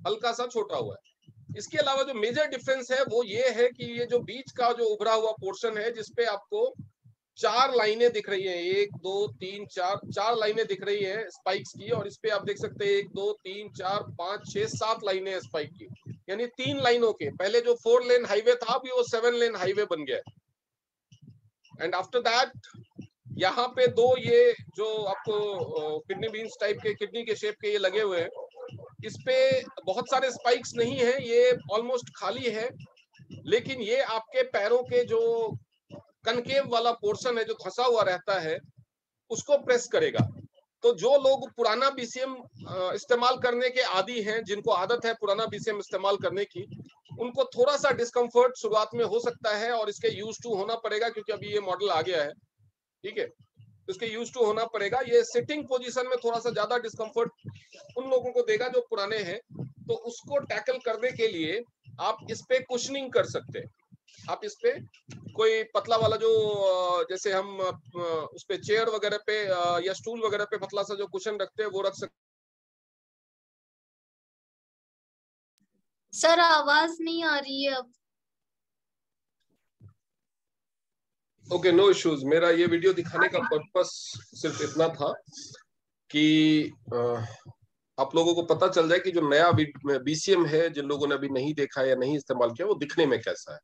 हल्का सा छोटा हुआ है। इसके अलावा जो मेजर डिफरेंस है वो ये है कि ये जो बीच का जो उभरा हुआ पोर्शन है, जिसपे आपको 4 लाइनें दिख रही हैं, 1 2 3 4, 4 लाइनें दिख रही हैं स्पाइक्स की, और इस पे आप देख सकते हैं 1 2 3 4 5 6 7 लाइनें स्पाइक की, यानी 3 लाइनों के। पहले जो 4 लेन हाईवे था, अभी वो 7 लेन हाईवे बन गया है। एंड आफ्टर दैट यहाँ पे 2 ये जो आपको किडनी बीन्स टाइप के, किडनी के शेप के ये लगे हुए हैं, इस पे बहुत सारे स्पाइक्स नहीं है, ये ऑलमोस्ट खाली है, लेकिन ये आपके पैरों के जो कनकेव वाला पोर्शन है जो धंसा हुआ रहता है, उसको प्रेस करेगा। तो जो लोग पुराना बीसीएम इस्तेमाल करने के आदी हैं, जिनको आदत है पुराना बीसीएम इस्तेमाल करने की, उनको थोड़ा सा डिस्कम्फर्ट शुरुआत में हो सकता है, और इसके यूज टू होना पड़ेगा, क्योंकि अभी ये मॉडल आ गया है, ठीक है, उसके यूज टू होना पड़ेगा। ये सिटिंग पोजीशन में थोड़ा सा ज्यादा डिस्कम्फर्ट उन लोगों को देगा जो पुराने हैं, तो उसको टैकल करने के लिए आप इस पे कुशनिंग कर सकते हैं। आप इस पे कोई पतला वाला जो जैसे हम उस पे चेयर वगैरह पे या स्टूल वगैरह पे पतला सा जो कुशन रखते हैं वो रख सकते। सर आवाज नहीं आ रही है अब। Okay, no issues. मेरा ये वीडियो दिखाने का पर्पस सिर्फ इतना था कि आप लोगों को पता चल जाए कि जो नया बीसीएम है, जिन लोगों ने अभी नहीं देखा या नहीं इस्तेमाल किया, वो दिखने में कैसा है।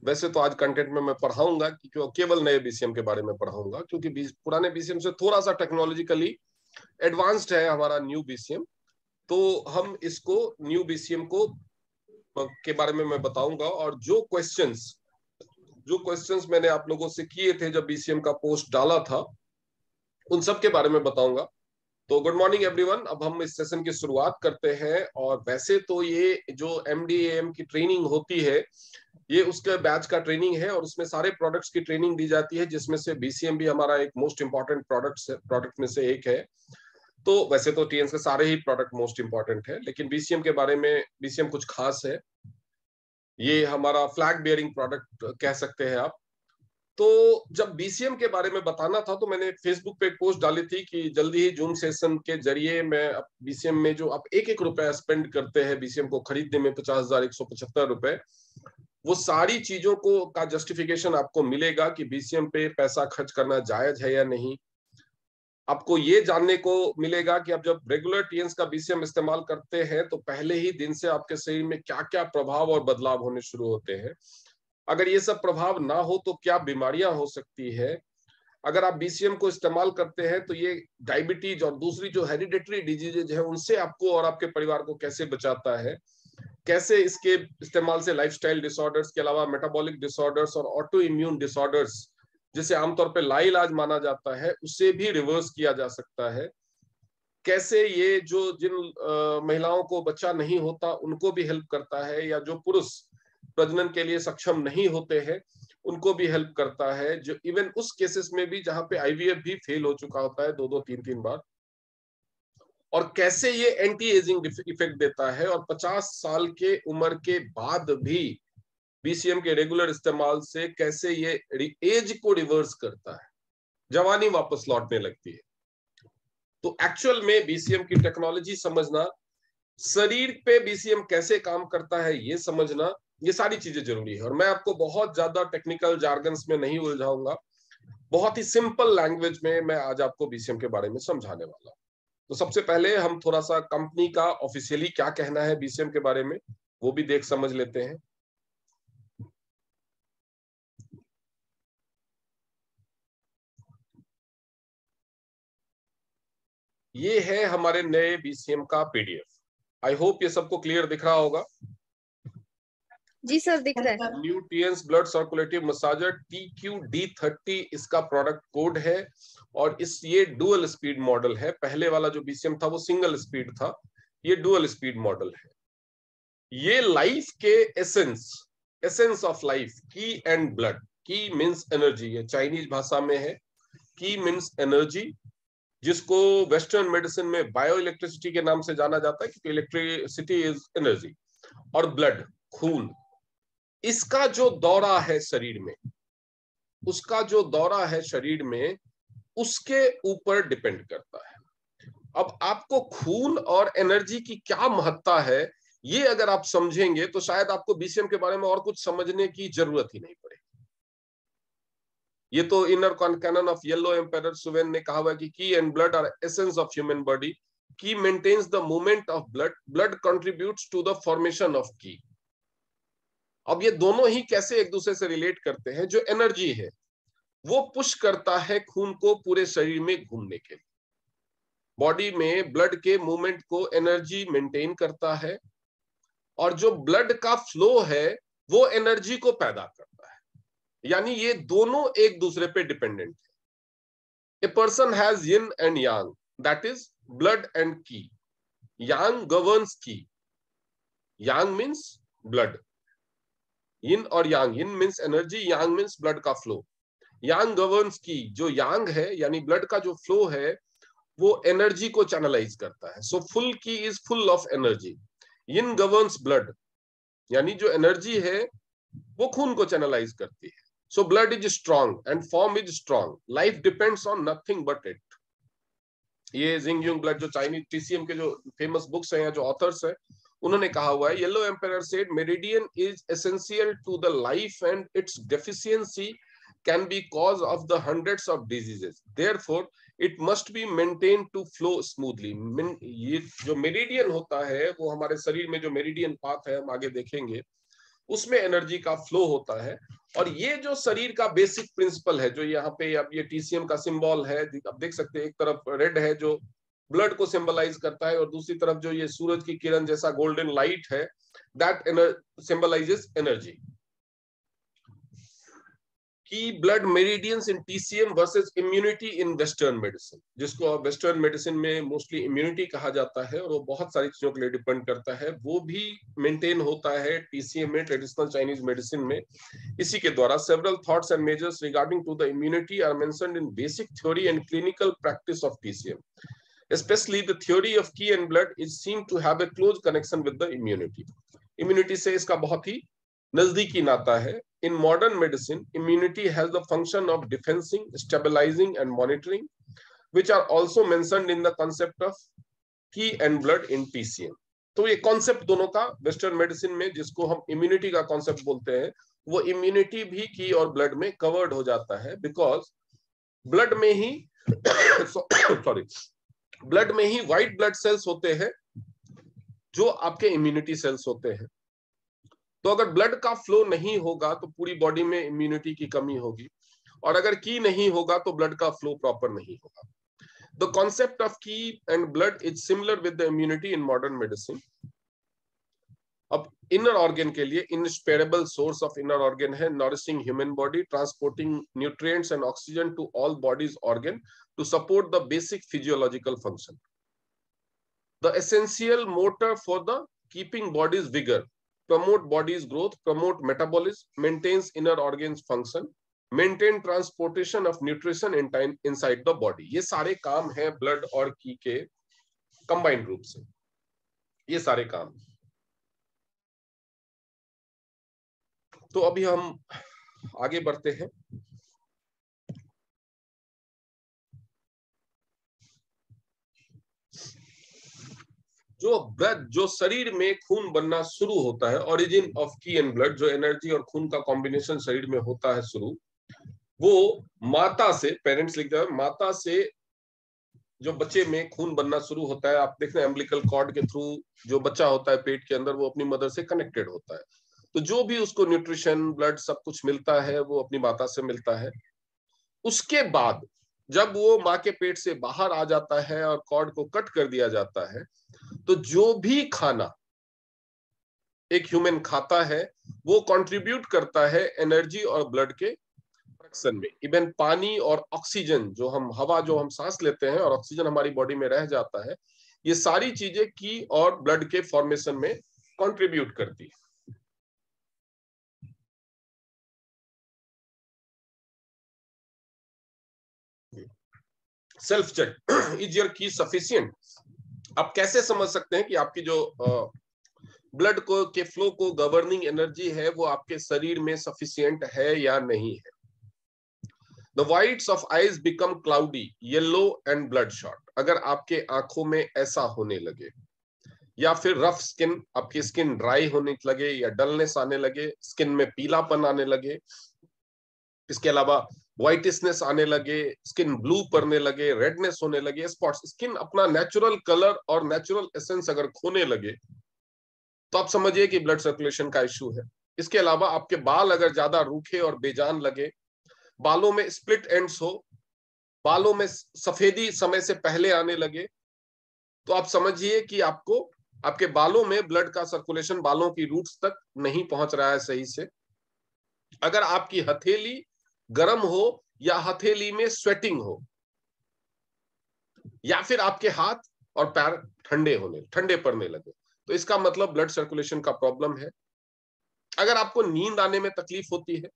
वैसे तो आज कंटेंट में मैं पढ़ाऊंगा कि केवल नए बीसीएम के बारे में पढ़ाऊंगा, क्योंकि पुराने बीसीएम से थोड़ा सा टेक्नोलॉजिकली एडवांस्ड है हमारा न्यू बीसीएम। तो हम इसको न्यू बीसीएम को के बारे में मैं बताऊंगा, और जो क्वेश्चंस मैंने आप लोगों से किए थे जब बीसीएम का पोस्ट डाला था, उन सब के बारे में बताऊंगा। तो गुड मॉर्निंग एवरीवन। अब हम इस सेशन की शुरुआत करते हैं। और वैसे तो ये जो एमडीएम की ट्रेनिंग होती है, ये उसके बैच का ट्रेनिंग है, और उसमें सारे प्रोडक्ट्स की ट्रेनिंग दी जाती है, जिसमें से बीसीएम भी हमारा एक मोस्ट इंपॉर्टेंट प्रोडक्ट में से एक है। तो वैसे तो टीएनस के सारे ही प्रोडक्ट मोस्ट इंपॉर्टेंट है, लेकिन बीसीएम के बारे में बीसीएम कुछ खास है। ये हमारा फ्लैग बियरिंग प्रोडक्ट कह सकते हैं आप। तो जब बीसीएम के बारे में बताना था, तो मैंने फेसबुक पे एक पोस्ट डाली थी कि जल्दी ही जूम सेशन के जरिए मैं बीसीएम में जो आप एक रुपया स्पेंड करते हैं बीसीएम को खरीदने में, 50,175 रुपए, वो सारी चीजों को का जस्टिफिकेशन आपको मिलेगा कि बीसीएम पे पैसा खर्च करना जायज है या नहीं। आपको ये जानने को मिलेगा कि आप जब रेगुलर टीएनस का बीसीएम इस्तेमाल करते हैं, तो पहले ही दिन से आपके शरीर में क्या क्या प्रभाव और बदलाव होने शुरू होते हैं। अगर ये सब प्रभाव ना हो तो क्या बीमारियां हो सकती है। अगर आप बीसीएम को इस्तेमाल करते हैं तो ये डायबिटीज और दूसरी जो हेरिडेटरी डिजीजेज है, उनसे आपको और आपके परिवार को कैसे बचाता है। कैसे इसके इस्तेमाल से लाइफस्टाइल डिसऑर्डर्स के अलावा मेटाबॉलिक डिसऑर्डर्स और ऑटो इम्यून डिसऑर्डर्स, जिसे आमतौर पर लाइलाज माना जाता है, उसे भी रिवर्स किया जा सकता है। कैसे ये जो जिन महिलाओं को बच्चा नहीं होता उनको भी हेल्प करता है, या जो पुरुष प्रजनन के लिए सक्षम नहीं होते हैं उनको भी हेल्प करता है, जो इवन उस केसेस में भी जहां पे आईवीएफ भी फेल हो चुका होता है 2-2 3-3 बार। और कैसे ये एंटी एजिंग इफेक्ट देता है, और 50 साल के उम्र के बाद भी बीसीएम के रेगुलर इस्तेमाल से कैसे ये एज को रिवर्स करता है, जवानी वापस लौटने लगती है। तो एक्चुअल में बीसीएम की टेक्नोलॉजी समझना, शरीर पे बीसीएम कैसे काम करता है ये समझना, ये सारी चीजें जरूरी है। और मैं आपको बहुत ज्यादा टेक्निकल जार्गन्स में नहीं उलझाऊंगा, बहुत ही सिंपल लैंग्वेज में मैं आज आपको बीसीएम के बारे में समझाने वाला हूं। तो सबसे पहले हम थोड़ा सा कंपनी का ऑफिशियली क्या कहना है बीसीएम के बारे में, वो भी देख समझ लेते हैं। ये है हमारे नए बीसीएम का पीडीएफ। आई होप ये सबको क्लियर दिख रहा होगा। जी सर, दिख रहा है। न्यू टीएनस ब्लड सर्कुलेटिव मसाजर TQD30 इसका प्रोडक्ट कोड है, और ये डुअल स्पीड मॉडल है। पहले वाला जो बीसीएम था वो सिंगल स्पीड था, ये डुअल स्पीड मॉडल है। ये लाइफ के एसेंस ऑफ लाइफ, की एंड ब्लड, की मीन्स एनर्जी, ये चाइनीज भाषा में है। की मीन्स एनर्जी, जिसको वेस्टर्न मेडिसिन में बायो इलेक्ट्रिसिटी के नाम से जाना जाता है, क्योंकि इलेक्ट्रिसिटी इज एनर्जी। और ब्लड, खून, इसका जो दौरा है शरीर में, उसका जो दौरा है शरीर में, उसके ऊपर डिपेंड करता है। अब आपको खून और एनर्जी की क्या महत्ता है, ये अगर आप समझेंगे तो शायद आपको बीसीएम के बारे में और कुछ समझने की जरूरत ही नहीं पड़ेगी। ये तो inner canon of yellow emperor Suwen ने कहा हुआ कि qi and blood are essence of human body, qi maintains the movement of blood, blood contributes to the formation of qi. अब ये दोनों ही कैसे एक दूसरे से रिलेट करते हैं? जो एनर्जी है वो पुश करता है खून को पूरे शरीर में घूमने के लिए, बॉडी में ब्लड के मूवमेंट को एनर्जी मेंटेन करता है, और जो ब्लड का फ्लो है वो एनर्जी को पैदा करता है। यानी ये दोनों एक दूसरे पे डिपेंडेंट है। A person has yin and yang, that is blood and की। यांग गवर्न्स की, यांग मीन्स ब्लड, यिन और यांग, यिन मीन्स एनर्जी, यांग मीन्स ब्लड का फ्लो। यांग गवर्न्स की, जो यांग है यानी ब्लड का जो फ्लो है वो एनर्जी को चैनलाइज करता है। सो फुल की is full of energy. Yin governs blood, यानी जो एनर्जी है वो खून को चैनलाइज करती है। So blood is strong and form is strong, life depends on nothing but it. ये जिंग यूंग ब्लड, जो चाइनीज टीसीएम के जो फेमस बुक्स हैं या जो ऑथर्स हैं, उन्होंने कहा हुआ है, Yellow Emperor said meridian is essential to the life and its deficiency can be cause of the hundreds of diseases, therefore it must be maintained to flow smoothly। ये जो मेरिडियन होता है वो हमारे शरीर में जो मेरिडियन पाथ है, हम आगे देखेंगे, उसमें एनर्जी का फ्लो होता है। और ये जो शरीर का बेसिक प्रिंसिपल है, जो यहाँ पे अब ये टीसीएम का सिंबल है, अब देख सकते हैं, एक तरफ रेड है जो ब्लड को सिंबलाइज करता है, और दूसरी तरफ जो ये सूरज की किरण जैसा गोल्डन लाइट है, दैट सिंबलाइजेस एनर्जी। की blood meridians in TCM versus immunity in western medicine, जिसको वेस्टर्न मेडिसिन में मोस्टली इम्यूनिटी कहा जाता है, और वो बहुत सारी चीजों के लिए डिपेंड करता है, वो भी मेंटेन होता है टीसीएम में, ट्रेडिशनल चाइनीज मेडिसिन में। इसी के द्वारा several thoughts and measures regarding to the immunity are mentioned in basic theory and clinical practice of TCM. Especially the theory of ki and blood is seen to have a close connection with the immunity. Immunity से इसका बहुत ही नजदीकी नाता है। In modern medicine, immunity has the function of defending, stabilizing, and monitoring, which are also mentioned in the concept of ki and blood in TCM. तो ये concept दोनों का वेस्टर्न मेडिसिन में, जिसको हम इम्यूनिटी का कॉन्सेप्ट बोलते हैं, वो इम्यूनिटी भी की और ब्लड में कवर्ड हो जाता है, बिकॉज ब्लड में ही सॉरी ब्लड में ही व्हाइट ब्लड सेल्स होते हैं जो आपके इम्यूनिटी सेल्स होते हैं। तो अगर ब्लड का फ्लो नहीं होगा तो पूरी बॉडी में इम्यूनिटी की कमी होगी, और अगर की नहीं होगा तो ब्लड का फ्लो प्रॉपर नहीं होगा। The concept of qi and blood is similar with the immunity in modern medicine. अब इनर ऑर्गन के लिए inseparable source of inner organ है nourishing human body, transporting nutrients and oxygen to all bodies organ to support the basic physiological function. The essential motor for the keeping body's vigor, promote body's growth, promote metabolism, maintains inner organs function, maintain transportation of nutrition inside the body. ये सारे काम हैं blood और की के combined रूप से, ये सारे काम। तो अभी हम आगे बढ़ते हैं। जो ब्लड, जो शरीर में खून बनना शुरू होता है, origin of qi and blood, जो एनर्जी और खून का कॉम्बिनेशन शरीर में होता है शुरू, वो माता से, पेरेंट्स लिखते हैं, माता से जो बच्चे में खून बनना शुरू होता है, आप देख रहे हैं एम्बिलिकल कॉर्ड के थ्रू जो बच्चा होता है पेट के अंदर, वो अपनी मदर से कनेक्टेड होता है। तो जो भी उसको न्यूट्रिशन, ब्लड, सब कुछ मिलता है वो अपनी माता से मिलता है। उसके बाद जब वो माँ के पेट से बाहर आ जाता है और कॉर्ड को कट कर दिया जाता है, तो जो भी खाना एक ह्यूमन खाता है वो कंट्रीब्यूट करता है एनर्जी और ब्लड के प्रोडक्शन में। इवन पानी और ऑक्सीजन, जो हम हवा जो हम सांस लेते हैं और ऑक्सीजन हमारी बॉडी में रह जाता है, ये सारी चीजें की और ब्लड के फॉर्मेशन में कंट्रीब्यूट करती है। सेल्फ चेक, इज योर की सफिशिएंट? आप कैसे समझ सकते हैं कि आपकी जो ब्लड को के फ्लो को गवर्निंग एनर्जी है वो आपके शरीर में सफिशिएंट है या नहीं है? The whites of eyes become cloudy, yellow and blood shot. अगर आपके आंखों में ऐसा होने लगे, या फिर रफ स्किन, आपकी स्किन ड्राई होने लगे या डलनेस आने लगे, स्किन में पीलापन आने लगे, इसके अलावा व्हाइटिसनेस आने लगे, स्किन ब्लू पड़ने लगे, रेडनेस होने लगे, स्पॉट्स, स्किन अपना नेचुरल कलर और नेचुरल एसेंस अगर खोने लगे, तो आप समझिए कि ब्लड सर्कुलेशन का इश्यू है। इसके अलावा आपके बाल अगर ज्यादा रूखे और बेजान लगे, बालों में स्प्लिट एंड्स हो, बालों में सफेदी समय से पहले आने लगे, तो आप समझिए कि आपको आपके बालों में ब्लड का सर्कुलेशन बालों की रूट्स तक नहीं पहुंच रहा है सही से। अगर आपकी हथेली गर्म हो या हथेली में स्वेटिंग हो, या फिर आपके हाथ और पैर ठंडे पड़ने लगे, तो इसका मतलब ब्लड सर्कुलेशन का प्रॉब्लम है। अगर आपको नींद आने में तकलीफ होती है,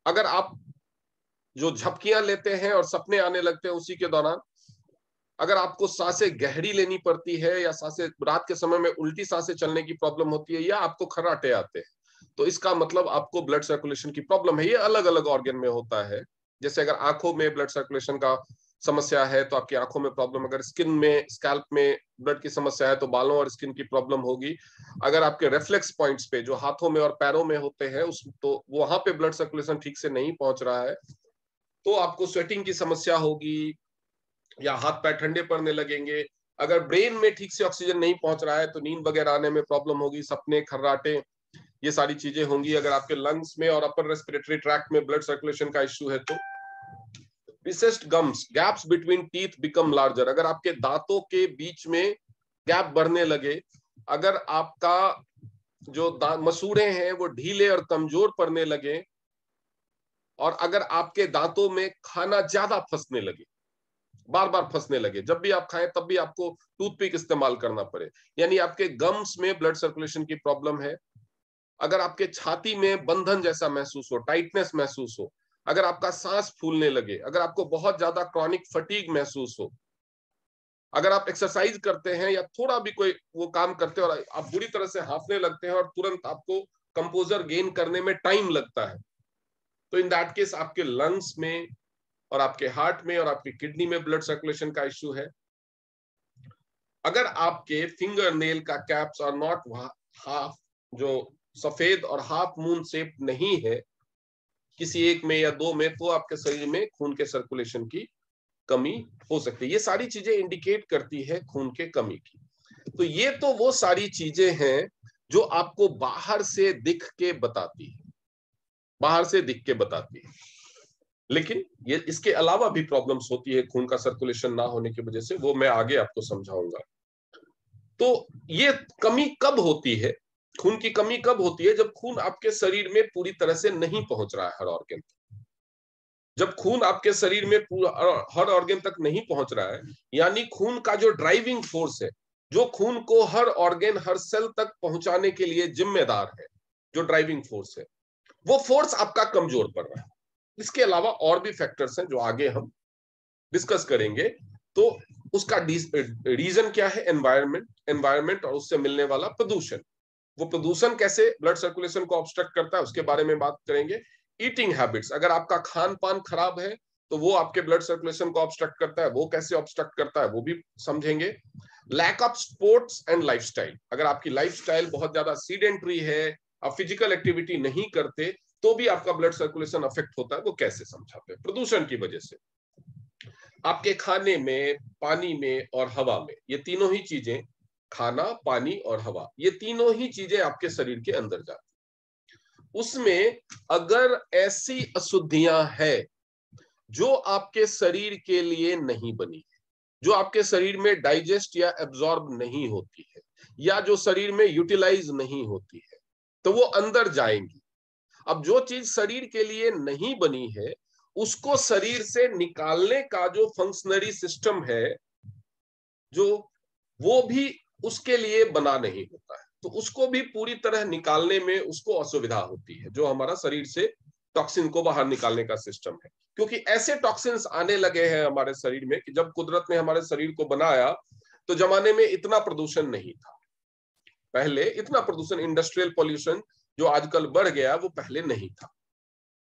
अगर आप जो झपकियां लेते हैं और सपने आने लगते हैं उसी के दौरान, अगर आपको सांसें गहरी लेनी पड़ती है, या सांसें रात के समय में उल्टी सांसें चलने की प्रॉब्लम होती है, या आपको खर्राटे आते हैं, तो इसका मतलब आपको ब्लड सर्कुलेशन की प्रॉब्लम है। ये अलग अलग ऑर्गन में होता है। जैसे अगर आंखों में ब्लड सर्कुलेशन का समस्या है तो आपकी आंखों में प्रॉब्लम, अगर स्किन में, स्कैल्प में ब्लड की समस्या है तो बालों और स्किन की प्रॉब्लम होगी। अगर आपके रेफ्लेक्स पॉइंट्स पे जो हाथों में और पैरों में होते हैं उस तो वहां पे ब्लड सर्कुलेशन ठीक से नहीं पहुंच रहा है, तो आपको स्वेटिंग की समस्या होगी, या हाथ पैर ठंडे पड़ने लगेंगे। अगर ब्रेन में ठीक से ऑक्सीजन नहीं पहुंच रहा है तो नींद वगैरह आने में प्रॉब्लम होगी, सपने, खर्राटे, ये सारी चीजें होंगी। अगर आपके लंग्स में और अपर रेस्पिरेटरी ट्रैक्ट में ब्लड सर्कुलेशन का इश्यू है तो richest gums, gaps between teeth become larger, अगर आपके दांतों के बीच में गैप बढ़ने लगे, अगर आपका जो मसूड़े हैं वो ढीले और कमजोर पड़ने लगे, और अगर आपके दांतों में खाना ज्यादा फंसने लगे, बार बार फंसने लगे, जब भी आप खाएं तब भी आपको टूथपिक इस्तेमाल करना पड़े, यानी आपके गम्स में ब्लड सर्कुलेशन की प्रॉब्लम है। अगर आपके छाती में बंधन जैसा महसूस हो, टाइटनेस महसूस हो, अगर आपका सांस फूलने लगे, अगर आपको बहुत ज्यादा क्रॉनिक फटीग महसूस हो, अगर आप एक्सरसाइज करते हैं या थोड़ा भी कोई वो काम करते हैं और आप बुरी तरह से हांफने लगते हैं और तुरंत आपको कंपोजर गेन करने में टाइम लगता है, तो इन दैट केस आपके लंग्स में और आपके हार्ट में और आपकी किडनी में ब्लड सर्कुलेशन का इश्यू है। अगर आपके फिंगर नेल का कैप्स और नॉट हाफ, जो सफेद और हाफ मून शेप नहीं है किसी एक में या दो में, तो आपके शरीर में खून के सर्कुलेशन की कमी हो सकती है। ये सारी चीजें इंडिकेट करती है खून के कमी की। तो ये तो वो सारी चीजें हैं जो आपको बाहर से दिख के बताती है, बाहर से दिख के बताती है। लेकिन ये इसके अलावा भी प्रॉब्लम्स होती है खून का सर्कुलेशन ना होने की वजह से, वो मैं आगे आपको समझाऊंगा। तो ये कमी कब होती है, खून की कमी कब होती है? जब खून आपके शरीर में पूरी तरह से नहीं पहुंच रहा है हर ऑर्गन तक। जब खून आपके शरीर में पूरा हर ऑर्गन तक नहीं पहुंच रहा है, यानी खून का जो ड्राइविंग फोर्स है, जो खून को हर ऑर्गन, हर सेल तक पहुंचाने के लिए जिम्मेदार है, जो ड्राइविंग फोर्स है, वो फोर्स आपका कमजोर पड़ रहा है। इसके अलावा और भी फैक्टर्स हैं जो आगे हम डिस्कस करेंगे। तो उसका रीजन क्या है? एनवायरमेंट और उससे मिलने वाला प्रदूषण। वो प्रदूषण कैसे ब्लड सर्कुलेशन को ऑब्स्ट्रक्ट करता है उसके बारे में बात करेंगे। ईटिंग हैबिट्स, अगर आपका खान पान खराब है तो वो आपके ब्लड सर्कुलेशन को ऑब्स्ट्रक्ट करता है, वो कैसे ऑब्स्ट्रक्ट करता है वो भी समझेंगे। Lack of sports and lifestyle, अगर आपकी लाइफस्टाइल बहुत ज्यादा सीडेंट्री है, आप फिजिकल एक्टिविटी नहीं करते, तो भी आपका ब्लड सर्कुलेशन अफेक्ट होता है, वो कैसे समझाते हैं? प्रदूषण की वजह से। आपके खाने में, पानी में और हवा में, ये तीनों ही चीजें, खाना, पानी और हवा, ये तीनों ही चीजें आपके शरीर के अंदर जाती हैं। उसमें अगर ऐसी अशुद्धियां हैं जो आपके शरीर के लिए नहीं बनी है, जो आपके शरीर में डाइजेस्ट या एब्जॉर्ब नहीं होती है, या जो शरीर में यूटिलाइज नहीं होती है, तो वो अंदर जाएंगी। अब जो चीज शरीर के लिए नहीं बनी है उसको शरीर से निकालने का जो फंक्शनरी सिस्टम है, जो वो भी उसके लिए बना नहीं होता है, तो उसको भी पूरी तरह निकालने में उसको असुविधा होती है, जो हमारा शरीर से टॉक्सिन को बाहर निकालने का सिस्टम है। क्योंकि ऐसे टॉक्सिन्स आने लगे हैं हमारे शरीर में कि जब कुदरत ने हमारे शरीर को बनाया तो जमाने में इतना प्रदूषण नहीं था। पहले इतना प्रदूषण, इंडस्ट्रियल पॉल्यूशन जो आजकल बढ़ गया, वो पहले नहीं था।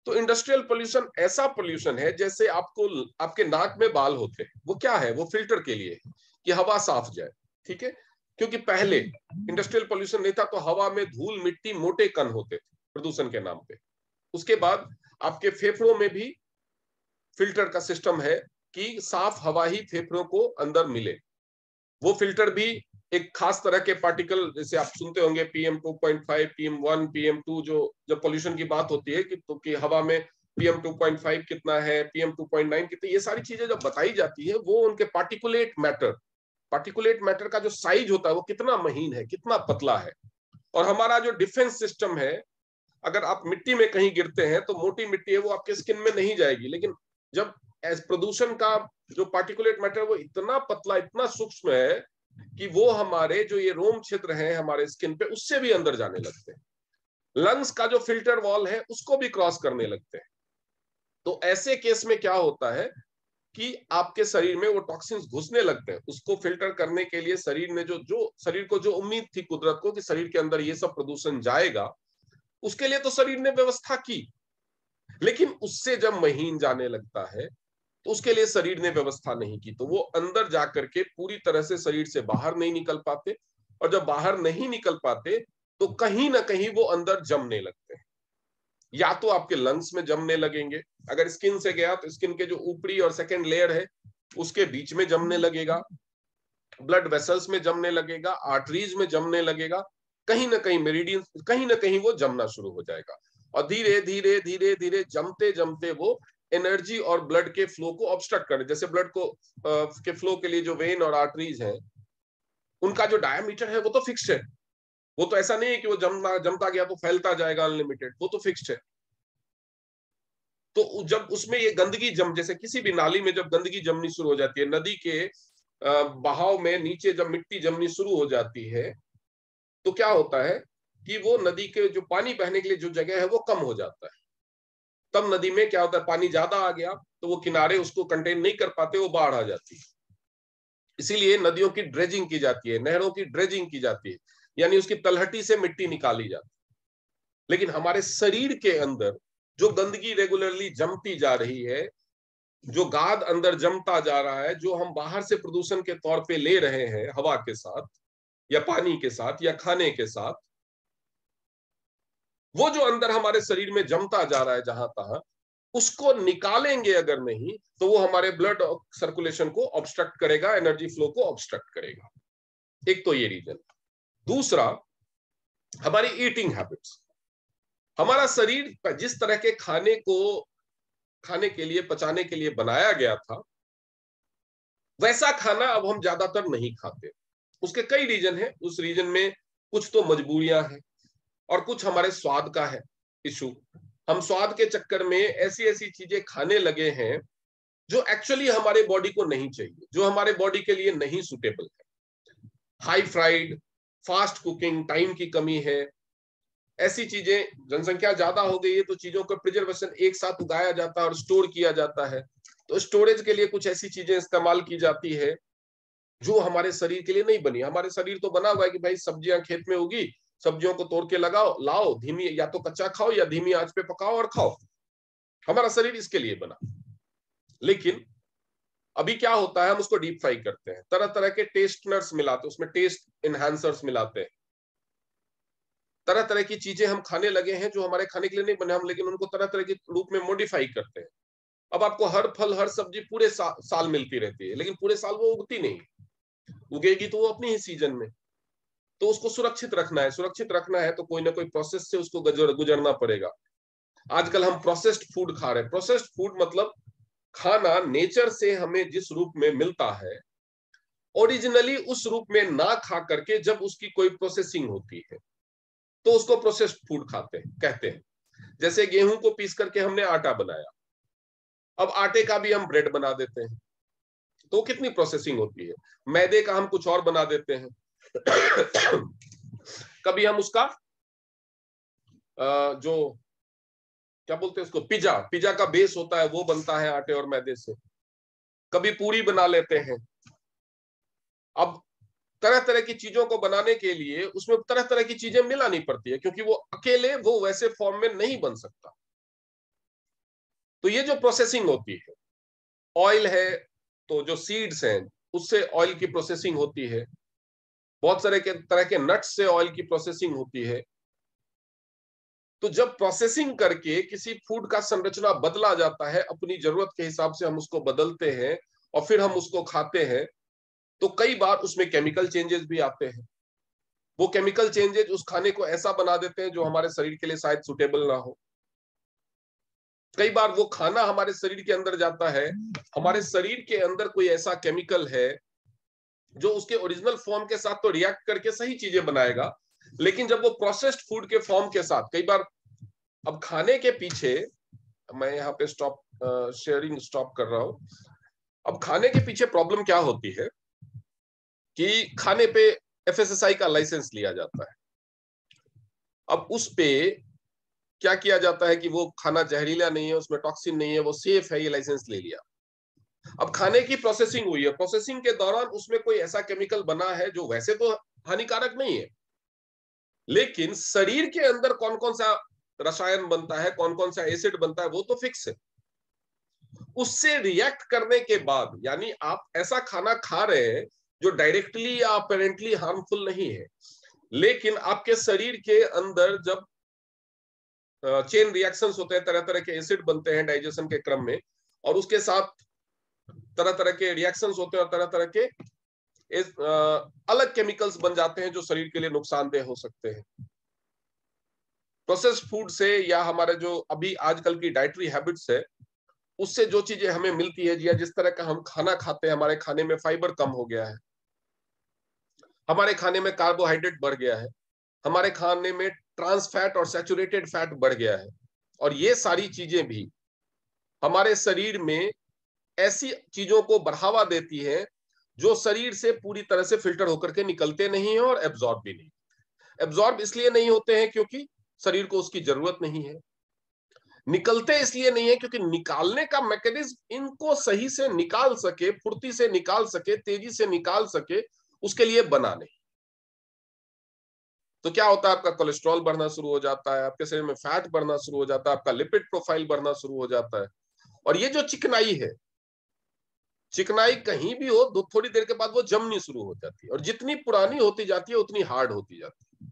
तो इंडस्ट्रियल पोल्यूशन ऐसा पोल्यूशन है जैसे आपको आपके नाक में बाल होते हैं, वो क्या है, वो फिल्टर के लिए है कि हवा साफ जाए, ठीक है। क्योंकि पहले इंडस्ट्रियल पोल्यूशन नहीं था तो हवा में धूल मिट्टी मोटे कण होते थे प्रदूषण के नाम पे। उसके बाद आपके फेफड़ों में भी फिल्टर का सिस्टम है कि साफ हवा ही फेफड़ों को अंदर मिले। वो फिल्टर भी एक खास तरह के पार्टिकल, जैसे आप सुनते होंगे PM 2.5, PM 1, PM 2, जो जब पोल्यूशन की बात होती है कि हवा में PM 2.5 कितना है, PM 2.9 कितना, ये सारी चीजें जब बताई जाती है वो उनके पार्टिकुलेट मैटर का जो साइज होता है वो कितना महीन है, कितना पतला है। और हमारा जो डिफेंस सिस्टम है, अगर आप मिट्टी में कहीं गिरते हैं तो मोटी मिट्टी है वो आपके स्किन में नहीं जाएगी, लेकिन जब प्रदूषण का जो पार्टिकुलेट मैटर वो इतना पतला, इतना सूक्ष्म है कि वो हमारे जो ये रोम क्षेत्र है हमारे स्किन पे, उससे भी अंदर जाने लगते हैं। लंग्स का जो फिल्टर वॉल है उसको भी क्रॉस करने लगते हैं। तो ऐसे केस में क्या होता है कि आपके शरीर में वो टॉक्सिन्स घुसने लगते हैं। उसको फिल्टर करने के लिए शरीर ने जो शरीर को जो उम्मीद थी कुदरत को कि शरीर के अंदर ये सब प्रदूषण जाएगा, उसके लिए तो शरीर ने व्यवस्था की, लेकिन उससे जब महीन जाने लगता है तो उसके लिए शरीर ने व्यवस्था नहीं की, तो वो अंदर जाकर के पूरी तरह से शरीर से बाहर नहीं निकल पाते। और जब बाहर नहीं निकल पाते तो कहीं ना कहीं वो अंदर जमने लगते हैं। या तो आपके लंग्स में जमने लगेंगे, अगर स्किन से गया तो स्किन के जो ऊपरी और सेकेंड लेयर है उसके बीच में जमने लगेगा, ब्लड वेसल्स में जमने लगेगा, आर्टरीज में जमने लगेगा, कहीं ना कहीं मेरिडियन, कहीं ना कहीं वो जमना शुरू हो जाएगा। और धीरे धीरे धीरे धीरे जमते जमते वो एनर्जी और ब्लड के फ्लो को ऑब्स्ट्रक्ट करे। जैसे ब्लड को के फ्लो के लिए जो वेन और आर्टरीज हैं, उनका जो डायमीटर है वो तो फिक्स्ड है, वो तो ऐसा नहीं है कि वो जमता गया तो फैलता जाएगा अनलिमिटेड, वो तो फिक्स्ड है। तो जब उसमें ये गंदगी जैसे किसी भी नाली में जब गंदगी जमनी शुरू हो जाती है, नदी के बहाव में नीचे जब मिट्टी जमनी शुरू हो जाती है, तो क्या होता है कि वो नदी के जो पानी बहने के लिए जो जगह है वो कम हो जाता है। तब नदी में क्या होता है, पानी ज्यादा आ गया तो वो किनारे उसको कंटेन नहीं कर पाते, वो बाढ़ आ जाती है। इसीलिए नदियों की ड्रेजिंग की जाती है, नहरों की ड्रेजिंग की जाती है, यानी उसकी तलहटी से मिट्टी निकाली जाती है। लेकिन हमारे शरीर के अंदर जो गंदगी रेगुलरली जमती जा रही है, जो गाद अंदर जमता जा रहा है, जो हम बाहर से प्रदूषण के तौर पे ले रहे हैं हवा के साथ या पानी के साथ या खाने के साथ, वो जो अंदर हमारे शरीर में जमता जा रहा है जहां तहां, उसको निकालेंगे अगर नहीं तो वो हमारे ब्लड सर्कुलेशन को ऑब्स्ट्रक्ट करेगा, एनर्जी फ्लो को ऑब्स्ट्रक्ट करेगा। एक तो ये रीजन। दूसरा, हमारी ईटिंग हैबिट्स। हमारा शरीर जिस तरह के खाने को खाने के लिए, पचाने के लिए बनाया गया था, वैसा खाना अब हम ज्यादातर नहीं खाते। उसके कई रीजन है। उस रीजन में कुछ तो मजबूरियां हैं और कुछ हमारे स्वाद का है इशू। हम स्वाद के चक्कर में ऐसी ऐसी चीजें खाने लगे हैं जो एक्चुअली हमारे बॉडी को नहीं चाहिए, जो हमारे बॉडी के लिए नहीं सुटेबल है। High fried, fast cooking, time की कमी है, ऐसी चीजें, जनसंख्या ज्यादा हो गई है तो चीजों का प्रिजर्वेशन एक साथ उगाया जाता है और स्टोर किया जाता है, तो स्टोरेज के लिए कुछ ऐसी चीजें इस्तेमाल की जाती है जो हमारे शरीर के लिए नहीं बनी। हमारे शरीर तो बना हुआ है कि भाई सब्जियां खेत में उगी, सब्जियों को तोड़ के लगाओ, लाओ, धीमी या तो कच्चा खाओ या धीमी आंच पे पकाओ और खाओ। हमारा शरीर इसके लिए बना। लेकिन अभी क्या होता है, हम उसको डीप फ्राई करते हैं, तरह तरह के टेस्टनर्स मिलाते हैं, उसमें टेस्ट इनहांसर्स मिलाते हैं, तरह तरह की चीजें हम खाने लगे हैं जो हमारे खाने के लिए नहीं बने हम, लेकिन उनको तरह तरह के रूप में मॉडिफाई करते हैं। अब आपको हर फल हर सब्जी पूरे साल मिलती रहती है, लेकिन पूरे साल वो उगती नहीं। उगेगी तो वो अपनी ही सीजन में। तो उसको सुरक्षित रखना है, सुरक्षित रखना है तो कोई ना कोई प्रोसेस से उसको गुजरना पड़ेगा। आजकल हम प्रोसेस्ड फूड खा रहे हैं। प्रोसेस्ड फूड मतलब खाना नेचर से हमें जिस रूप में मिलता है, ओरिजिनली उस रूप में ना खा करके जब उसकी कोई प्रोसेसिंग होती है तो उसको प्रोसेस्ड फूड कहते हैं। जैसे गेहूं को पीस करके हमने आटा बनाया, अब आटे का भी हम ब्रेड बना देते हैं, तो कितनी प्रोसेसिंग होती है। मैदे का हम कुछ और बना देते हैं। कभी हम उसका जो क्या बोलते हैं उसको, पिज्जा का बेस होता है वो बनता है आटे और मैदे से। कभी पूरी बना लेते हैं। अब तरह तरह की चीजों को बनाने के लिए उसमें तरह तरह की चीजें मिलानी पड़ती है, क्योंकि वो अकेले वो वैसे फॉर्म में नहीं बन सकता। तो ये जो प्रोसेसिंग होती है, ऑयल है तो जो सीड्स हैं उससे ऑयल की प्रोसेसिंग होती है, बहुत सारे तरह के नट्स से ऑयल की प्रोसेसिंग होती है। तो जब प्रोसेसिंग करके किसी फूड का संरचना बदला जाता है, अपनी जरूरत के हिसाब से हम उसको बदलते हैं और फिर हम उसको खाते हैं, तो कई बार उसमें केमिकल चेंजेस भी आते हैं। वो केमिकल चेंजेस उस खाने को ऐसा बना देते हैं जो हमारे शरीर के लिए शायद सुटेबल ना हो। कई बार वो खाना हमारे शरीर के अंदर जाता है, हमारे शरीर के अंदर कोई ऐसा केमिकल है जो उसके ओरिजिनल फॉर्म के साथ तो रिएक्ट करके सही चीजें बनाएगा, लेकिन जब वो प्रोसेस्ड फूड के फॉर्म के साथ, कई बार अब खाने के पीछे, मैं यहाँ पे शेयरिंग स्टॉप कर रहा हूं। अब खाने के पीछे प्रॉब्लम क्या होती है कि खाने पे एफएसएसआई का लाइसेंस लिया जाता है। अब उस पे क्या किया जाता है कि वो खाना जहरीला नहीं है, उसमें टॉक्सिन नहीं है, वो सेफ है, ये लाइसेंस ले लिया। अब खाने की प्रोसेसिंग हुई है, प्रोसेसिंग के दौरान उसमें कोई ऐसा केमिकल बना है जो वैसे तो हानिकारक नहीं है, लेकिन शरीर के अंदर कौन कौन सा रसायन बनता है, कौन कौन सा एसिड बनता है, वो तो फिक्स है। उससे रिएक्ट करने के बाद, यानी आप ऐसा खाना खा रहे हैं जो डायरेक्टली या अपेरेंटली हार्मफुल नहीं है, लेकिन आपके शरीर के अंदर जब चेन रिएक्शंस होते हैं, तरह तरह के एसिड बनते हैं डाइजेशन के क्रम में, और उसके साथ तरह तरह के रिएक्शंस होते हैं और तरह तरह के अलग केमिकल्स बन जाते हैं जो शरीर के लिए नुकसानदेह हो सकते हैं। प्रोसेस्ड फूड से या हमारे जो अभी आजकल की डाइटरी हैबिट्स है, उससे जो चीजें हमें मिलती है, या जिस तरह का हम खाना खाते हैं, हमारे खाने में फाइबर कम हो गया है, हमारे खाने में कार्बोहाइड्रेट बढ़ गया है, हमारे खाने में ट्रांस फैट और सैचुरेटेड फैट बढ़ गया है, और ये सारी चीजें भी हमारे शरीर में ऐसी चीजों को बढ़ावा देती है जो शरीर से पूरी तरह से फिल्टर होकर के निकलते नहीं है और एब्जॉर्ब भी नहीं। एब्जॉर्ब इसलिए नहीं होते हैं क्योंकि शरीर को उसकी जरूरत नहीं है, निकलते इसलिए नहीं है क्योंकि निकालने का मैकेनिज्म इनको सही से निकाल सके, फुर्ती से निकाल सके, तेजी से निकाल सके, उसके लिए बना नहीं। तो क्या होता है, आपका कोलेस्ट्रॉल बढ़ना शुरू हो जाता है, आपके शरीर में फैट बढ़ना शुरू हो जाता है, आपका लिपिड प्रोफाइल बढ़ना शुरू हो जाता है। और ये जो चिकनाई है, चिकनाई कहीं भी हो, थोड़ी देर के बाद वो जमनी शुरू हो जाती है, और जितनी पुरानी होती जाती है उतनी हार्ड होती जाती है।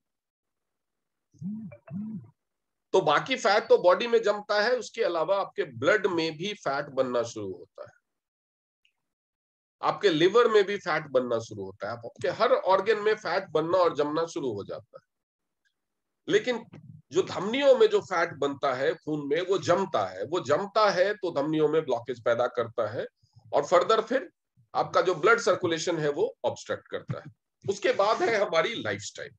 तो बाकी फैट तो बॉडी में जमता है, उसके अलावा आपके ब्लड में भी फैट बनना शुरू होता है, आपके लिवर में भी फैट बनना शुरू होता है, आपके हर ऑर्गन में फैट बनना और जमना शुरू हो जाता है। लेकिन जो धमनियों में जो फैट बनता है खून में, वो जमता है तो धमनियों में ब्लॉकेज पैदा करता है, और फर्दर फिर आपका जो ब्लड सर्कुलेशन है वो ऑब्स्ट्रक्ट करता है। उसके बाद है हमारी लाइफस्टाइल।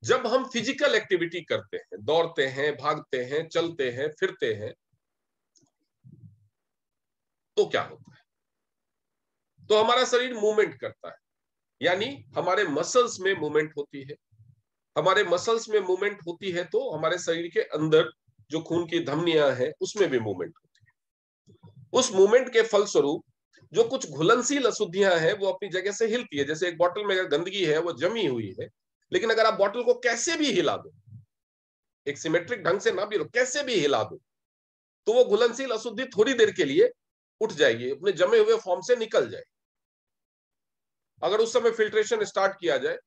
जब हम फिजिकल एक्टिविटी करते हैं, दौड़ते हैं, भागते हैं, चलते हैं, फिरते हैं, तो क्या होता है, तो हमारा शरीर मूवमेंट करता है, यानी हमारे मसल्स में मूवमेंट होती है। हमारे मसल्स में मूवमेंट होती है तो हमारे शरीर के अंदर जो खून की धमनियां हैं उसमें भी मूवमेंट होती है। उस मूवमेंट के फलस्वरूप जो कुछ घुलनशील अशुद्धियां हैं वो अपनी जगह से हिलती है। जैसे एक बोतल में अगर गंदगी है, वो जमी हुई है, लेकिन अगर आप बोतल को कैसे भी हिला दो, एक सिमेट्रिक ढंग से ना भी, कैसे भी हिला दो, तो वो घुलनशील अशुद्धि थोड़ी देर के लिए उठ जाएगी, अपने जमे हुए फॉर्म से निकल जाएगी। अगर उस समय फिल्ट्रेशन स्टार्ट किया जाए,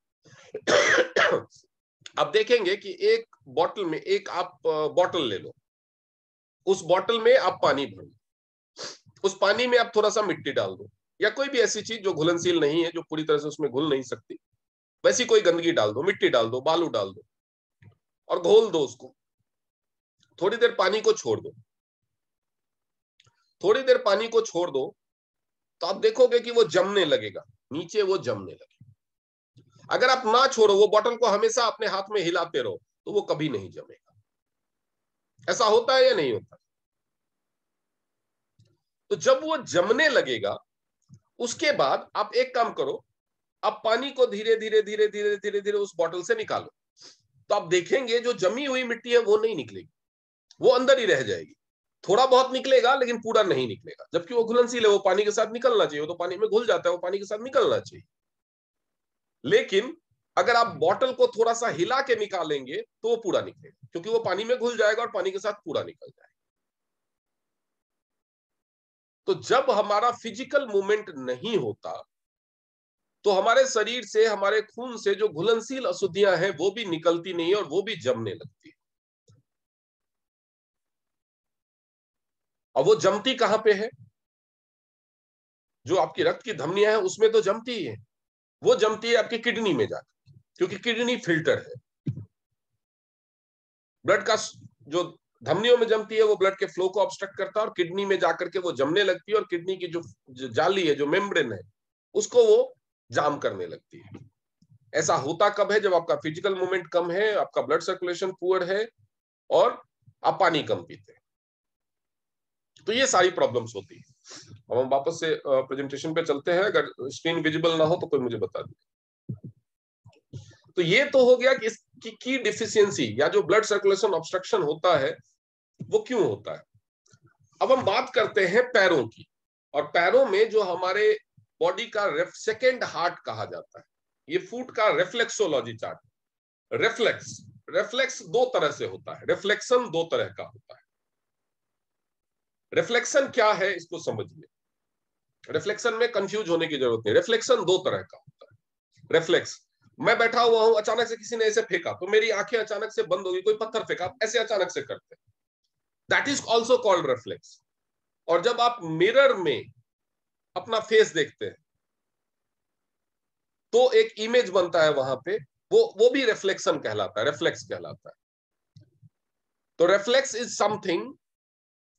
आप देखेंगे कि एक बोतल में, एक आप बोतल ले लो, उस बोतल में आप पानी भर लो, उस पानी में आप थोड़ा सा मिट्टी डाल दो, या कोई भी ऐसी चीज जो घुलनशील नहीं है, जो पूरी तरह से उसमें घुल नहीं सकती, वैसी कोई गंदगी डाल दो, मिट्टी डाल दो, बालू डाल दो, और घोल दो उसको। थोड़ी देर पानी को छोड़ दो, थोड़ी देर पानी को छोड़ दो, तो आप देखोगे कि वो जमने लगेगा, नीचे वो जमने लगेगा। अगर आप ना छोड़ो, वो बोतल को हमेशा अपने हाथ में हिलाते रहो, तो वो कभी नहीं जमेगा। ऐसा होता है या नहीं होता? तो जब वो जमने लगेगा, उसके बाद आप एक काम करो, आप पानी को धीरे धीरे धीरे धीरे धीरे धीरे उस बोतल से निकालो, तो आप देखेंगे जो जमी हुई मिट्टी है वो नहीं निकलेगी, वो अंदर ही रह जाएगी। थोड़ा बहुत निकलेगा लेकिन पूरा नहीं निकलेगा, जबकि वो घुलनशील है, वो पानी के साथ निकलना चाहिए, वो तो पानी में घुल जाता है, वो पानी के साथ निकलना चाहिए। लेकिन अगर आप बोतल को थोड़ा सा हिला के निकालेंगे तो वो पूरा निकलेगा, क्योंकि वो पानी में घुल जाएगा और पानी के साथ पूरा निकल जाएगा। तो जब हमारा फिजिकल मूवमेंट नहीं होता तो हमारे शरीर से, हमारे खून से जो घुलनशील अशुद्धियां हैं वो भी निकलती नहीं है और वो भी जमने लगती है। और वो जमती कहां पे है? जो आपकी रक्त की धमनियां हैं उसमें तो जमती ही है। वो जमती है आपकी किडनी में जाकर, क्योंकि किडनी फिल्टर है। ब्लड का जो धमनियों में जमती है वो ब्लड के फ्लो को ऑब्स्ट्रक्ट करता है और किडनी में जाकर के वो जमने लगती है और किडनी की जो जाली है, जो मेम्ब्रेन है, उसको वो जाम करने लगती है। ऐसा होता कब है? जब आपका फिजिकल मूवमेंट कम है, आपका ब्लड सर्कुलेशन पुअर है और आप पानी कम पीते हैं, तो ये सारी प्रॉब्लम्स होती है। अब हम वापस से प्रेजेंटेशन पे चलते हैं। अगर स्क्रीन विजिबल ना हो तो कोई मुझे बता दे। तो ये तो हो गया कि इसकी की डिफिशियंसी या जो ब्लड सर्कुलेशन ऑब्स्ट्रक्शन होता है वो क्यों होता है। अब हम बात करते हैं पैरों की, और पैरों में जो हमारे बॉडी का सेकेंड हार्ट कहा जाता है, ये फुट का रिफ्लेक्सोलॉजी चार्ट। रिफ्लेक्स रिफ्लेक्स दो तरह से होता है, रिफ्लेक्शन दो तरह का होता है। रिफ्लेक्शन क्या है इसको समझिए। रिफ्लेक्शन में कंफ्यूज होने की जरूरत नहीं। रिफ्लेक्शन दो तरह का होता है। रिफ्लेक्स, मैं बैठा हुआ हूं, अचानक से किसी ने ऐसे फेंका तो मेरी आंखें अचानक से बंद होगी, कोई पत्थर फेंका, ऐसे अचानक से करते, that is also called reflex. और जब आप मिरर में अपना फेस देखते हैं तो एक इमेज बनता है वहां पे, वो भी रिफ्लेक्शन कहलाता है, रिफ्लेक्स कहलाता है। तो reflex is something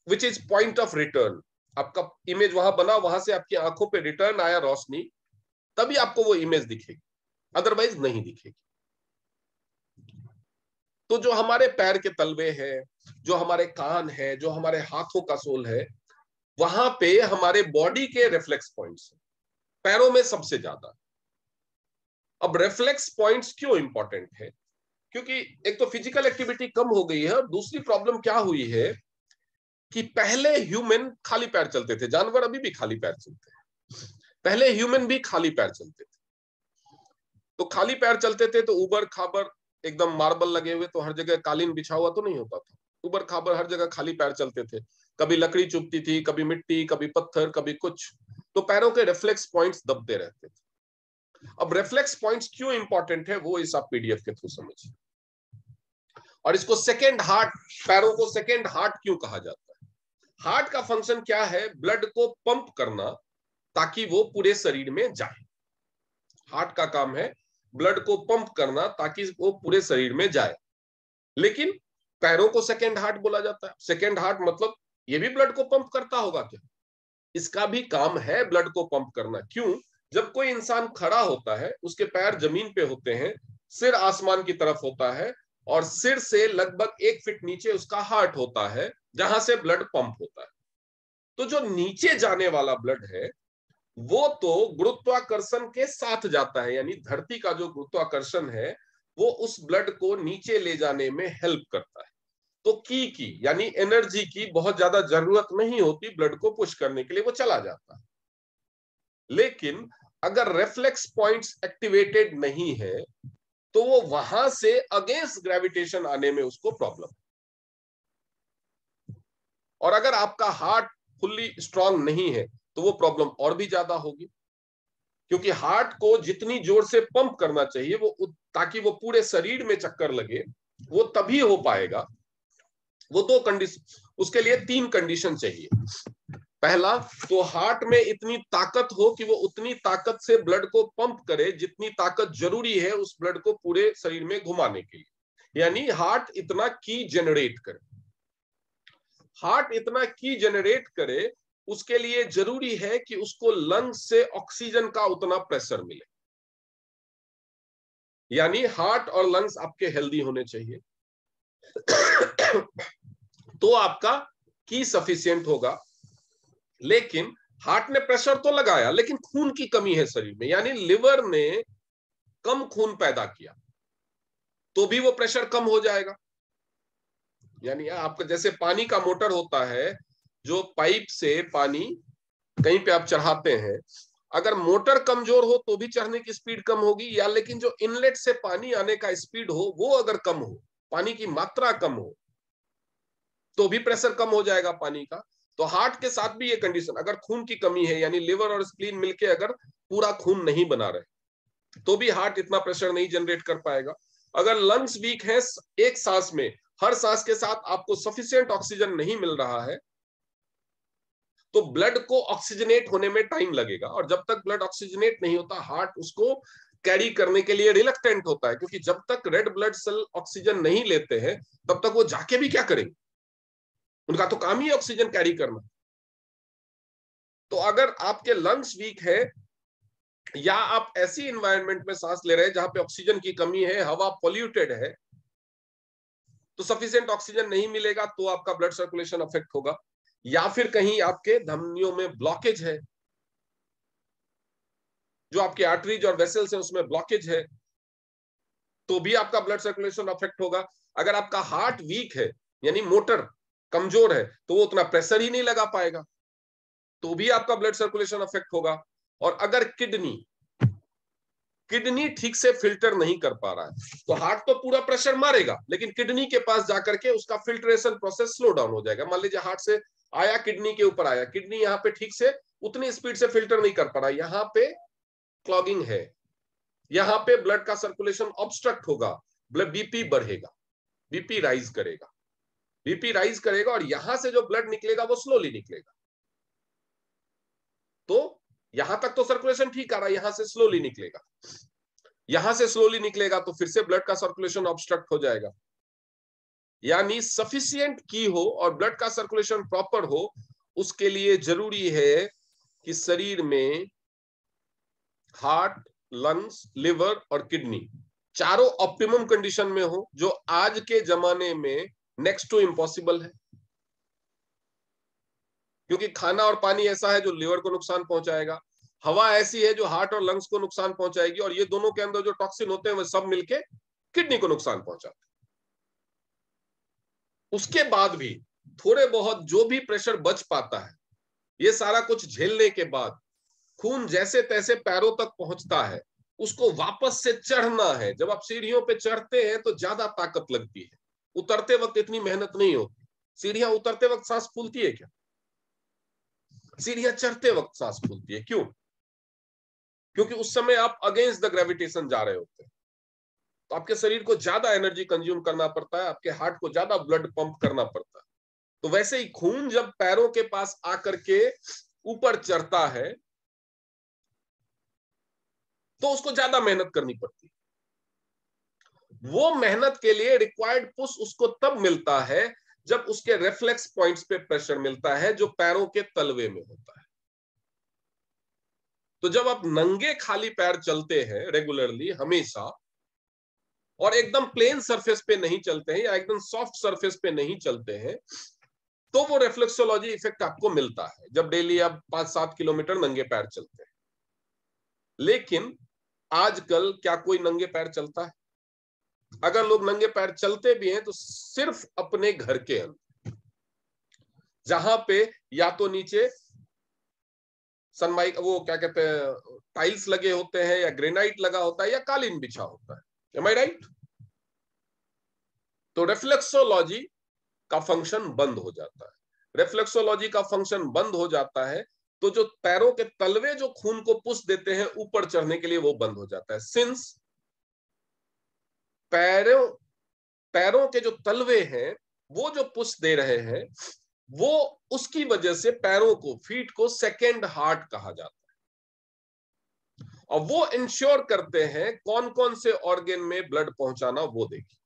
which is point of return. आपका इमेज वहां बना, वहां से आपकी आंखों पे रिटर्न आया रोशनी, तभी आपको वो इमेज दिखेगी, अदरवाइज नहीं दिखेगी। तो जो हमारे पैर के तलवे हैं, जो हमारे कान है, जो हमारे हाथों का सोल है, वहां पे हमारे बॉडी के रिफ्लेक्स पॉइंट्स हैं, पैरों में सबसे ज्यादा। अब रिफ्लेक्स पॉइंट्स क्यों इंपॉर्टेंट है? क्योंकि एक तो फिजिकल एक्टिविटी कम हो गई है और दूसरी प्रॉब्लम क्या हुई है कि पहले ह्यूमन खाली पैर चलते थे। जानवर अभी भी खाली पैर चलते हैं, पहले ह्यूमन भी खाली पैर चलते थे। तो खाली पैर चलते थे तो ऊबर खाबर एकदम मार्बल लगे हुए, तो हर जगह कालीन बिछा हुआ तो नहीं होता था। ऊबर खाबर हर जगह खाली पैर चलते थे, कभी लकड़ी चुभती थी, कभी मिट्टी, कभी पत्थर, कभी कुछ, तो पैरों के रिफ्लेक्स पॉइंट्स दबते रहते थे। अब रिफ्लेक्स पॉइंट्स क्यों इंपॉर्टेंट है वो इस आप पीडीएफ के थ्रू समझिए। और इसको सेकेंड हार्ट, पैरों को सेकेंड हार्ट क्यों कहा जाता है? हार्ट का फंक्शन क्या है? ब्लड को पंप करना ताकि वो पूरे शरीर में जाए। हार्ट का काम है ब्लड को पंप करना ताकि वो पूरे शरीर में जाए। लेकिन पैरों को सेकेंड हार्ट बोला जाता है। सेकेंड हार्ट मतलब ये भी ब्लड को पंप करता होगा क्या? इसका भी काम है ब्लड को पंप करना। क्यों? जब कोई इंसान खड़ा होता है, उसके पैर जमीन पे होते हैं, सिर आसमान की तरफ होता है, और सिर से लगभग 1 फीट नीचे उसका हार्ट होता है जहां से ब्लड पंप होता है। तो जो नीचे जाने वाला ब्लड है वो तो गुरुत्वाकर्षण के साथ जाता है, यानी धरती का जो गुरुत्वाकर्षण है वो उस ब्लड को नीचे ले जाने में हेल्प करता है। तो की यानी एनर्जी की बहुत ज्यादा जरूरत नहीं होती ब्लड को पुश करने के लिए, वो चला जाता है। लेकिन अगर रिफ्लेक्स पॉइंट्स एक्टिवेटेड नहीं है तो वो वहां से अगेंस्ट ग्रेविटेशन आने में उसको प्रॉब्लम। और अगर आपका हार्ट फुल्ली स्ट्रांग नहीं है तो वो प्रॉब्लम और भी ज्यादा होगी, क्योंकि हार्ट को जितनी जोर से पंप करना चाहिए वो, ताकि वो पूरे शरीर में चक्कर लगे, वो तभी हो पाएगा। वो दो कंडीशन, उसके लिए 3 कंडीशन चाहिए। पहला तो हार्ट में इतनी ताकत हो कि वो उतनी ताकत से ब्लड को पंप करे जितनी ताकत जरूरी है उस ब्लड को पूरे शरीर में घुमाने के लिए, यानी हार्ट इतना की जनरेट करे। हार्ट इतना की जनरेट करे, उसके लिए जरूरी है कि उसको लंग्स से ऑक्सीजन का उतना प्रेशर मिले, यानी हार्ट और लंग्स आपके हेल्दी होने चाहिए। तो आपका की सफिशिएंट होगा। लेकिन हार्ट ने प्रेशर तो लगाया, लेकिन खून की कमी है शरीर में, यानी लिवर ने कम खून पैदा किया, तो भी वो प्रेशर कम हो जाएगा। यानी आपका जैसे पानी का मोटर होता है, जो पाइप से पानी कहीं पे आप चढ़ाते हैं, अगर मोटर कमजोर हो तो भी चढ़ने की स्पीड कम होगी, या लेकिन जो इनलेट से पानी आने का स्पीड हो वो अगर कम हो, पानी की मात्रा कम हो, तो भी प्रेशर कम हो जाएगा पानी का। तो हार्ट के साथ भी ये कंडीशन, अगर खून की कमी है यानी लिवर और स्प्लीन मिलके अगर पूरा खून नहीं बना रहे तो भी हार्ट इतना प्रेशर नहीं जनरेट कर पाएगा। अगर लंग्स वीक है, एक सांस में हर सांस के साथ आपको सफिशिएंट ऑक्सीजन नहीं मिल रहा है तो ब्लड को ऑक्सीजनेट होने में टाइम लगेगा, और जब तक ब्लड ऑक्सीजनेट नहीं होता हार्ट उसको कैरी करने के लिए रिलक्टेंट होता है, क्योंकि जब तक रेड ब्लड सेल ऑक्सीजन नहीं लेते हैं तब तक वो जाके भी क्या करेंगे, उनका तो काम ही ऑक्सीजन कैरी करना। तो अगर आपके लंग्स वीक है या आप ऐसी एनवायरनमेंट में सांस ले रहे हैं जहां पे ऑक्सीजन की कमी है, हवा पॉल्यूटेड है, तो सफिशिएंट ऑक्सीजन नहीं मिलेगा तो आपका ब्लड सर्कुलेशन अफेक्ट होगा, या फिर कहीं आपके धमनियों में ब्लॉकेज है, जो आपके आर्टरीज और वेसल्स हैं उसमें ब्लॉकेज है, तो भी आपका ब्लड सर्कुलेशन अफेक्ट होगा। अगर आपका हार्ट वीक है यानी मोटर कमजोर है तो वो उतना प्रेशर ही नहीं लगा पाएगा, तो भी आपका ब्लड सर्कुलेशन अफेक्ट होगा। और अगर किडनी ठीक से फिल्टर नहीं कर पा रहा है तो हार्ट तो पूरा प्रेशर मारेगा लेकिन किडनी के पास जाकर के उसका फिल्ट्रेशन प्रोसेस स्लो डाउन हो जाएगा। मान लीजिए हार्ट से आया, किडनी के ऊपर आया, किडनी यहाँ पे ठीक से उतनी स्पीड से फिल्टर नहीं कर पा रहा, यहाँ पे क्लॉगिंग है, यहाँ पे ब्लड का सर्कुलेशन ऑब्स्ट्रक्ट होगा, ब्लड बीपी बढ़ेगा, बीपी राइज करेगा और यहां से जो ब्लड निकलेगा वो स्लोली निकलेगा। तो यहां तक तो सर्कुलेशन ठीक आ रहा है, यहां से स्लोली निकलेगा तो फिर से ब्लड का सर्कुलेशन ऑब्स्ट्रक्ट हो जाएगा। यानी सफिशिएंट की हो और ब्लड का सर्कुलेशन प्रॉपर हो, उसके लिए जरूरी है कि शरीर में हार्ट, लंग्स, लिवर और किडनी चारों ऑप्टिमम कंडीशन में हो, जो आज के जमाने में नेक्स्ट टू इम्पॉसिबल है, क्योंकि खाना और पानी ऐसा है जो लिवर को नुकसान पहुंचाएगा, हवा ऐसी है जो हार्ट और लंग्स को नुकसान पहुंचाएगी, और ये दोनों के अंदर जो टॉक्सिन होते हैं वो सब मिलके किडनी को नुकसान पहुंचाते हैं। उसके बाद भी थोड़े बहुत जो भी प्रेशर बच पाता है, ये सारा कुछ झेलने के बाद खून जैसे तैसे पैरों तक पहुंचता है, उसको वापस से चढ़ना है। जब आप सीढ़ियों पे चढ़ते हैं तो ज्यादा ताकत लगती है, उतरते वक्त इतनी मेहनत नहीं होती। सीढ़ियां उतरते वक्त सांस फूलती है क्या? सीढ़ियां चढ़ते वक्त सांस फूलती है। क्यों? क्योंकि उस समय आप अगेंस्ट द ग्रेविटेशन जा रहे होते हैं, तो आपके शरीर को ज्यादा एनर्जी कंज्यूम करना पड़ता है, आपके हार्ट को ज्यादा ब्लड पंप करना पड़ता है। तो वैसे ही खून जब पैरों के पास आकर के ऊपर चढ़ता है तो उसको ज्यादा मेहनत करनी पड़ती है। वो मेहनत के लिए रिक्वायर्ड पुश उसको तब मिलता है जब उसके रिफ्लेक्स पॉइंट्स पे प्रेशर मिलता है, जो पैरों के तलवे में होता है। तो जब आप नंगे खाली पैर चलते हैं रेगुलरली हमेशा, और एकदम प्लेन सरफेस पे नहीं चलते हैं या एकदम सॉफ्ट सरफेस पे नहीं चलते हैं, तो वो रिफ्लेक्सोलॉजी इफेक्ट आपको मिलता है जब डेली आप 5-7 किलोमीटर नंगे पैर चलते हैं। लेकिन आजकल क्या कोई नंगे पैर चलता है? अगर लोग नंगे पैर चलते भी हैं तो सिर्फ अपने घर के अंदर, जहां पे या तो नीचे सनमाइक वो क्या कहते हैं टाइल्स लगे होते हैं, या ग्रेनाइट लगा होता है, या कालीन बिछा होता है। एम आई राइट? तो रिफ्लेक्सोलॉजी का फंक्शन बंद हो जाता है। रिफ्लेक्सोलॉजी का फंक्शन बंद हो जाता है तो जो पैरों के तलवे जो खून को पुश देते हैं ऊपर चढ़ने के लिए, वो बंद हो जाता है। सिंस पैरों के जो तलवे हैं वो जो पुश दे रहे हैं, वो उसकी वजह से पैरों को, फीट को सेकेंड हार्ट कहा जाता है, और वो इंश्योर करते हैं कौन कौन से ऑर्गन में ब्लड पहुंचाना, वो देखिए।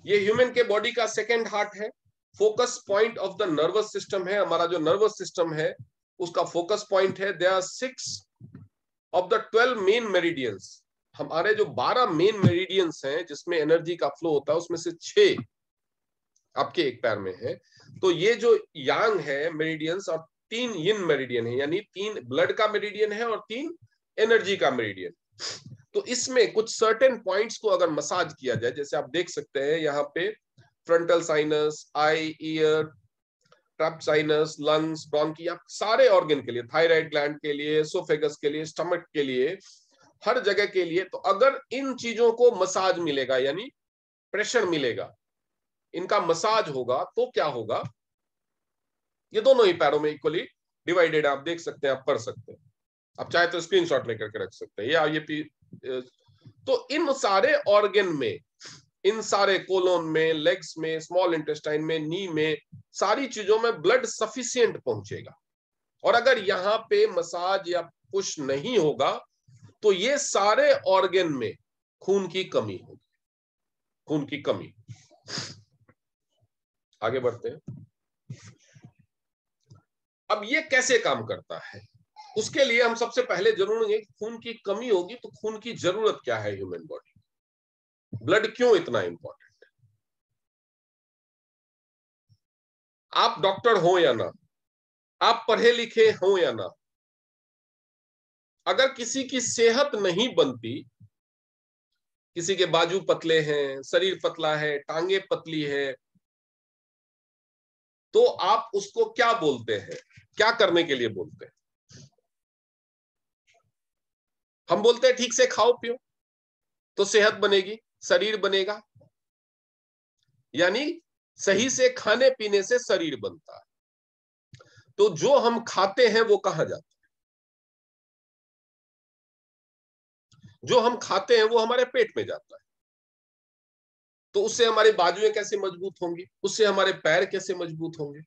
ये ह्यूमन के बॉडी का सेकेंड हार्ट है, focus point of the nervous system है। हमारा जो नर्वस सिस्टम है उसका फोकस पॉइंट है। There are 6 of the 12 main meridians. हमारे जो 12 मेन मेरिडियंस हैं जिसमें एनर्जी का फ्लो होता है, उसमें से 6 आपके एक पैर में है। तो ये जो यांग है मेरिडियंस, और 3 यिन मेरिडियन है, यानी 3 ब्लड का मेरिडियन है और 3 एनर्जी का मेरिडियन। तो इसमें कुछ सर्टेन पॉइंट्स को अगर मसाज किया जाए, जैसे आप देख सकते हैं यहाँ पे frontal sinus, eye, ear, trap sinus, lungs, bronchi, आप सारे ऑर्गन के लिए, थायराइड ग्लैंड के लिए, एसोफेगस के लिए, स्टमक के लिए, हर जगह के लिए। तो अगर इन चीजों को मसाज मिलेगा यानी प्रेशर मिलेगा, इनका मसाज होगा तो क्या होगा, ये दोनों ही पैरों में इक्वली डिवाइडेड, आप देख सकते हैं, आप पढ़ सकते हैं, आप चाहे तो स्क्रीनशॉट लेकर के रख सकते हैं, या ये तो इन सारे ऑर्गन में, इन सारे कोलोन में, लेग्स में, स्मॉल इंटेस्टाइन में, नी में, सारी चीजों में ब्लड सफिशिएंट पहुंचेगा। और अगर यहाँ पे मसाज या पुश नहीं होगा तो ये सारे ऑर्गन में खून की कमी होगी, खून की कमी। आगे बढ़ते हैं। अब ये कैसे काम करता है, उसके लिए हम सबसे पहले जरूर, खून की कमी होगी तो खून की जरूरत क्या है ह्यूमन बॉडी, ब्लड क्यों इतना इंपॉर्टेंट है। आप डॉक्टर हो या ना, आप पढ़े लिखे हो या ना, अगर किसी की सेहत नहीं बनती, किसी के बाजू पतले हैं, शरीर पतला है, टांगे पतली है, तो आप उसको क्या बोलते हैं, क्या करने के लिए बोलते हैं? हम बोलते हैं ठीक से खाओ पियो तो सेहत बनेगी, शरीर बनेगा, यानी सही से खाने पीने से शरीर बनता है। तो जो हम खाते हैं वो कहां जाता है? जो हम खाते हैं वो हमारे पेट में जाता है। तो उससे हमारी बाजुएं कैसे मजबूत होंगी, उससे हमारे पैर कैसे मजबूत होंगे?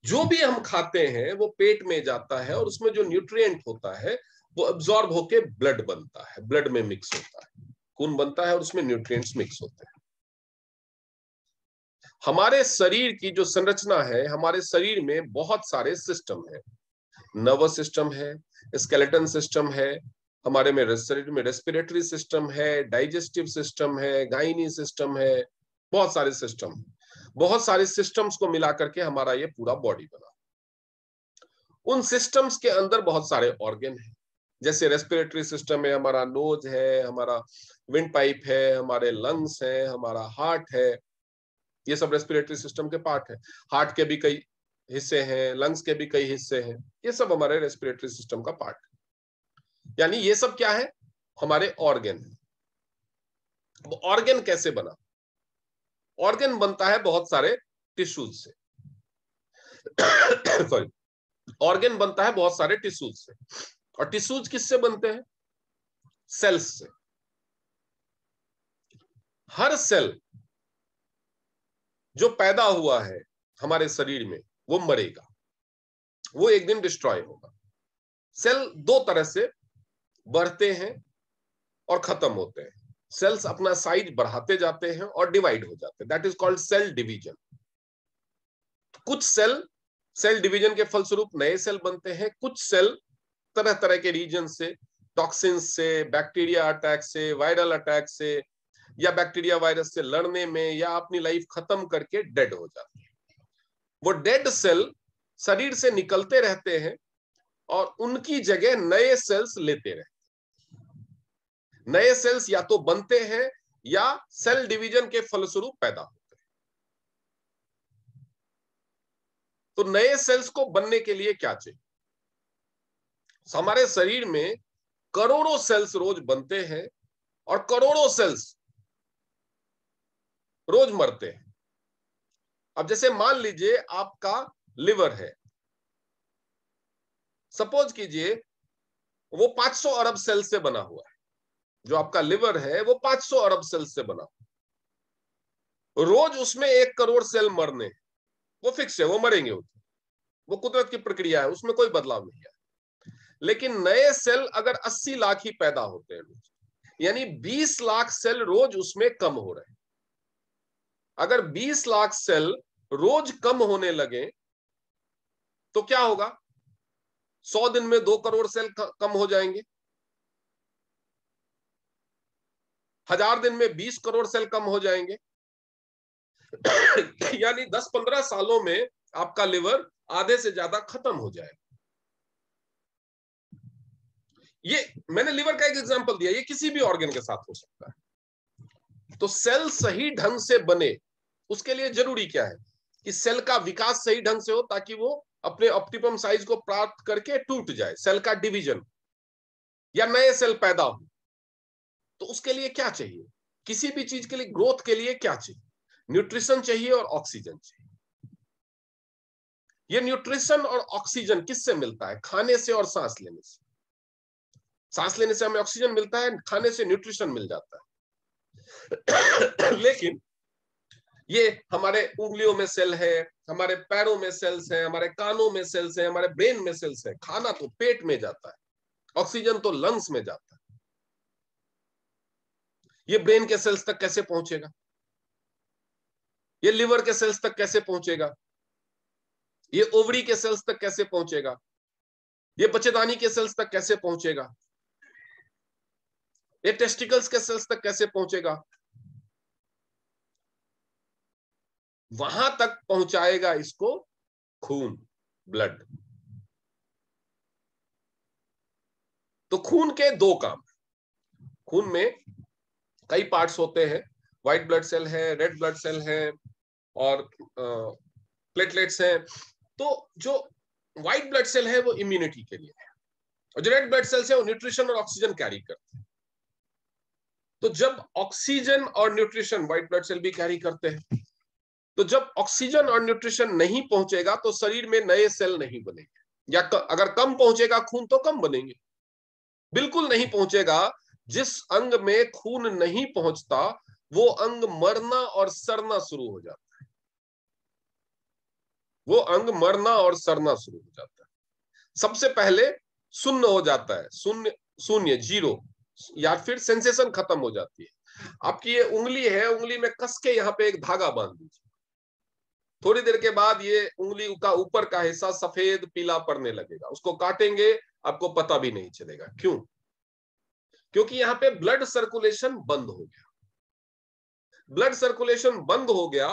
जो भी हम खाते हैं वो पेट में जाता है और उसमें जो न्यूट्रिएंट होता है वो अब्सॉर्ब होके ब्लड बनता है, ब्लड में मिक्स होता है, खून बनता है और उसमें न्यूट्रिएंट्स मिक्स होते हैं। हमारे शरीर की जो संरचना है, हमारे शरीर में बहुत सारे सिस्टम है, नर्वस सिस्टम है, स्केलेटन सिस्टम है, हमारे में शरीर में रेस्पिरेटरी सिस्टम है, डाइजेस्टिव सिस्टम है, गाइनी सिस्टम है, बहुत सारे सिस्टम, बहुत सारे सिस्टम्स को मिला करके हमारा ये पूरा बॉडी बना। उन सिस्टम्स के अंदर बहुत सारे ऑर्गन है, जैसे रेस्पिरेटरी सिस्टम है, हमारा नोज है, हमारा विंड पाइप है, हमारे लंग्स है, हमारा हार्ट है, ये सब रेस्पिरेटरी सिस्टम के पार्ट है। हार्ट के भी कई हिस्से हैं, लंग्स के भी कई हिस्से हैं, ये सब हमारे रेस्पिरेटरी सिस्टम का पार्ट है। यानी ये सब क्या है, हमारे ऑर्गन है। ऑर्गन कैसे बना? ऑर्गन बनता है बहुत सारे टिश्यूज से सॉरी, ऑर्गन बनता है बहुत सारे टिश्यूज से। और टिश्यूज किससे बनते हैं? सेल्स से। हर सेल जो पैदा हुआ है हमारे शरीर में वो मरेगा, वो एक दिन डिस्ट्रॉय होगा। सेल दो तरह से बढ़ते हैं और खत्म होते हैं। सेल्स अपना साइज बढ़ाते जाते हैं और डिवाइड हो जाते हैं, that is called cell division. कुछ सेल, सेल डिवीजन के फलस्वरूप नए सेल बनते हैं, कुछ सेल तरह तरह के रीजन से, टॉक्सिन से, बैक्टीरिया अटैक से, वायरल अटैक से, या बैक्टीरिया वायरस से लड़ने में या अपनी लाइफ खत्म करके डेड हो जाते हैं। वो डेड सेल शरीर से निकलते रहते हैं और उनकी जगह नए सेल्स लेते रहते हैं। नए सेल्स या तो बनते हैं या सेल डिवीजन के फलस्वरूप पैदा होते हैं। तो नए सेल्स को बनने के लिए क्या चाहिए? हमारे शरीर में करोड़ों सेल्स रोज बनते हैं और करोड़ों सेल्स रोज मरते हैं। अब जैसे मान लीजिए आपका लिवर है, सपोज कीजिए वो 500 अरब सेल से बना हुआ है। जो आपका लिवर है वो 500 अरब सेल से बना हुआ, रोज उसमें 1 करोड़ सेल मरने, वो फिक्स है, वो मरेंगे, वो कुदरत की प्रक्रिया है, उसमें कोई बदलाव नहीं है। लेकिन नए सेल अगर 80 लाख ही पैदा होते हैं रोज, यानी 20 लाख सेल रोज उसमें कम हो रहे हैं। अगर 20 लाख सेल रोज कम होने लगे तो क्या होगा? 100 दिन में 2 करोड़ सेल कम हो जाएंगे, 1000 दिन में 20 करोड़ सेल कम हो जाएंगे यानी 10-15 सालों में आपका लिवर आधे से ज्यादा खत्म हो जाएगा। ये मैंने लिवर का एक एग्जांपल दिया, ये किसी भी ऑर्गन के साथ हो सकता है। तो सेल सही ढंग से बने उसके लिए जरूरी क्या है कि सेल का विकास सही ढंग से हो, ताकि वो अपने ऑप्टिमम साइज को प्राप्त करके टूट जाए, सेल का डिवीजन या नए सेल पैदा हो। तो उसके लिए क्या चाहिए? किसी भी चीज के लिए, ग्रोथ के लिए क्या चाहिए? न्यूट्रिशन चाहिए और ऑक्सीजन चाहिए। ये न्यूट्रिशन और ऑक्सीजन किससे मिलता है? खाने से और सांस लेने से। सांस लेने से हमें ऑक्सीजन मिलता है, खाने से न्यूट्रिशन मिल जाता है। लेकिन ये हमारे उंगलियों में सेल है, हमारे पैरों में सेल्स हैं, हमारे कानों में सेल्स हैं, हमारे ब्रेन में सेल्स हैं। खाना तो पेट में जाता है, ऑक्सीजन तो लंग्स में जाता है। ये ब्रेन के सेल्स तक कैसे पहुंचेगा? ये लिवर के सेल्स तक कैसे पहुंचेगा? ये ओवरी के सेल्स तक कैसे पहुंचेगा? ये बच्चेदानी के सेल्स तक कैसे पहुंचेगा? ये टेस्टिकल्स के सेल्स तक कैसे पहुंचेगा? वहां तक पहुंचाएगा इसको खून, ब्लड। तो खून के दो काम। खून में कई पार्ट्स होते हैं, व्हाइट ब्लड सेल है, रेड ब्लड सेल है और प्लेटलेट्स हैं। तो जो व्हाइट ब्लड सेल है वो इम्यूनिटी के लिए है, और जो रेड ब्लड सेल्स है वो न्यूट्रिशन और ऑक्सीजन कैरी करते हैं। तो जब ऑक्सीजन और न्यूट्रिशन व्हाइट ब्लड सेल भी कैरी करते हैं, तो जब ऑक्सीजन और न्यूट्रिशन नहीं पहुंचेगा तो शरीर में नए सेल नहीं बनेंगे, या अगर कम पहुंचेगा खून तो कम बनेंगे। बिल्कुल नहीं पहुंचेगा। जिस अंग में खून नहीं पहुंचता वो अंग मरना और सड़ना शुरू हो जाता है। वो अंग मरना और सड़ना शुरू हो जाता है। सबसे पहले शून्य हो जाता है, शून्य शून्य जीरो, या फिर सेंसेशन खत्म हो जाती है। आपकी ये उंगली है, उंगली में कस के यहाँ पे एक धागा बांध दीजिए। थोड़ी देर के बाद ये उंगली का ऊपर का हिस्सा सफेद पीला पड़ने लगेगा। उसको काटेंगे, आपको पता भी नहीं चलेगा। क्यों? क्योंकि यहाँ पे ब्लड सर्कुलेशन बंद हो गया। ब्लड सर्कुलेशन बंद हो गया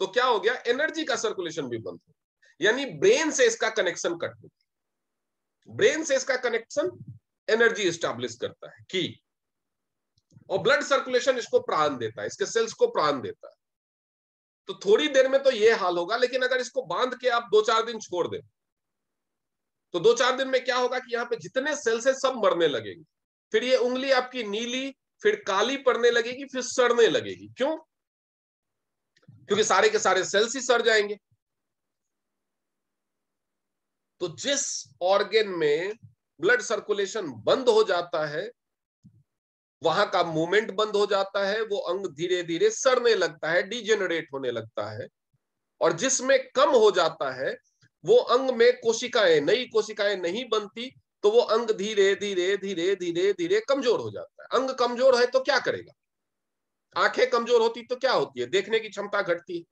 तो क्या हो गया? एनर्जी का सर्कुलेशन भी बंद हो गया। यानी ब्रेन से इसका कनेक्शन कट हो गया। ब्रेन से इसका कनेक्शन एनर्जी स्टैब्लिश करता है कि, और ब्लड सर्कुलेशन इसको प्राण देता है, इसके सेल्स को प्राण देता है। तो थोड़ी देर में तो ये हाल होगा, लेकिन अगर इसको बांध के आप 2-4 दिन छोड़ दें तो 2-4 दिन में क्या होगा कि यहाँ पे जितने सेल्स है सब मरने लगेंगे। फिर ये उंगली आपकी नीली, फिर काली पड़ने लगेगी, फिर सड़ने लगेगी। क्यों? क्योंकि सारे के सारे सेल्स ही सड़ जाएंगे। तो जिस ऑर्गन में ब्लड सर्कुलेशन बंद हो जाता है, वहां का मूवमेंट बंद हो जाता है, वो अंग धीरे धीरे सड़ने लगता है, डिजेनरेट होने लगता है। और जिसमें कम हो जाता है, वो अंग में कोशिकाएं, नई कोशिकाएं नहीं बनती, तो वो अंग धीरे धीरे धीरे धीरे धीरे कमजोर हो जाता है। अंग कमजोर है तो क्या करेगा? आंखें कमजोर होती तो क्या होती है? देखने की क्षमता घटती है।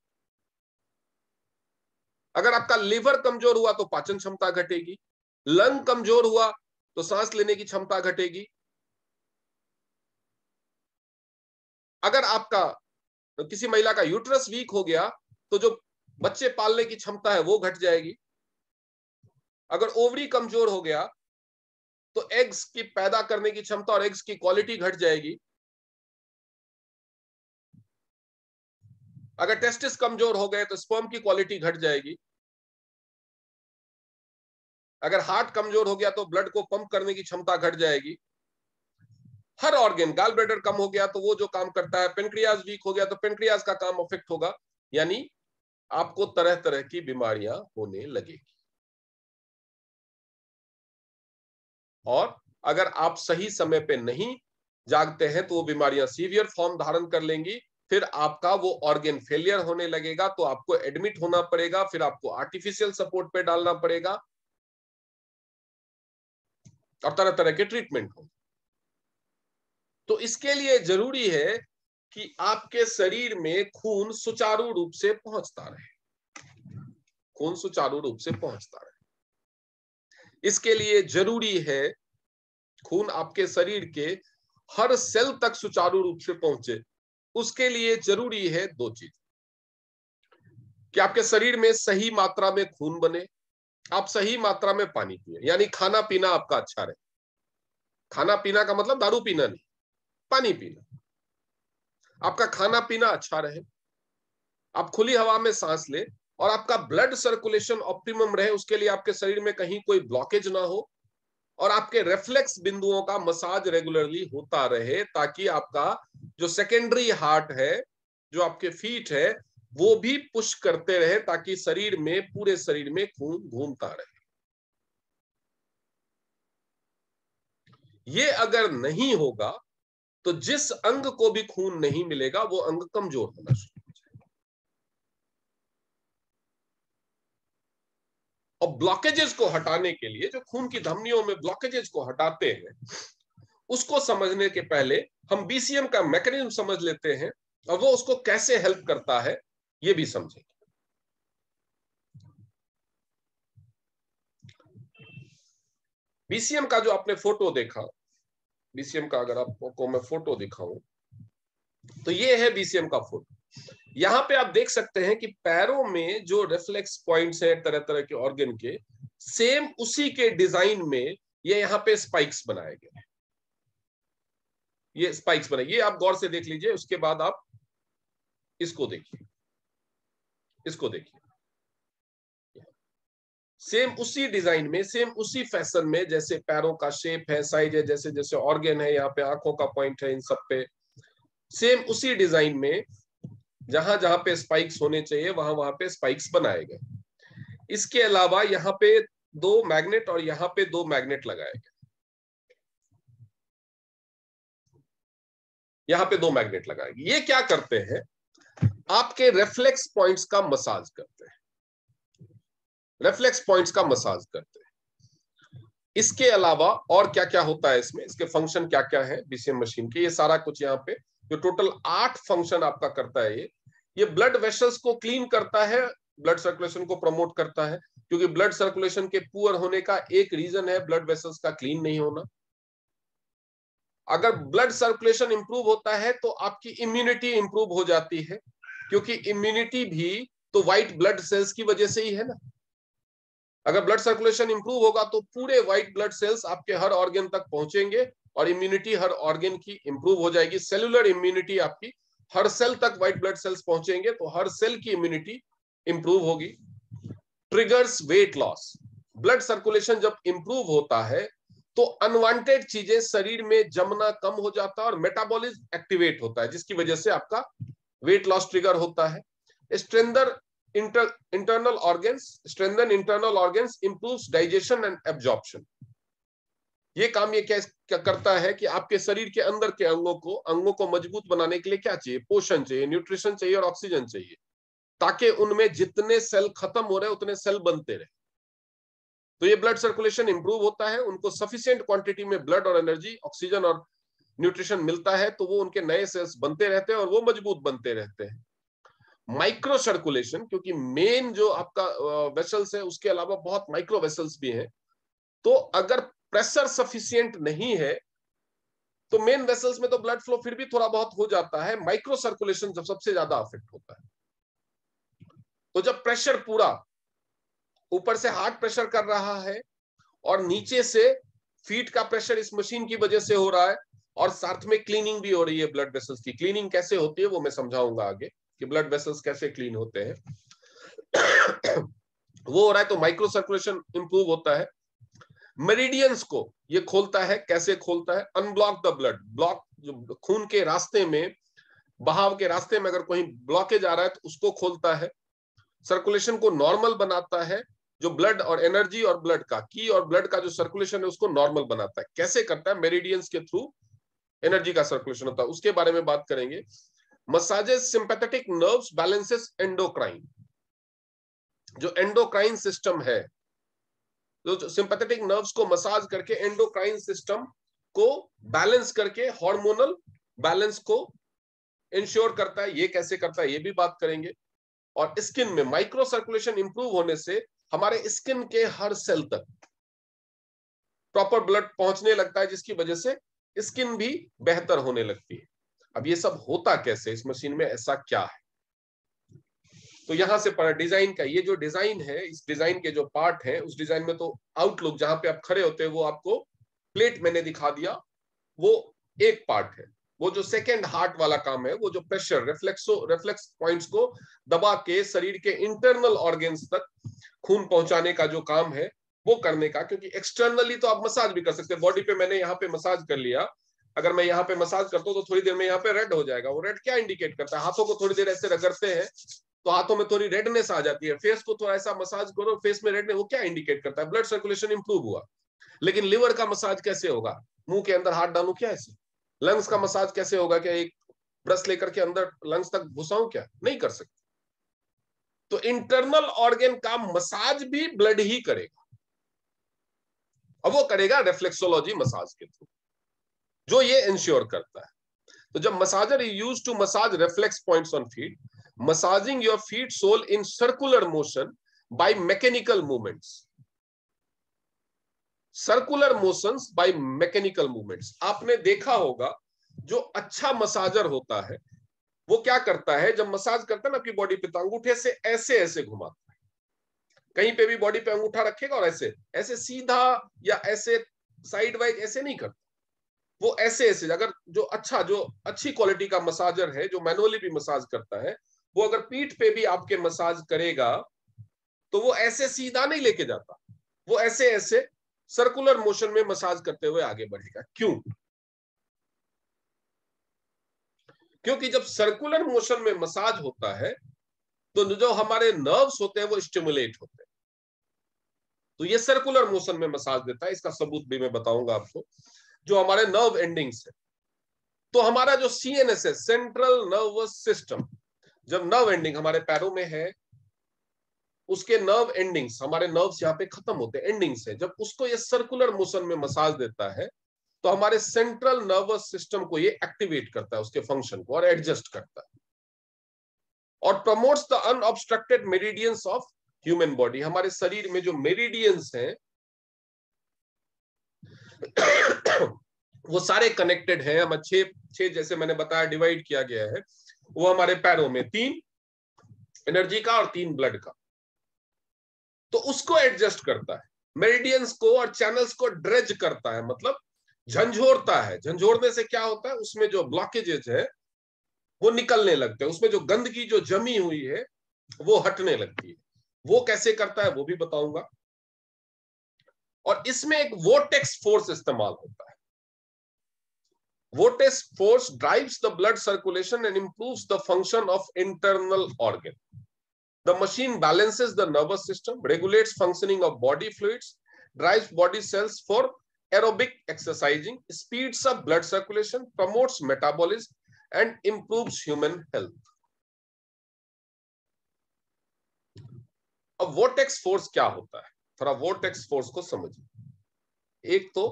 अगर आपका लिवर कमजोर हुआ तो पाचन क्षमता घटेगी। लंग कमजोर हुआ तो सांस लेने की क्षमता घटेगी। अगर आपका किसी महिला का यूट्रस वीक हो गया तो जो बच्चे पालने की क्षमता है वो घट जाएगी। अगर ओवरी कमजोर हो गया तो एग्स की पैदा करने की क्षमता और एग्स की क्वालिटी घट जाएगी। अगर टेस्टिस कमजोर हो गए तो स्पर्म की क्वालिटी घट जाएगी। अगर हार्ट कमजोर हो गया तो ब्लड को पंप करने की क्षमता घट जाएगी। हर ऑर्गन, गॉल ब्लैडर कम हो गया तो वो जो काम करता है, पेनक्रियाज वीक हो गया तो पेनक्रियाज का काम अफेक्ट होगा। यानी आपको तरह तरह की बीमारियां होने लगेगी। और अगर आप सही समय पे नहीं जागते हैं तो वो बीमारियां सीवियर फॉर्म धारण कर लेंगी। फिर आपका वो ऑर्गन फेलियर होने लगेगा, तो आपको एडमिट होना पड़ेगा, फिर आपको आर्टिफिशियल सपोर्ट पे डालना पड़ेगा और तरह तरह के ट्रीटमेंट हो। तो इसके लिए जरूरी है कि आपके शरीर में खून सुचारू रूप से पहुंचता रहे। खून सुचारू रूप से पहुंचता रहे, इसके लिए जरूरी है खून आपके शरीर के हर सेल तक सुचारू रूप से पहुंचे। उसके लिए जरूरी है दो चीज, कि आपके शरीर में सही मात्रा में खून बने, आप सही मात्रा में पानी पिए, यानी खाना पीना आपका अच्छा रहे। खाना पीना का मतलब दारू पीना नहीं, पानी पीना। आपका खाना पीना अच्छा रहे, आप खुली हवा में सांस ले, और आपका ब्लड सर्कुलेशन ऑप्टिमम रहे। उसके लिए आपके शरीर में कहीं कोई ब्लॉकेज ना हो, और आपके रेफ्लेक्स बिंदुओं का मसाज रेगुलरली होता रहे, ताकि आपका जो सेकेंडरी हार्ट है जो आपके फीट है वो भी पुश करते रहे ताकि शरीर में, पूरे शरीर में खून घूमता रहे। ये अगर नहीं होगा तो जिस अंग को भी खून नहीं मिलेगा वो अंग कमजोर होना शुरू हो जाएगा। और ब्लॉकेजेस को हटाने के लिए, जो खून की धमनियों में ब्लॉकेजेस को हटाते हैं, उसको समझने के पहले हम बीसीएम का मैकेनिज्म समझ लेते हैं और वो उसको कैसे हेल्प करता है ये भी समझेंगे। बीसीएम का जो आपने फोटो देखा, बीसीएम का अगर आपको मैं फोटो दिखाऊं तो ये है बीसीएम का फोटो। यहां पे आप देख सकते हैं कि पैरों में जो रिफ्लेक्स पॉइंट्स हैं तरह तरह के ऑर्गन के, सेम उसी के डिजाइन में ये यहाँ पे स्पाइक्स बनाए गए हैं। ये स्पाइक्स बनाए, ये आप गौर से देख लीजिए, उसके बाद आप इसको देखिए, इसको देखिए, सेम उसी डिजाइन में, सेम उसी फैशन में, जैसे पैरों का शेप है, साइज है, जैसे जैसे ऑर्गन है, यहाँ पे आंखों का पॉइंट है, इन सब पे सेम उसी डिजाइन में जहां जहां पे स्पाइक्स होने चाहिए वहां वहां पे स्पाइक्स बनाए गए। इसके अलावा यहाँ पे 2 मैग्नेट और यहाँ पे 2 मैग्नेट लगाए गए, यहाँ पे 2 मैग्नेट लगाए गए। ये क्या करते हैं, आपके रेफ्लेक्स पॉइंट्स का मसाज करते हैं, रेफ्लेक्स पॉइंट्स का मसाज करते हैं। इसके अलावा और क्या क्या होता है इसमें, इसके फंक्शन क्या क्या है बीसीएम मशीन के, ये सारा कुछ यहाँ पे जो टोटल 8 फंक्शन आपका करता है। ये ब्लड वेसल्स को क्लीन करता है, ब्लड सर्कुलेशन को प्रमोट करता है, क्योंकि ब्लड सर्कुलेशन के पुअर होने का एक रीजन है ब्लड वेसल्स का क्लीन नहीं होना। अगर ब्लड सर्कुलेशन इंप्रूव होता है तो आपकी इम्यूनिटी इंप्रूव हो जाती है, क्योंकि इम्यूनिटी भी तो व्हाइट ब्लड सेल्स की वजह से ही है ना। अगर ब्लड सर्कुलेशन इंप्रूव होगा तो पूरे व्हाइट ब्लड सेल्स आपके हर ऑर्गन तक पहुंचेंगे और इम्यूनिटी हर ऑर्गन की इंप्रूव हो जाएगी। सेलुलर इम्यूनिटी आपकी हर सेल तक व्हाइट ब्लड सेल्स पहुंचेंगे तो हर सेल की इम्यूनिटी इंप्रूव होगी। Triggers weight loss, blood circulation जब इंप्रूव होता है तो अनवांटेड चीजें शरीर में जमना कम हो जाता है और मेटाबॉलिज्म एक्टिवेट होता है, जिसकी वजह से आपका वेट लॉस ट्रिगर होता है। Internal organs, strengthen internal organs, improves digestion and absorption. ये काम ये क्या करता है कि आपके शरीर के अंदर के अंगों को मजबूत बनाने के लिए क्या चाहिए, पोषण चाहिए, न्यूट्रिशन चाहिए और ऑक्सीजन चाहिए, ताकि उनमें जितने सेल खत्म हो रहे हैं उतने सेल बनते रहे। तो ये ब्लड सर्कुलेशन इंप्रूव होता है, उनको सफिशिएंट क्वांटिटी में ब्लड और एनर्जी, ऑक्सीजन और न्यूट्रिशन मिलता है, तो वो उनके नए सेल्स बनते रहते हैं और वो मजबूत बनते रहते हैं। माइक्रो सर्कुलेशन, क्योंकि मेन जो आपका वेसल्स है उसके अलावा बहुत माइक्रो वेसल्स भी हैं, तो अगर प्रेशर सफिशिएंट नहीं है तो मेन वेसल्स में तो ब्लड फ्लो फिर भी थोड़ा बहुत हो जाता है, माइक्रो सर्कुलेशन जब सबसे ज्यादा अफेक्ट होता है। तो जब प्रेशर पूरा ऊपर से हार्ट प्रेशर कर रहा है और नीचे से फीट का प्रेशर इस मशीन की वजह से हो रहा है और साथ में क्लीनिंग भी हो रही है ब्लड वेसल्स की। क्लीनिंग कैसे होती है वो मैं समझाऊंगा आगे कि ब्लड वेसल्स कैसे क्लीन होते हैं। वो हो रहा है तो माइक्रो सर्कुलेशन इंप्रूव होता है। मेरिडियंस को ये खोलता है, कैसे खोलता है, अनब्लॉक द ब्लड, ब्लॉक जो खून के रास्ते में, बहाव के रास्ते में अगर कोई ब्लॉकेज आ रहा है तो उसको खोलता है। सर्कुलेशन को नॉर्मल बनाता है, जो ब्लड और एनर्जी और ब्लड का की और ब्लड का जो सर्कुलेशन है उसको नॉर्मल बनाता है। कैसे करता है, मेरिडियंस के थ्रू एनर्जी का सर्कुलेशन होता है, उसके बारे में बात करेंगे। Massages sympathetic nerves, balances endocrine, जो एंडोक्राइन सिस्टम है, जो सिंपैथेटिक नर्व्स को मसाज करके एंडोक्राइन सिस्टम को बैलेंस करके हार्मोनल बैलेंस को इंश्योर करता है। ये कैसे करता है ये भी बात करेंगे। और स्किन में माइक्रो सर्कुलेशन इंप्रूव होने से हमारे स्किन के हर सेल तक प्रॉपर ब्लड पहुंचने लगता है, जिसकी वजह से स्किन भी बेहतर होने लगती है। अब ये सब होता कैसे, इस मशीन में ऐसा क्या है, तो यहां से पर डिजाइन का, ये जो डिजाइन है, इस डिजाइन के जो पार्ट है, उस डिजाइन में तो आउटलुक जहां पे आप खड़े होते हैं वो आपको प्लेट मैंने दिखा दिया, वो एक पार्ट है। वो जो सेकेंड हार्ट वाला काम है, वो जो प्रेशर रिफ्लेक्स पॉइंट्स को दबा के शरीर के इंटरनल ऑर्गन्स तक खून पहुंचाने का जो काम है वो करने का, क्योंकि एक्सटर्नली तो आप मसाज भी कर सकते हैं बॉडी पे। मैंने यहाँ पे मसाज कर लिया, अगर मैं यहाँ पे मसाज करता हूँ तो थोड़ी देर में यहाँ पे रेड हो जाएगा। वो रेड क्या इंडिकेट करता है? हाथों को थोड़ी देर ऐसे रगड़ते हैं तो हाथों में थोड़ी रेडनेस आ जाती है। फेस को थोड़ा ऐसा मसाज करो, फेस में रेडनेस, वो क्या इंडिकेट करता है? ब्लड सर्कुलेशन इंप्रूव हुआ। लेकिन लिवर का मसाज कैसे होगा? मुंह के अंदर हाथ डालू क्या ऐसे? लंग्स का मसाज कैसे होगा? क्या एक ब्रश लेकर के अंदर लंग्स तक घुसाऊं क्या? नहीं कर सकते। तो इंटरनल ऑर्गन का मसाज भी ब्लड ही करेगा। अब वो करेगा रिफ्लेक्सोलॉजी मसाज के थ्रू, जो ये इंश्योर करता है। तो जब massager use to massage reflex points on feet, massaging your feet sole in circular motion by mechanical movements. Circular motions by mechanical movements. आपने देखा होगा जो अच्छा मसाजर होता है वो क्या करता है? जब मसाज करता है ना आपकी बॉडी पे, तो अंगूठे से ऐसे ऐसे घुमाता है। कहीं पे भी बॉडी पे अंगूठा रखेगा और ऐसे ऐसे सीधा या ऐसे साइड वाइज ऐसे नहीं करता, वो ऐसे ऐसे। अगर जो अच्छी क्वालिटी का मसाजर है, जो मैनुअली भी मसाज करता है, वो अगर पीठ पे भी आपके मसाज करेगा तो वो ऐसे सीधा नहीं लेके जाता, वो ऐसे ऐसे सर्कुलर मोशन में मसाज करते हुए आगे बढ़ेगा। क्यों? क्योंकि जब सर्कुलर मोशन में मसाज होता है तो जो हमारे नर्व्स होते हैं वो स्टिमुलेट होते हैं, तो ये सर्कुलर मोशन में मसाज देता है। इसका सबूत भी मैं बताऊंगा आपको। जो हमारे नर्व एंडिंग्स है, तो हमारा जो सीएनएस है, सेंट्रल नर्वस सिस्टम, जब नर्व एंडिंग हमारे पैरों में है, उसके नर्व एंडिंग्स, हमारे नर्व्स यहाँ पे खत्म होते हैं, एंडिंग्स है, जब उसको ये सर्कुलर मोशन में मसाज देता है तो हमारे सेंट्रल नर्वस सिस्टम को ये एक्टिवेट करता है, उसके फंक्शन को, और एडजस्ट करता है, और promotes the unobstructed meridians of human body. हमारे शरीर में जो मेरिडियंस हैं वो सारे कनेक्टेड हैं। हम छह जैसे मैंने बताया डिवाइड किया गया है। वो हमारे पैरों में 3 एनर्जी का और 3 ब्लड का, तो उसको एडजस्ट करता है, मेरिडियंस को और चैनल्स को ड्रेज करता है, मतलब झंझोड़ता है। झंझोड़ने से क्या होता है? उसमें जो ब्लॉकेजेस है वो निकलने लगते हैं, उसमें जो गंदगी जो जमी हुई है वो हटने लगती है। वो कैसे करता है वो भी बताऊंगा। और इसमें एक वोर्टेक्स फोर्स इस्तेमाल होता है। Vortex force drives the blood circulation and improves the function of internal organ. The machine balances the nervous system, regulates functioning of body fluids, drives body cells for aerobic exercising, speeds up blood circulation, promotes metabolism, and improves human health. अब vortex force क्या होता है? थोड़ा vortex force को समझिए। एक तो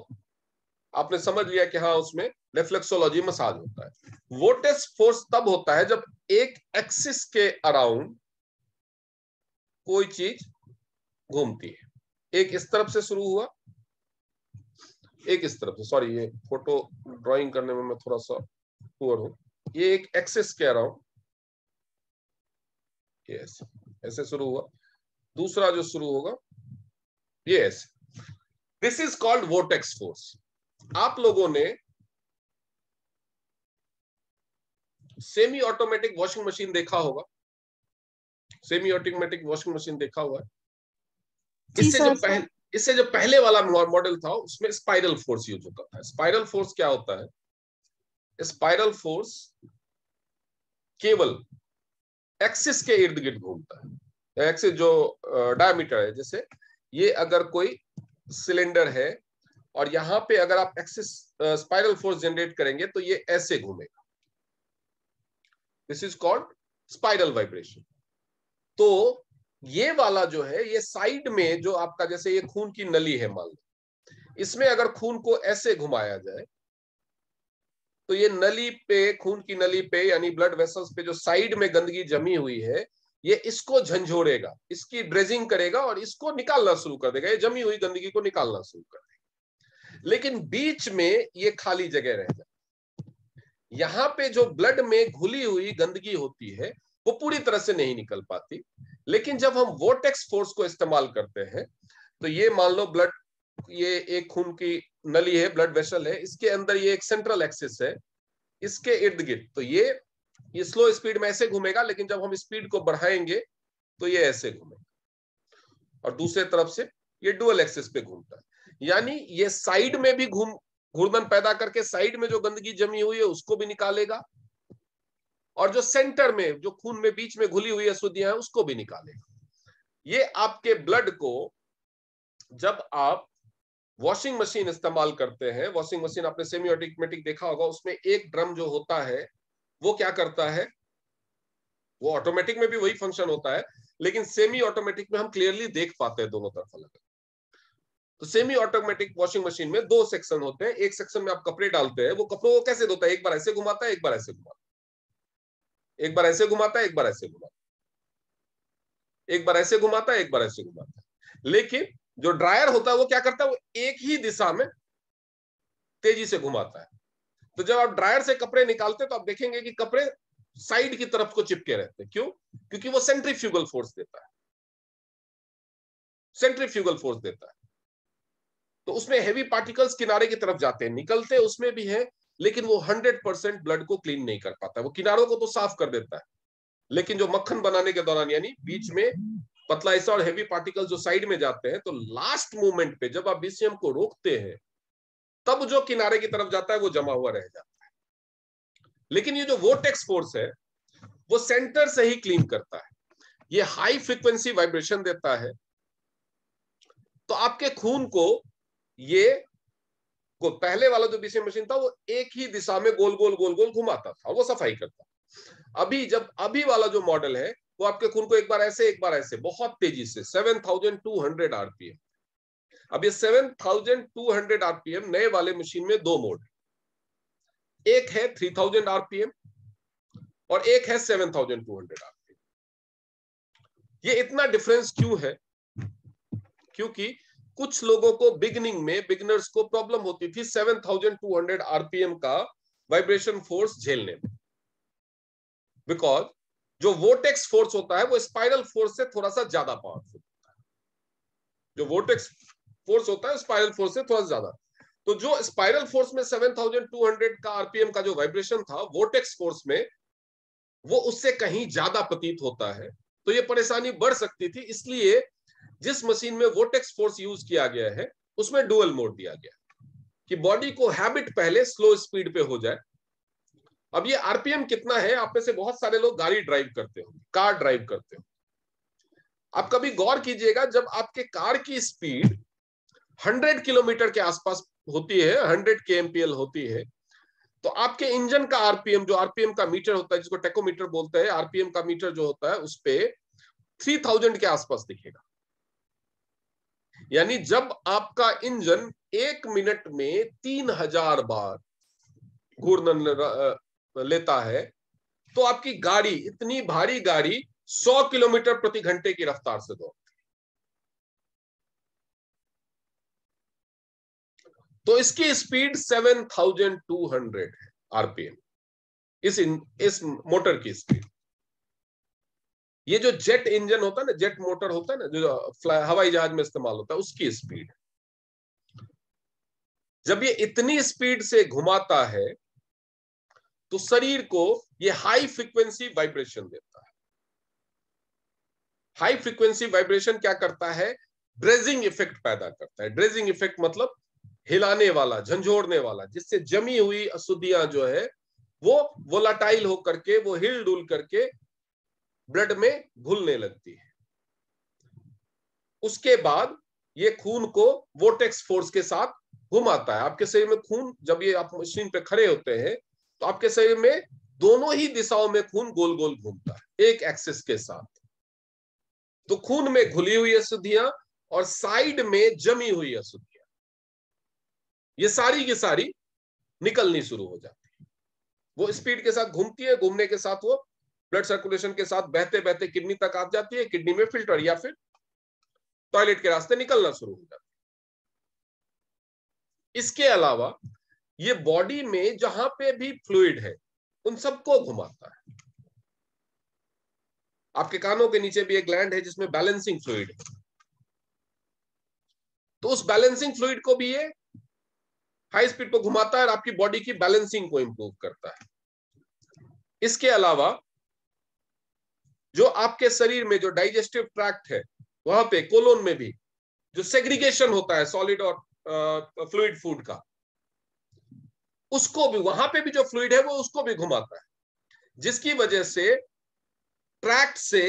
आपने समझ लिया कि हाँ उसमें रिफ्लेक्सोलॉजी मसाज होता है। वोर्टेक्स फोर्स तब होता है जब एक एक्सिस के अराउंड कोई चीज घूमती है। एक इस तरफ से शुरू हुआ, एक इस तरफ से, सॉरी ये फोटो ड्राइंग करने में मैं थोड़ा सा पुअर हूं। ये एक एक्सिस के अराउंड ये ऐसे ऐसे शुरू हुआ, दूसरा जो शुरू होगा ये ऐसे। This is called vortex force. आप लोगों ने सेमी ऑटोमेटिक वॉशिंग मशीन देखा होगा, सेमी ऑटोमेटिक वॉशिंग मशीन देखा हुआ है। इससे जो पहले वाला मॉडल था उसमें स्पाइरल फोर्स यूज होता था। स्पाइरल फोर्स क्या होता है? स्पाइरल फोर्स केवल एक्सिस के इर्द गिर्द घूमता है। एक्सिस जो डायमीटर है, जैसे ये अगर कोई सिलेंडर है और यहां पे अगर आप एक्सिस स्पाइरल फोर्स जनरेट करेंगे तो ये ऐसे घूमेगा। This is called spiral vibration. तो ये वाला जो है ये साइड में जो आपका, जैसे ये खून की नली है मान लो, इसमें अगर खून को ऐसे घुमाया जाए तो ये नली पे, खून की नली पे यानी ब्लड वेसल्स पे जो साइड में गंदगी जमी हुई है ये इसको झंझोड़ेगा, इसकी ड्रेजिंग करेगा और इसको निकालना शुरू कर देगा, ये जमी हुई गंदगी को निकालना शुरू कर देगा। लेकिन बीच में ये खाली जगह रह जाए, यहां पे जो ब्लड में घुली हुई गंदगी होती है वो पूरी तरह से नहीं निकल पाती। लेकिन जब हम वोर्टेक्स फोर्स को इस्तेमाल करते हैं तो ये मान लो ब्लड, ये एक खून की नली है, ब्लड वेसल है, इसके अंदर ये एक सेंट्रल एक्सिस है, इसके इर्द गिर्द तो ये स्लो स्पीड में ऐसे घूमेगा, लेकिन जब हम स्पीड को बढ़ाएंगे तो ये ऐसे घूमेगा, और दूसरे तरफ से ये डुअल एक्सिस पे घूमता है। यानी ये साइड में भी घूम घूर्णन पैदा करके साइड में जो गंदगी जमी हुई है उसको भी निकालेगा, और जो सेंटर में, जो खून में बीच में घुली हुई अशुद्धियां हैं उसको भी निकालेगा। ये आपके ब्लड को, जब आप वॉशिंग मशीन इस्तेमाल करते हैं, वॉशिंग मशीन आपने सेमी ऑटोमेटिक देखा होगा, उसमें एक ड्रम जो होता है वो क्या करता है, वो ऑटोमेटिक में भी वही फंक्शन होता है, लेकिन सेमी ऑटोमेटिक में हम क्लियरली देख पाते हैं दोनों तरफ अलग। तो सेमी ऑटोमेटिक वॉशिंग मशीन में दो सेक्शन होते हैं। एक सेक्शन में आप कपड़े डालते हैं, वो कपड़ों को कैसे धोता है, एक बार ऐसे घुमाता है, एक बार ऐसे घुमाता है, एक बार ऐसे घुमाता है, एक बार ऐसे घुमाता है, एक बार ऐसे घुमाता है, एक बार ऐसे घुमाता है। लेकिन जो ड्रायर होता है वो क्या करता है, वो एक ही दिशा में तेजी से घुमाता है। तो जब आप ड्रायर से कपड़े निकालते हैं तो आप देखेंगे कि कपड़े साइड की तरफ को चिपके रहते हैं। क्यों? क्योंकि वो सेंट्रीफ्यूगल फोर्स देता है, सेंट्रीफ्यूगल फोर्स देता है। तो उसमें हेवी पार्टिकल्स किनारे की तरफ जाते हैं, निकलते उसमें भी है, लेकिन वो 100% ब्लड को क्लीन नहीं कर पाता। वो किनारों को तो साफ कर देता है, लेकिन जो मक्खन बनाने के दौरान, यानी बीच में पतला हिस्सा और हेवी पार्टिकल्स जो साइड में जाते हैं, तो लास्ट मोमेंट पे जब आप बीसीएम को रोकते हैं तब जो किनारे की तरफ जाता है वो जमा हुआ रह जाता है। लेकिन ये जो वोर्टेक्स फोर्स है वो सेंटर से ही क्लीन करता है, ये हाई फ्रीक्वेंसी वाइब्रेशन देता है। तो आपके खून को, ये को पहले वाला जो बीसीएम मशीन था वो एक ही दिशा में गोल गोल गोल गोल घुमाता था, वो सफाई करता। अभी वाला जो मॉडल है वो आपके खून को एक बार ऐसे एक बार ऐसे बहुत तेजी से 7200 आरपीएम। अब ये 7200 आरपीएम नए वाले मशीन में दो मोड, एक है 3000 आरपीएम और एक है 7200 आरपीएम। ये इतना डिफरेंस क्यों है? क्योंकि कुछ लोगों को बिगिनर्स को प्रॉब्लम होती थी 7200 आरपीएम का वाइब्रेशन फोर्स झेलने में, बिकॉज जो वोर्टेक्स फोर्स होता है वो स्पाइरल फोर्स से थोड़ा सा ज्यादा पावरफुल होता है। जो वोर्टेक्स फोर्स होता है स्पाइरल फोर्स से थोड़ा ज्यादा। तो जो स्पाइरल फोर्स में 7200 का आरपीएम का जो वाइब्रेशन था, वोर्टेक्स फोर्स में वो उससे कहीं ज्यादा प्रतीत होता है। तो ये परेशानी बढ़ सकती थी, इसलिए जिस मशीन में वोर्टेक्स फोर्स यूज किया गया है उसमें डुअल मोड दिया गया कि बॉडी को हैबिट पहले स्लो स्पीड पे हो जाए। अब ये आरपीएम कितना है, आप में से बहुत सारे लोग गाड़ी ड्राइव करते हो, कार ड्राइव करते हो। आप कभी गौर कीजिएगा, जब आपके कार की स्पीड 100 किलोमीटर के आसपास होती है, 100 kmpl होती है, तो आपके इंजन का आरपीएम, जो आरपीएम का मीटर होता है जिसको टेकोमीटर बोलते हैं, आरपीएम का मीटर जो होता है उस पे 3000 के आसपास दिखेगा। यानी जब आपका इंजन 1 मिनट में 3000 बार घूर्णन लेता है, तो आपकी गाड़ी, इतनी भारी गाड़ी 100 किलोमीटर प्रति घंटे की रफ्तार से दौड़ती है। तो इसकी स्पीड 7200 है आरपीएम, इस मोटर की स्पीड। ये जो जेट इंजन होता है ना, जेट मोटर होता है ना, जो हवाई जहाज में इस्तेमाल होता है, उसकी स्पीड। जब ये इतनी स्पीड से घुमाता है तो शरीर को ये हाई फ्रीक्वेंसी वाइब्रेशन देता है। हाई फ्रीक्वेंसी वाइब्रेशन क्या करता है? ड्रेजिंग इफेक्ट पैदा करता है। ड्रेजिंग इफेक्ट मतलब हिलाने वाला, झंझोड़ने वाला, जिससे जमी हुई अशुद्धियां जो है वो वोलाटाइल होकर के, वो हिल डुल करके ब्लड में घुलने लगती है। उसके बाद ये खून को वोर्टेक्स फोर्स के साथ घुमाता है। आपके शरीर में खून, जब ये आप मशीन पे खड़े होते हैं तो आपके शरीर में दोनों ही दिशाओं में खून गोल गोल घूमता है एक एक्सिस के साथ। तो खून में घुली हुई अशुद्धियां और साइड में जमी हुई अशुद्धियां, ये सारी की सारी निकलनी शुरू हो जाती है। वो स्पीड के साथ घूमती है, घूमने के साथ वो ब्लड सर्कुलेशन के साथ बहते बहते किडनी तक आ जाती है, किडनी में फिल्टर या फिर टॉयलेट के रास्ते निकलना शुरू हो जाता है। इसके अलावा ये बॉडी में जहां पे भी फ्लूइड है उन सबको घुमाता है। आपके कानों के नीचे भी एक ग्लैंड है जिसमें बैलेंसिंग फ्लूइड है, तो उस बैलेंसिंग फ्लूइड को भी ये हाई स्पीड पर घुमाता है और आपकी बॉडी की बैलेंसिंग को इंप्रूव करता है। इसके अलावा जो आपके शरीर में जो डाइजेस्टिव ट्रैक्ट है, वहां पे कोलोन में भी जो सेग्रीगेशन होता है सॉलिड और फ्लूइड फूड का, उसको भी, वहां पे भी जो फ्लूइड है वो उसको भी घुमाता है, जिसकी वजह से ट्रैक्ट से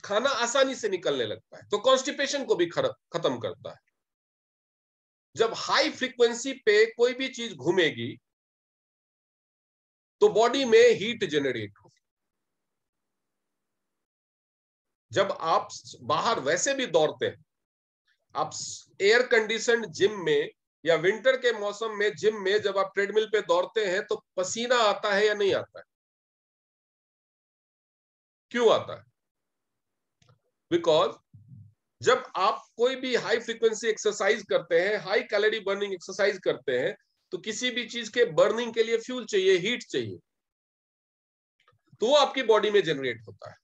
खाना आसानी से निकलने लगता है, तो कॉन्स्टिपेशन को भी खत्म करता है। जब हाई फ्रीक्वेंसी पे कोई भी चीज घूमेगी तो बॉडी में हीट जनरेट होगी। जब आप बाहर वैसे भी दौड़ते हैं, आप एयर कंडीशनड जिम में या विंटर के मौसम में जिम में जब आप ट्रेडमिल पे दौड़ते हैं तो पसीना आता है या नहीं आता है? क्यों आता है? बिकॉज जब आप कोई भी हाई फ्रीक्वेंसी एक्सरसाइज करते हैं, हाई कैलोरी बर्निंग एक्सरसाइज करते हैं, तो किसी भी चीज के बर्निंग के लिए फ्यूल चाहिए, हीट चाहिए, तो वो आपकी बॉडी में जनरेट होता है।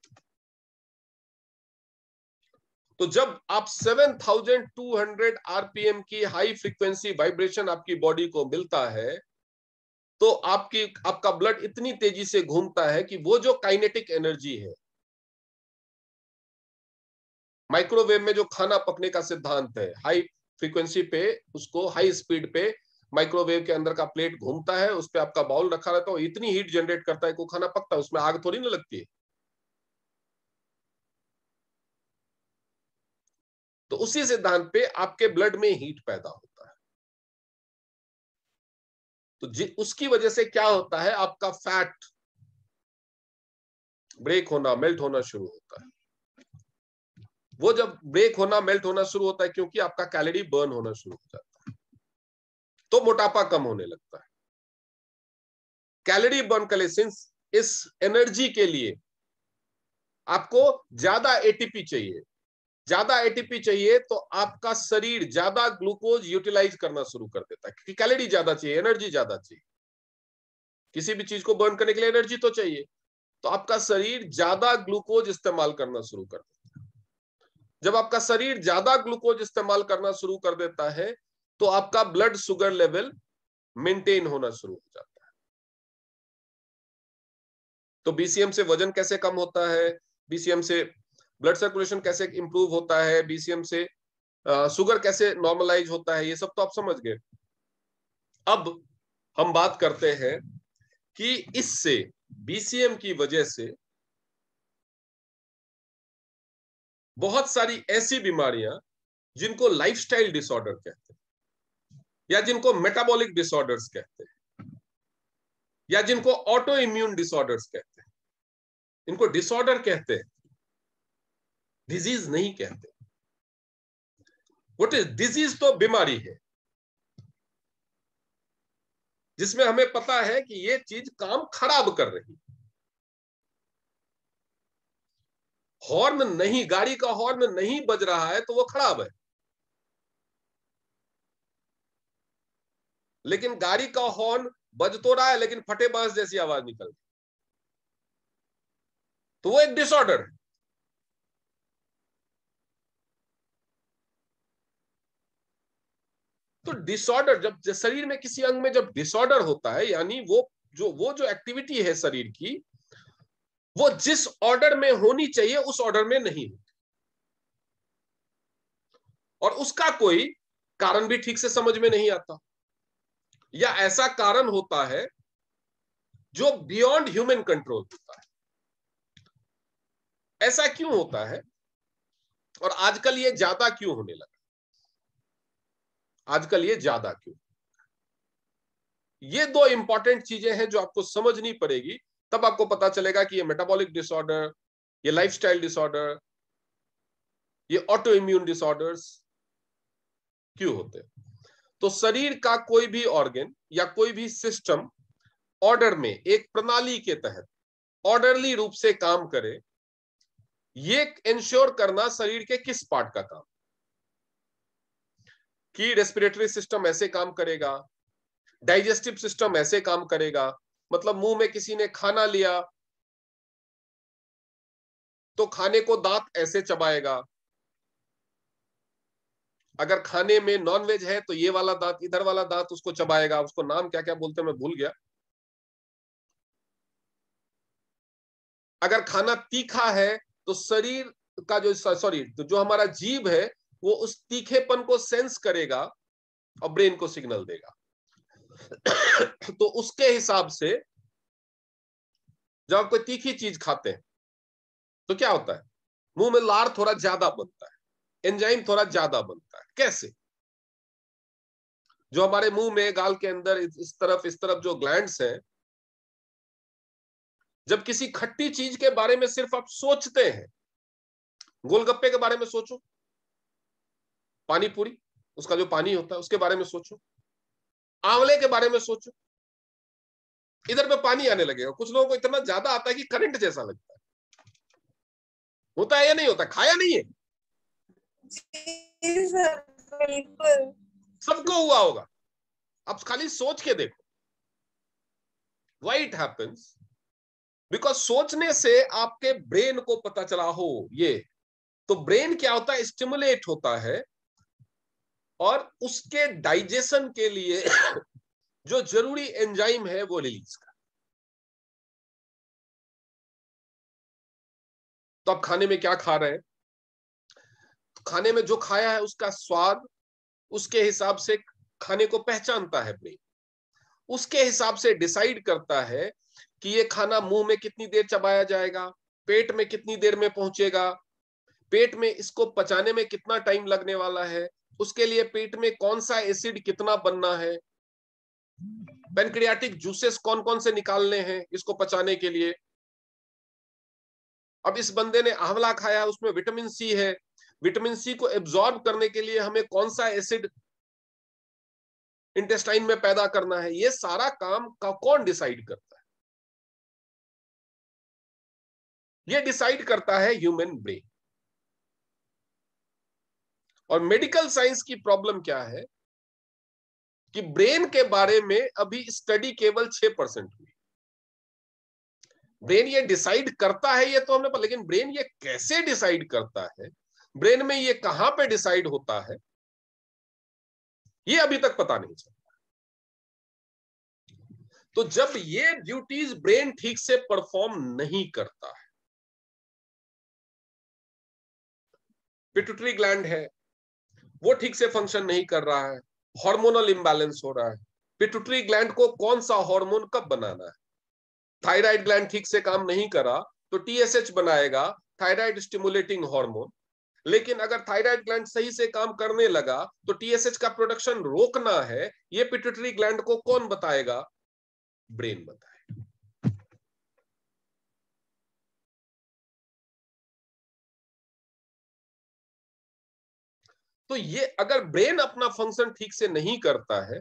तो जब आप 7200 आरपीएम की हाई फ्रीक्वेंसी वाइब्रेशन आपकी बॉडी को मिलता है, तो आपका ब्लड इतनी तेजी से घूमता है कि वो जो काइनेटिक एनर्जी है, माइक्रोवेव में जो खाना पकने का सिद्धांत है, हाई फ्रीक्वेंसी पे, उसको हाई स्पीड पे माइक्रोवेव के अंदर का प्लेट घूमता है, उस पे आपका बाउल रखा रहता है, इतनी हीट जनरेट करता है कि खाना पकता है, उसमें आग थोड़ी ना लगती है। तो उसी सिद्धांत पे आपके ब्लड में हीट पैदा होता है। तो उसकी वजह से क्या होता है, आपका फैट ब्रेक होना, मेल्ट होना शुरू होता है। वो जब ब्रेक होना, मेल्ट होना शुरू होता है, क्योंकि आपका कैलोरी बर्न होना शुरू हो जाता है, तो मोटापा कम होने लगता है। कैलोरी बर्न के लिए, सिंस इस एनर्जी के लिए आपको ज्यादा एटीपी चाहिए, ज्यादा एटीपी चाहिए, तो आपका शरीर ज्यादा ग्लूकोज यूटिलाइज करना शुरू कर देता है, क्योंकि कैलोरी ज्यादा चाहिए, एनर्जी ज्यादा चाहिए। किसी भी चीज को बर्न करने के लिए एनर्जी तो चाहिए, तो आपका शरीर ज्यादा ग्लूकोज इस्तेमाल करना शुरू कर देता है। जब आपका शरीर ज्यादा ग्लूकोज इस्तेमाल करना शुरू कर देता है, तो आपका ब्लड शुगर लेवल मेंटेन होना शुरू हो जाता है। तो बीसीएम से वजन कैसे कम होता है, बीसीएम से ब्लड सर्कुलेशन कैसे इंप्रूव होता है, बीसीएम से शुगर कैसे नॉर्मलाइज होता है, ये सब तो आप समझ गए। अब हम बात करते हैं कि इससे, बीसीएम की वजह से बहुत सारी ऐसी बीमारियां जिनको लाइफस्टाइल डिसऑर्डर कहते हैं, या जिनको मेटाबॉलिक डिसऑर्डर्स कहते हैं, या जिनको ऑटो इम्यून डिसऑर्डर्स कहते हैं, इनको डिसऑर्डर कहते हैं, डिजीज नहीं कहते। What is disease? तो बीमारी है जिसमें हमें पता है कि ये चीज काम खराब कर रही। हॉर्न नहीं, गाड़ी का हॉर्न नहीं बज रहा है तो वो खराब है, लेकिन गाड़ी का हॉर्न बज तो रहा है लेकिन फटे बांस जैसी आवाज निकल रही, तो वो एक डिसऑर्डर है। तो डिसऑर्डर, जब शरीर में किसी अंग में जब डिसऑर्डर होता है, यानी वो जो एक्टिविटी है शरीर की, वो जिस ऑर्डर में होनी चाहिए उस ऑर्डर में नहीं होती, और उसका कोई कारण भी ठीक से समझ में नहीं आता, या ऐसा कारण होता है जो बियॉन्ड ह्यूमन कंट्रोल होता है। ऐसा क्यों होता है, और आजकल ये ज्यादा क्यों होने लगा? आजकल ये ज्यादा क्यों? ये दो इंपॉर्टेंट चीजें हैं जो आपको समझनी पड़ेगी, तब आपको पता चलेगा कि ये मेटाबॉलिक डिसऑर्डर, ये लाइफस्टाइल डिसऑर्डर, ये ऑटो इम्यून डिसऑर्डर्स क्यों होते हैं। तो शरीर का कोई भी ऑर्गन या कोई भी सिस्टम ऑर्डर में, एक प्रणाली के तहत ऑर्डरली रूप से काम करे, ये इंश्योर करना शरीर के किस पार्ट का काम, कि रेस्पिरेटरी सिस्टम ऐसे काम करेगा, डाइजेस्टिव सिस्टम ऐसे काम करेगा, मतलब मुंह में किसी ने खाना लिया तो खाने को दांत ऐसे चबाएगा, अगर खाने में नॉनवेज है तो ये वाला दांत, इधर वाला दांत उसको चबाएगा, उसको नाम क्या क्या बोलते हैं मैं भूल गया। अगर खाना तीखा है तो शरीर का तो जो हमारा जीभ है वो उस तीखेपन को सेंस करेगा और ब्रेन को सिग्नल देगा। तो उसके हिसाब से जब आप कोई तीखी चीज खाते हैं तो क्या होता है, मुंह में लार थोड़ा ज्यादा बनता है, एंजाइम थोड़ा ज्यादा बनता है। कैसे? जो हमारे मुंह में, गाल के अंदर इस तरफ जो ग्लैंड्स हैं, जब किसी खट्टी चीज के बारे में सिर्फ आप सोचते हैं, गोलगप्पे के बारे में सोचो, पानी पूरी, उसका जो पानी होता है उसके बारे में सोचो, आंवले के बारे में सोचो, इधर पे पानी आने लगेगा। कुछ लोगों को इतना ज्यादा आता है कि करंट जैसा लगता है। होता है या नहीं होता? खाया नहीं है? जी सर, बिल्कुल। सबको हुआ होगा। अब खाली सोच के देखो। Why it happens? बिकॉज सोचने से आपके ब्रेन को पता चला हो ये, तो ब्रेन क्या होता है, स्टिमुलेट होता है, और उसके डाइजेशन के लिए जो जरूरी एंजाइम है वो रिलीज कर। तो आप खाने में क्या खा रहे हैं? खाने में जो खाया है उसका स्वाद उसके हिसाब से खाने को पहचानता है ब्रेन, उसके हिसाब से डिसाइड करता है कि ये खाना मुंह में कितनी देर चबाया जाएगा, पेट में कितनी देर में पहुंचेगा, पेट में इसको पचाने में कितना टाइम लगने वाला है, उसके लिए पेट में कौन सा एसिड कितना बनना है, पैनक्रियाटिक जूसेस कौन कौन से निकालने हैं इसको पचाने के लिए। अब इस बंदे ने आंवला खाया, उसमें विटामिन सी है, विटामिन सी को एब्जॉर्ब करने के लिए हमें कौन सा एसिड इंटेस्टाइन में पैदा करना है, ये सारा काम का कौन डिसाइड करता है? ये डिसाइड करता है ह्यूमन ब्रेन। और मेडिकल साइंस की प्रॉब्लम क्या है कि ब्रेन के बारे में अभी स्टडी केवल 6% हुई। ब्रेन ये डिसाइड करता है ये तो हमने पढ़ा, लेकिन ब्रेन ये कैसे डिसाइड करता है, ब्रेन में ये कहां पे डिसाइड होता है, ये अभी तक पता नहीं चला। तो जब ये ड्यूटीज ब्रेन ठीक से परफॉर्म नहीं करता है, पिट्यूटरी ग्लैंड है वो ठीक से फंक्शन नहीं कर रहा है, हार्मोनल इंबैलेंस हो रहा है, पिट्यूटरी ग्लैंड को कौन सा हार्मोन कब बनाना है, थायराइड ग्लैंड ठीक से काम नहीं करा तो टीएसएच बनाएगा, थायराइड स्टिमुलेटिंग हार्मोन। लेकिन अगर थायराइड ग्लैंड सही से काम करने लगा तो टीएसएच का प्रोडक्शन रोकना है, ये पिट्यूटरी ग्लैंड को कौन बताएगा? ब्रेन बताएगा। तो ये अगर ब्रेन अपना फंक्शन ठीक से नहीं करता है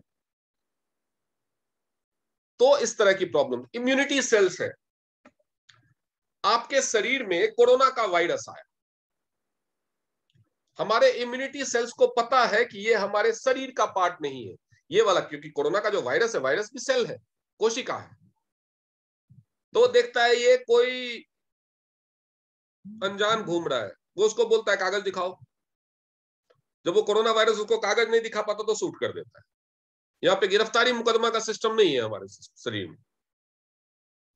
तो इस तरह की प्रॉब्लम। इम्यूनिटी सेल्स है, आपके शरीर में कोरोना का वायरस आया, हमारे इम्यूनिटी सेल्स को पता है कि ये हमारे शरीर का पार्ट नहीं है ये वाला, क्योंकि कोरोना का जो वायरस है, वायरस भी सेल है, कोशिका है। तो देखता है ये कोई अनजान घूम रहा है, वो उसको बोलता है कागज दिखाओ। जब वो कोरोना वायरस उसको कागज नहीं दिखा पाता तो शूट कर देता है। यहाँ पे गिरफ्तारी मुकदमा का सिस्टम नहीं है हमारे शरीर में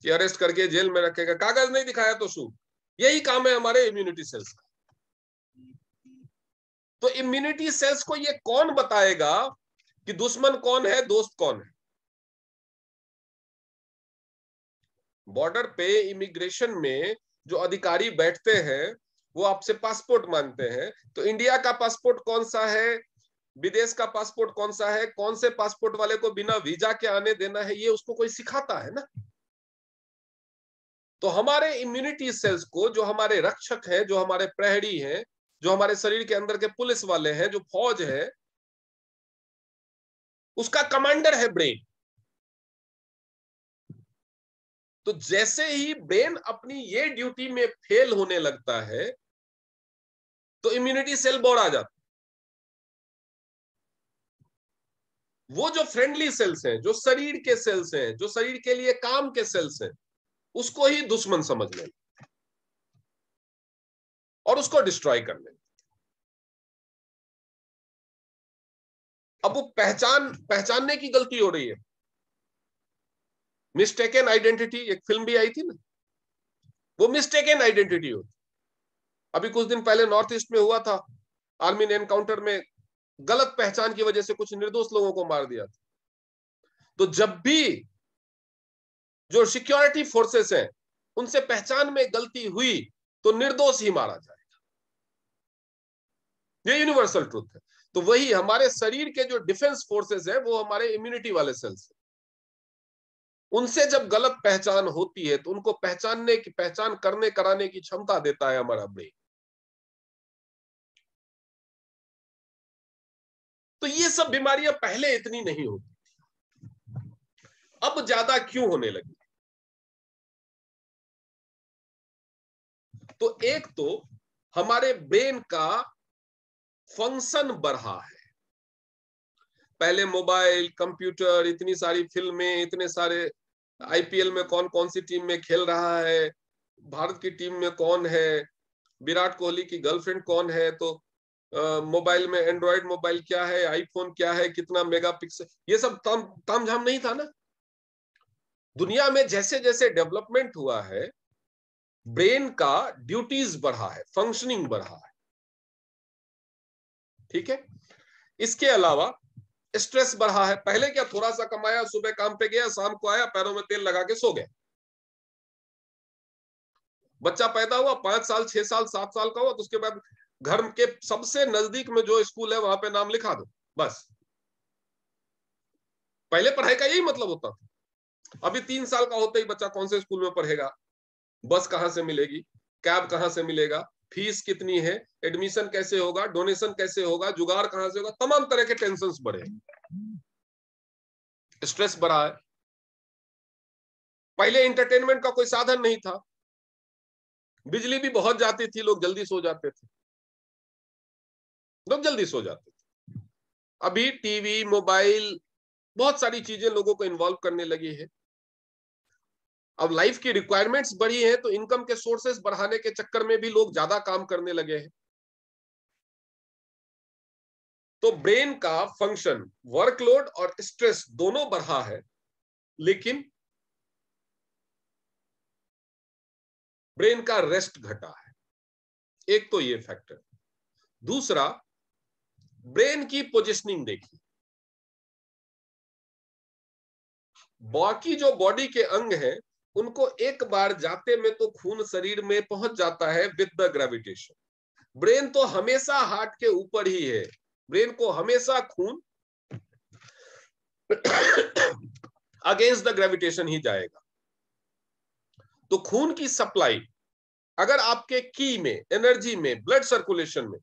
कि अरेस्ट करके जेल में रखेगा, कागज नहीं दिखाया तो शूट। यही काम है हमारे इम्यूनिटी सेल्स का। तो इम्यूनिटी सेल्स को ये कौन बताएगा कि दुश्मन कौन है, दोस्त कौन है? बॉर्डर पे इमिग्रेशन में जो अधिकारी बैठते हैं वो आपसे पासपोर्ट मांगते हैं, तो इंडिया का पासपोर्ट कौन सा है, विदेश का पासपोर्ट कौन सा है, कौन से पासपोर्ट वाले को बिना वीजा के आने देना है, ये उसको कोई सिखाता है ना। तो हमारे इम्यूनिटी सेल्स को, जो हमारे रक्षक हैं, जो हमारे प्रहरी हैं, जो हमारे शरीर के अंदर के पुलिस वाले हैं, जो फौज है, उसका कमांडर है ब्रेन। तो जैसे ही ब्रेन अपनी ये ड्यूटी में फेल होने लगता है तो इम्यूनिटी सेल बोर आ जाता है। वो जो फ्रेंडली सेल्स हैं, जो शरीर के सेल्स हैं, जो शरीर के लिए काम के सेल्स हैं, उसको ही दुश्मन समझ लें और उसको डिस्ट्रॉय कर लें। अब वो पहचानने की गलती हो रही है। मिस्टेकन आइडेंटिटी, एक फिल्म भी आई थी ना, वो मिस्टेकन आइडेंटिटी होती। अभी कुछ दिन पहले नॉर्थ ईस्ट में हुआ था, आर्मी ने एनकाउंटर में गलत पहचान की वजह से कुछ निर्दोष लोगों को मार दिया था। तो जब भी जो सिक्योरिटी फोर्सेस हैं उनसे पहचान में गलती हुई तो निर्दोष ही मारा जाएगा। ये यूनिवर्सल ट्रूथ है। तो वही हमारे शरीर के जो डिफेंस फोर्सेस है वो हमारे इम्यूनिटी वाले सेल्स है। उनसे जब गलत पहचान होती है तो उनको पहचान करने कराने की क्षमता देता है हमारा ब्रेन। तो ये सब बीमारियां पहले इतनी नहीं होती थी, अब ज्यादा क्यों होने लगी? तो एक तो हमारे ब्रेन का फंक्शन बढ़ा है। पहले मोबाइल, कंप्यूटर, इतनी सारी फिल्में, इतने सारे आईपीएल में कौन कौन सी टीम में खेल रहा है, भारत की टीम में कौन है, विराट कोहली की गर्लफ्रेंड कौन है, तो मोबाइल में एंड्रॉयड मोबाइल क्या है, आईफोन क्या है, कितना मेगापिक्सल, ये सब तामझाम नहीं था ना। दुनिया में जैसे जैसे डेवलपमेंट हुआ है ब्रेन का ड्यूटीज बढ़ा है, फंक्शनिंग बढ़ा है। ठीक है। इसके अलावा स्ट्रेस बढ़ा है। पहले क्या, थोड़ा सा कमाया, सुबह काम पे गया, शाम को आया, पैरों में तेल लगा के सो गया। बच्चा पैदा हुआ, 5 साल, 6 साल, 7 साल का हुआ, तो उसके बाद घर के सबसे नजदीक में जो स्कूल है वहां पे नाम लिखा दो, बस। पहले पढ़ाई का यही मतलब होता था। अभी 3 साल का होते ही बच्चा कौन से स्कूल में पढ़ेगा, बस कहां से मिलेगी, कैब कहां से मिलेगा, फीस कितनी है, एडमिशन कैसे होगा, डोनेशन कैसे होगा, जुगाड़ कहां से होगा, तमाम तरह के टेंशन बढ़े, स्ट्रेस बढ़ा है। पहले एंटरटेनमेंट का कोई साधन नहीं था, बिजली भी बहुत जाती थी, लोग जल्दी सो जाते थे, अभी टीवी, मोबाइल, बहुत सारी चीजें लोगों को इन्वॉल्व करने लगी है। अब लाइफ की रिक्वायरमेंट्स बढ़ी है तो इनकम के सोर्सेस बढ़ाने के चक्कर में भी लोग ज्यादा काम करने लगे हैं। तो ब्रेन का फंक्शन, वर्कलोड और स्ट्रेस दोनों बढ़ा है, लेकिन ब्रेन का रेस्ट घटा है। एक तो ये फैक्टर। दूसरा, ब्रेन की पोजिशनिंग देखिए। बाकी जो बॉडी के अंग हैं उनको एक बार जाते में तो खून शरीर में पहुंच जाता है विद द ग्रेविटेशन। ब्रेन तो हमेशा हार्ट के ऊपर ही है, ब्रेन को हमेशा खून अगेंस्ट द ग्रेविटेशन ही जाएगा। तो खून की सप्लाई अगर आपके की में, एनर्जी में, ब्लड सर्कुलेशन में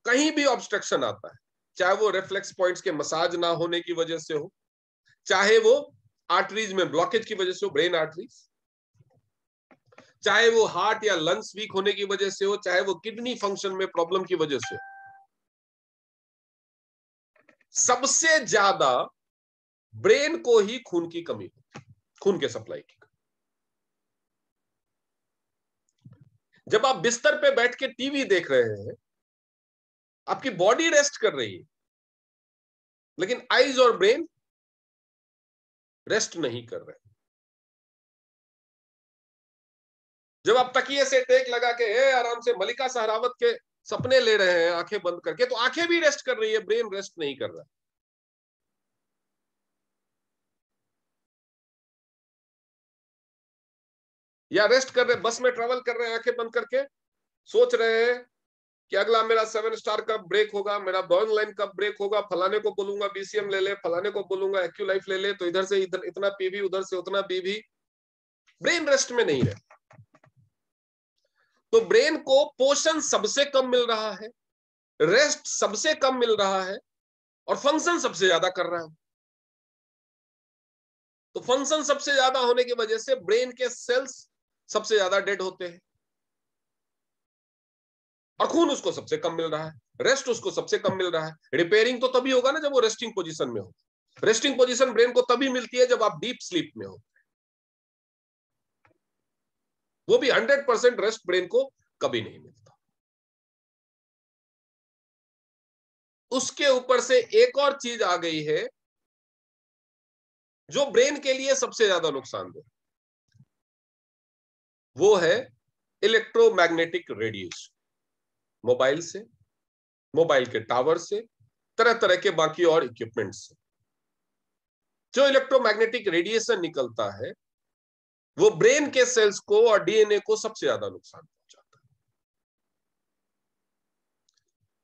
कहीं भी ऑब्स्ट्रक्शन आता है, चाहे वो रिफ्लेक्स पॉइंट्स के मसाज ना होने की वजह से हो, चाहे वो आर्टरीज में ब्लॉकेज की वजह से हो, ब्रेन आर्टरीज, चाहे वो हार्ट या लंग्स वीक होने की वजह से हो, चाहे वो किडनी फंक्शन में प्रॉब्लम की वजह से हो, सबसे ज्यादा ब्रेन को ही खून की कमी होती, खून के सप्लाई की। जब आप बिस्तर पे बैठ के टीवी देख रहे हैं, आपकी बॉडी रेस्ट कर रही है, लेकिन आईज और ब्रेन रेस्ट नहीं कर रहे। जब आप तकिए से टेक लगा के आराम से मलिका सहरावत के सपने ले रहे हैं आंखें बंद करके, तो आंखें भी रेस्ट कर रही है, ब्रेन रेस्ट नहीं कर रहा। या रेस्ट कर रहे, बस में ट्रेवल कर रहे हैं आंखें बंद करके, सोच रहे हैं कि अगला मेरा 7 स्टार कब ब्रेक होगा, मेरा बर्न लाइन कब ब्रेक होगा, फलाने को बोलूंगा बीसीएम ले ले, फलाने को बोलूंगा एक्यू लाइफ ले ले, तो इधर से इधर इतना पीवी, उधर से उतना पीवी, ब्रेन रेस्ट में नहीं रहे। तो ब्रेन को पोषण सबसे कम मिल रहा है, रेस्ट सबसे कम मिल रहा है, और फंक्शन सबसे ज्यादा कर रहा है। तो फंक्शन सबसे ज्यादा होने की वजह से ब्रेन के सेल्स सबसे ज्यादा डेड होते हैं, और खून उसको सबसे कम मिल रहा है, रेस्ट उसको सबसे कम मिल रहा है। रिपेयरिंग तो तभी होगा ना जब वो रेस्टिंग पोजीशन में हो। रेस्टिंग पोजीशन ब्रेन को तभी मिलती है जब आप डीप स्लीप में हो, वो भी 100% रेस्ट ब्रेन को कभी नहीं मिलता। उसके ऊपर से एक और चीज आ गई है जो ब्रेन के लिए सबसे ज्यादा नुकसानदेह, वो है इलेक्ट्रोमैग्नेटिक रेडिएशन। मोबाइल से, मोबाइल के टावर से, तरह तरह के बाकी और इक्विपमेंट से। जो इलेक्ट्रोमैग्नेटिक रेडिएशन निकलता है वो ब्रेन के सेल्स को और डीएनए को सबसे ज्यादा नुकसान पहुंचाता है।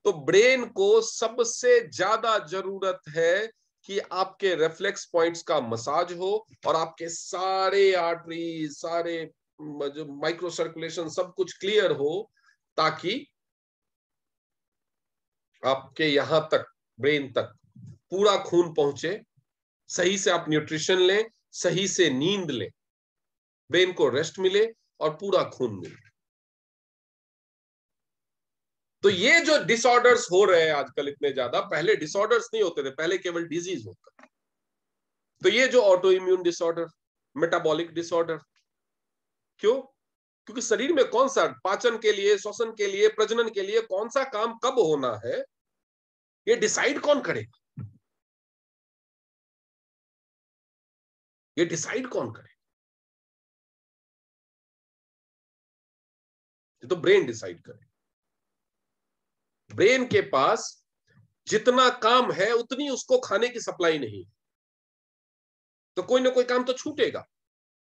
तो ब्रेन को सबसे ज्यादा जरूरत है कि आपके रिफ्लेक्स पॉइंट्स का मसाज हो और आपके सारे आर्टरी, सारे जो माइक्रो सर्कुलेशन सब कुछ क्लियर हो, ताकि आपके यहां तक, ब्रेन तक पूरा खून पहुंचे, सही से आप न्यूट्रिशन लें, सही से नींद लें, ब्रेन को रेस्ट मिले और पूरा खून मिले। तो ये जो डिसऑर्डर्स हो रहे हैं आजकल इतने ज्यादा, पहले डिसऑर्डर्स नहीं होते थे, पहले केवल डिजीज होता था। तो ये जो auto immune disorder, metabolic disorder, क्यों? क्योंकि शरीर में कौन सा पाचन के लिए, श्वसन के लिए, प्रजनन के लिए कौन सा काम कब होना है, ये डिसाइड कौन करेगा? ये डिसाइड कौन करे? ये तो ब्रेन डिसाइड करे। ब्रेन के पास जितना काम है उतनी उसको खाने की सप्लाई नहीं है, तो कोई ना कोई काम तो छूटेगा,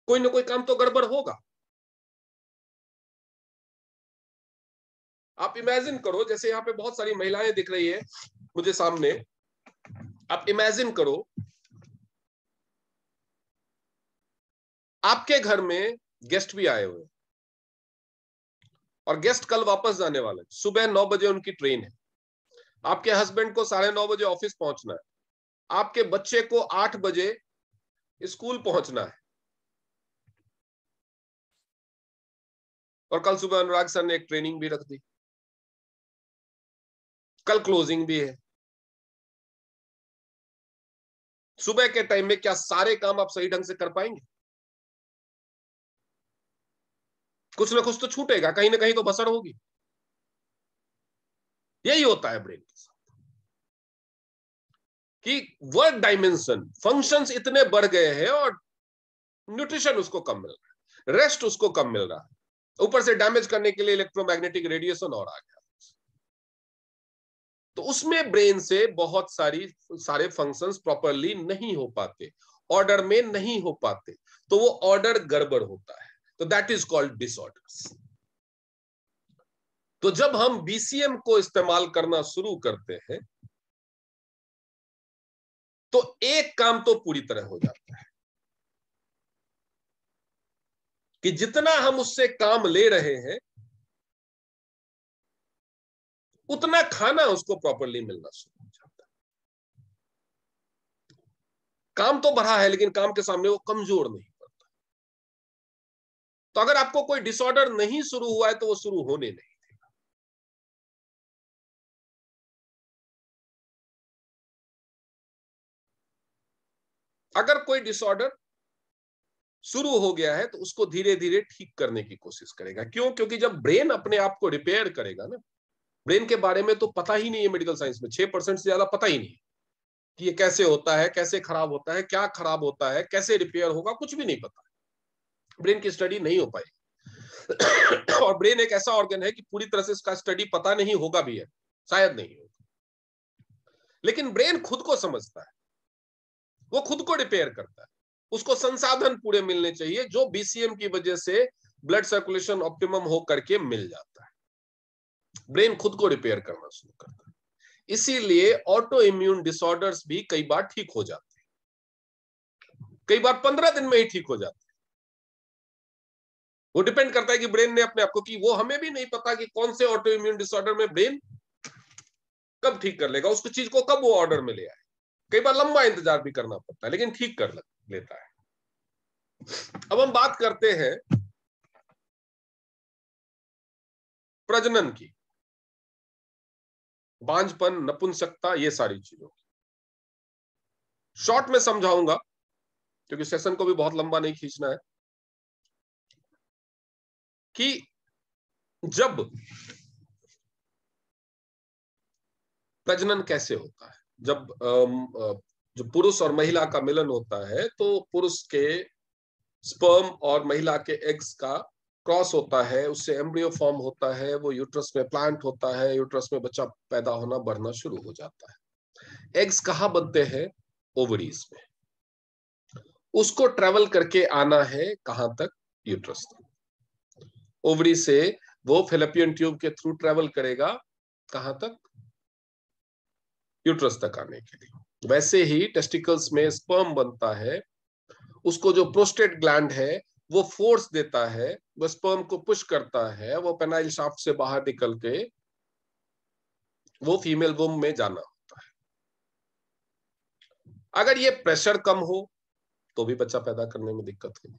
कोई ना कोई काम तो गड़बड़ होगा। आप इमेजिन करो, जैसे यहां पे बहुत सारी महिलाएं दिख रही है मुझे सामने, आप इमेजिन करो आपके घर में गेस्ट भी आए हुए और गेस्ट कल वापस जाने वाले, सुबह 9 बजे उनकी ट्रेन है, आपके हस्बैंड को 9:30 बजे ऑफिस पहुंचना है, आपके बच्चे को 8 बजे स्कूल पहुंचना है, और कल सुबह अनुराग सर ने एक ट्रेनिंग भी रख दी, कल क्लोजिंग भी है। सुबह के टाइम में क्या सारे काम आप सही ढंग से कर पाएंगे? कुछ ना कुछ तो छूटेगा, कहीं ना कहीं तो बसर होगी। यही होता है ब्रेन के साथ कि वर्क डायमेंशन, फंक्शंस इतने बढ़ गए हैं और न्यूट्रिशन उसको कम मिल रहा है, रेस्ट उसको कम मिल रहा है, ऊपर से डैमेज करने के लिए इलेक्ट्रोमैग्नेटिक रेडिएशन और आ गया, तो उसमें ब्रेन से बहुत सारे फंक्शंस प्रॉपरली नहीं हो पाते, ऑर्डर में नहीं हो पाते, तो वो ऑर्डर गड़बड़ होता है, तो दैट इज कॉल्ड डिसऑर्डर्स। तो जब हम बीसीएम को इस्तेमाल करना शुरू करते हैं तो एक काम तो पूरी तरह हो जाता है कि जितना हम उससे काम ले रहे हैं उतना खाना उसको प्रॉपरली मिलना शुरू हो जाता है। काम तो बढ़ा है लेकिन काम के सामने वो कमजोर नहीं पड़ता। तो अगर आपको कोई डिसऑर्डर नहीं शुरू हुआ है तो वो शुरू होने नहीं देगा। अगर कोई डिसऑर्डर शुरू हो गया है तो उसको धीरे धीरे ठीक करने की कोशिश करेगा। क्यों? क्योंकि जब ब्रेन अपने आप को रिपेयर करेगा ना, ब्रेन के बारे में तो पता ही नहीं है मेडिकल साइंस में, 6% से ज्यादा पता ही नहीं कि ये कैसे होता है, कैसे खराब होता है, क्या खराब होता है, कैसे रिपेयर होगा, कुछ भी नहीं पता। ब्रेन की स्टडी नहीं हो पाई और ब्रेन एक ऐसा ऑर्गन है कि पूरी तरह से इसका स्टडी पता नहीं होगा भी है, शायद नहीं होगा, लेकिन ब्रेन खुद को समझता है, वो खुद को रिपेयर करता है। उसको संसाधन पूरे मिलने चाहिए जो बीसीएम की वजह से ब्लड सर्कुलेशन ऑप्टिमम हो करके मिल जाता है। ब्रेन खुद को रिपेयर करना शुरू करता है। इसीलिए ऑटो इम्यून डिसऑर्डर्स भी कई बार ठीक हो जाते हैं, कई बार 15 दिन में ही ठीक हो जाते हैं। वो डिपेंड करता है कि ब्रेन ने अपने आप को, कि वो हमें भी नहीं पता कि कौन से ऑटो इम्यून डिसऑर्डर में ब्रेन कब ठीक कर लेगा, उसको चीज को कब वो ऑर्डर में ले आए। कई बार लंबा इंतजार भी करना पड़ता है लेकिन ठीक कर लेता है। अब हम बात करते हैं प्रजनन की, बांझपन, नपुंसकता, ये सारी चीजों की शॉर्ट में समझाऊंगा क्योंकि सेशन को भी बहुत लंबा नहीं खींचना है। कि जब प्रजनन कैसे होता है, जब जो पुरुष और महिला का मिलन होता है तो पुरुष के स्पर्म और महिला के एग्स का क्रॉस होता है, उससे एम्ब्रियो फॉर्म होता है, वो यूट्रस में प्लांट होता है, यूट्रस में बच्चा पैदा होना, बढ़ना शुरू हो जाता है। एग्स कहाँ बनते हैं? ओवरीज में। उसको ट्रेवल करके आना है कहां तक? यूट्रस तक। ओवरी से वो फैलोपियन ट्यूब के थ्रू ट्रेवल करेगा कहां तक? यूट्रस तक आने के लिए। वैसे ही टेस्टिकल्स में स्पर्म बनता है, उसको जो प्रोस्टेट ग्लैंड है वो फोर्स देता है, वो स्पर्म को पुश करता है, वो पेनाइल शाफ्ट से बाहर निकल के वो फीमेल वुम में जाना होता है। अगर ये प्रेशर कम हो तो भी बच्चा पैदा करने में दिक्कत होगी।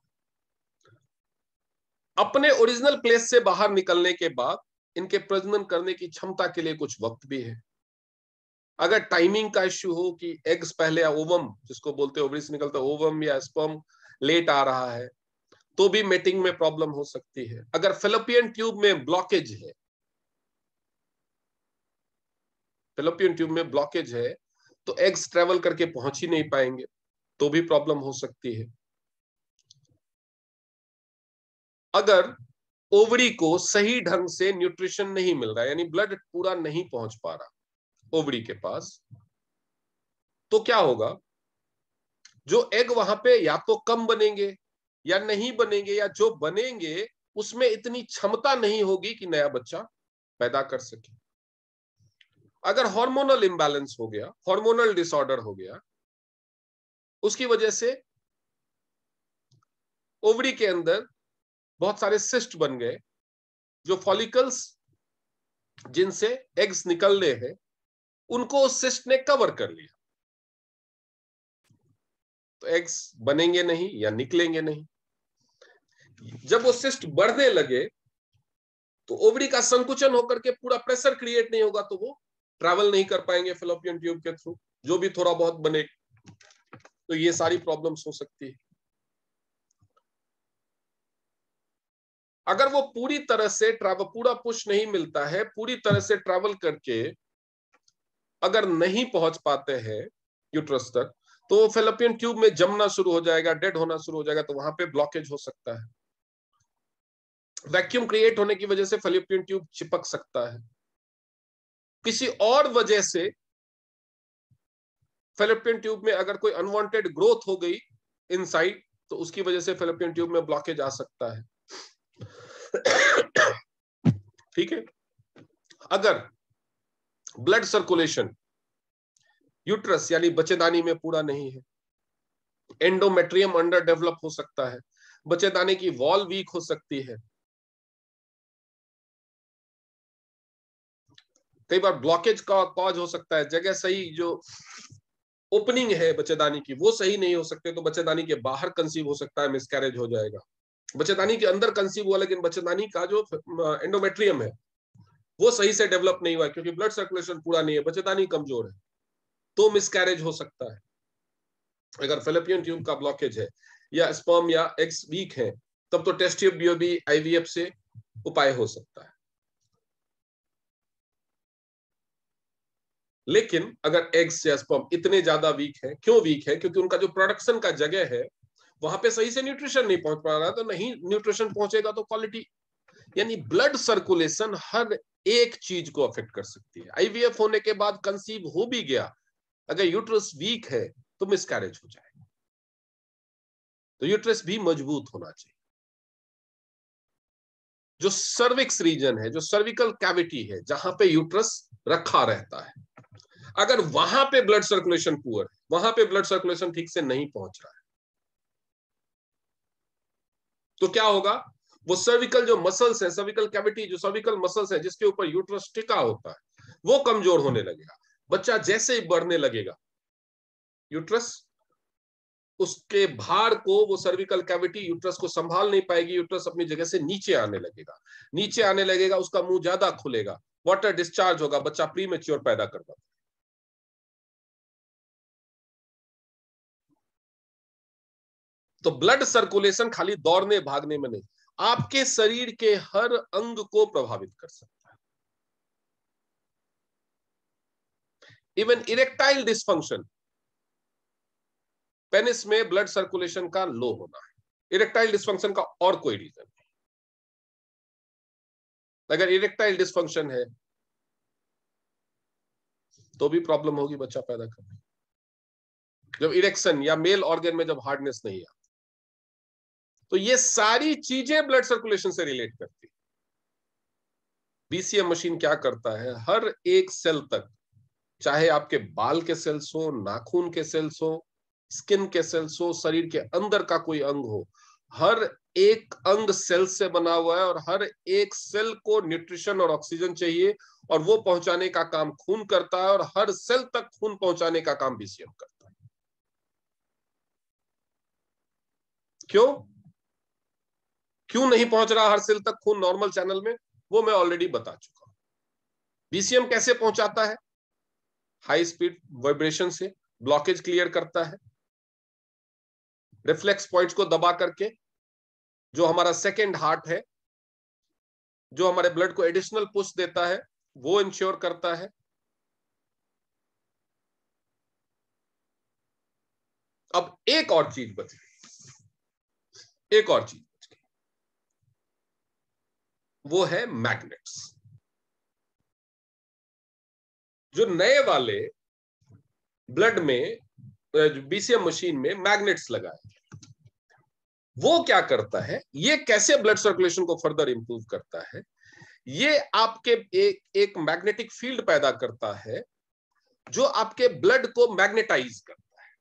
अपने ओरिजिनल प्लेस से बाहर निकलने के बाद इनके प्रजनन करने की क्षमता के लिए कुछ वक्त भी है। अगर टाइमिंग का इश्यू हो कि एग्स पहले या ओवम, जिसको बोलते हैं ओवरी से निकलता है, ओवम या स्पर्म लेट आ रहा है तो भी मेटिंग में प्रॉब्लम हो सकती है। अगर फैलोपियन ट्यूब में ब्लॉकेज है, फैलोपियन ट्यूब में ब्लॉकेज है तो एग्स ट्रेवल करके पहुंच ही नहीं पाएंगे, तो भी प्रॉब्लम हो सकती है। अगर ओवरी को सही ढंग से न्यूट्रिशन नहीं मिल रहा, यानी ब्लड पूरा नहीं पहुंच पा रहा ओवरी के पास, तो क्या होगा? जो एग वहां पे या तो कम बनेंगे या नहीं बनेंगे, या जो बनेंगे उसमें इतनी क्षमता नहीं होगी कि नया बच्चा पैदा कर सके। अगर हार्मोनल इंबैलेंस हो गया, हार्मोनल डिसऑर्डर हो गया, उसकी वजह से ओवरी के अंदर बहुत सारे सिस्ट बन गए, जो फॉलिकल्स जिनसे एग्स निकलने हैं उनको उस सिस्ट ने कवर कर लिया, तो एग्स बनेंगे नहीं या निकलेंगे नहीं। जब वो सिस्ट बढ़ने लगे तो ओवरी का संकुचन होकर के पूरा प्रेशर क्रिएट नहीं होगा, तो वो ट्रैवल नहीं कर पाएंगे फैलोपियन ट्यूब के थ्रू, जो भी थोड़ा बहुत बने, तो ये सारी प्रॉब्लम्स हो सकती है। अगर वो पूरी तरह से ट्रैवल, पूरा पुश नहीं मिलता है, पूरी तरह से ट्रैवल करके अगर नहीं पहुंच पाते हैं यूट्रस तक, तो फैलोपियन ट्यूब में जमना शुरू हो जाएगा, डेड होना शुरू हो जाएगा, तो वहां पे ब्लॉकेज हो सकता है। वैक्यूम क्रिएट होने की वजह से फैलोपियन ट्यूब चिपक सकता है। किसी और वजह से फैलोपियन ट्यूब में अगर कोई अनवांटेड ग्रोथ हो गई इनसाइड, तो उसकी वजह से फैलोपियन ट्यूब में ब्लॉकेज आ सकता है। ठीक है। अगर ब्लड सर्कुलेशन यूट्रस यानी बच्चेदानी में पूरा नहीं है, एंडोमेट्रियम अंडर डेवलप हो सकता है, बच्चेदानी की वॉल वीक हो सकती है, कई बार ब्लॉकेज का कॉज हो सकता है, जगह सही जो ओपनिंग है बच्चेदानी की वो सही नहीं हो सकते, तो बच्चेदानी के बाहर कंसीव हो सकता है, मिसकैरेज हो जाएगा। बच्चेदानी के अंदर कंसीव हुआ लेकिन बच्चेदानी का जो एंडोमेट्रियम है वो सही से डेवलप नहीं हुआ, क्योंकि ब्लड सर्कुलेशन पूरा नहीं है, बच्चेदानी कमजोर है, तो मिसकैरेज हो सकता है। अगर फैलोपियन ट्यूब का ब्लॉकेज है या स्पर्म या एग्स वीक है, तब तो टेस्ट ट्यूब बीओबी आईवीएफ से उपाय हो सकता है। लेकिन अगर एग्स या स्पर्म इतने ज्यादा वीक है, क्यों वीक है? क्योंकि उनका जो प्रोडक्शन का जगह है वहां पे सही से न्यूट्रिशन नहीं पहुंच पा रहा, तो नहीं न्यूट्रिशन पहुंचेगा तो क्वालिटी, यानी ब्लड सर्कुलेशन हर एक चीज को अफेक्ट कर सकती है। आईवीएफ होने के बाद कंसीव हो भी गया, अगर यूट्रस वीक है तो मिसकैरेज हो जाएगा। तो यूट्रस भी मजबूत होना चाहिए। जो सर्विक्स रीजन है, जो सर्विकल कैविटी है, जहां पे यूट्रस रखा रहता है, अगर वहां पे ब्लड सर्कुलेशन पुअर है, वहां पे ब्लड सर्कुलेशन ठीक से नहीं पहुंच रहा है, तो क्या होगा? वो सर्विकल जो मसल्स है, सर्विकल कैविटी जो सर्विकल मसल्स है जिसके ऊपर यूट्रस टिका होता है, वो कमजोर होने लगेगा। बच्चा जैसे ही बढ़ने लगेगा, यूट्रस उसके भार को, वो सर्विकल कैविटी यूट्रस को संभाल नहीं पाएगी, यूट्रस अपनी जगह से नीचे आने लगेगा, नीचे आने लगेगा, उसका मुंह ज्यादा खुलेगा, वाटर डिस्चार्ज होगा, बच्चा प्रीमेच्योर पैदा करता है। तो ब्लड सर्कुलेशन खाली दौड़ने भागने में नहीं, आपके शरीर के हर अंग को प्रभावित कर सकता है। इवन इरेक्टाइल डिस्फंक्शन, पेनिस में ब्लड सर्कुलेशन का लो होना है, इरेक्टाइल डिस्फंक्शन का और कोई रीजन नहीं। अगर इरेक्टाइल डिस्फंक्शन है तो भी प्रॉब्लम होगी बच्चा पैदा करने। जब इरेक्शन या मेल ऑर्गन में जब हार्डनेस नहीं आता। तो ये सारी चीजें ब्लड सर्कुलेशन से रिलेट करती है। बीसीएम मशीन क्या करता है, हर एक सेल तक, चाहे आपके बाल के सेल्स हो, नाखून के सेल्स हो, स्किन के सेल्स हो, शरीर के अंदर का कोई अंग हो, हर एक अंग सेल से बना हुआ है और हर एक सेल को न्यूट्रिशन और ऑक्सीजन चाहिए और वो पहुंचाने का काम खून करता है और हर सेल तक खून पहुंचाने का काम बीसीएम करता है। क्यों क्यों नहीं पहुंच रहा हर सेल तक खून नॉर्मल चैनल में, वो मैं ऑलरेडी बता चुका हूं। बीसीएम कैसे पहुंचाता है, हाई स्पीड वाइब्रेशन से ब्लॉकेज क्लियर करता है, रिफ्लेक्स पॉइंट्स को दबा करके, जो हमारा सेकेंड हार्ट है, जो हमारे ब्लड को एडिशनल पुश देता है, वो इंश्योर करता है। अब एक और चीज बच गई, एक और चीज बच गई, वो है मैग्नेट्स। जो नए वाले ब्लड में बीसीएम मशीन में मैग्नेट्स लगाए, वो क्या करता है, ये कैसे ब्लड सर्कुलेशन को फर्दर इंप्रूव करता है, ये आपके एक मैग्नेटिक फील्ड पैदा करता है जो आपके ब्लड को मैग्नेटाइज करता है।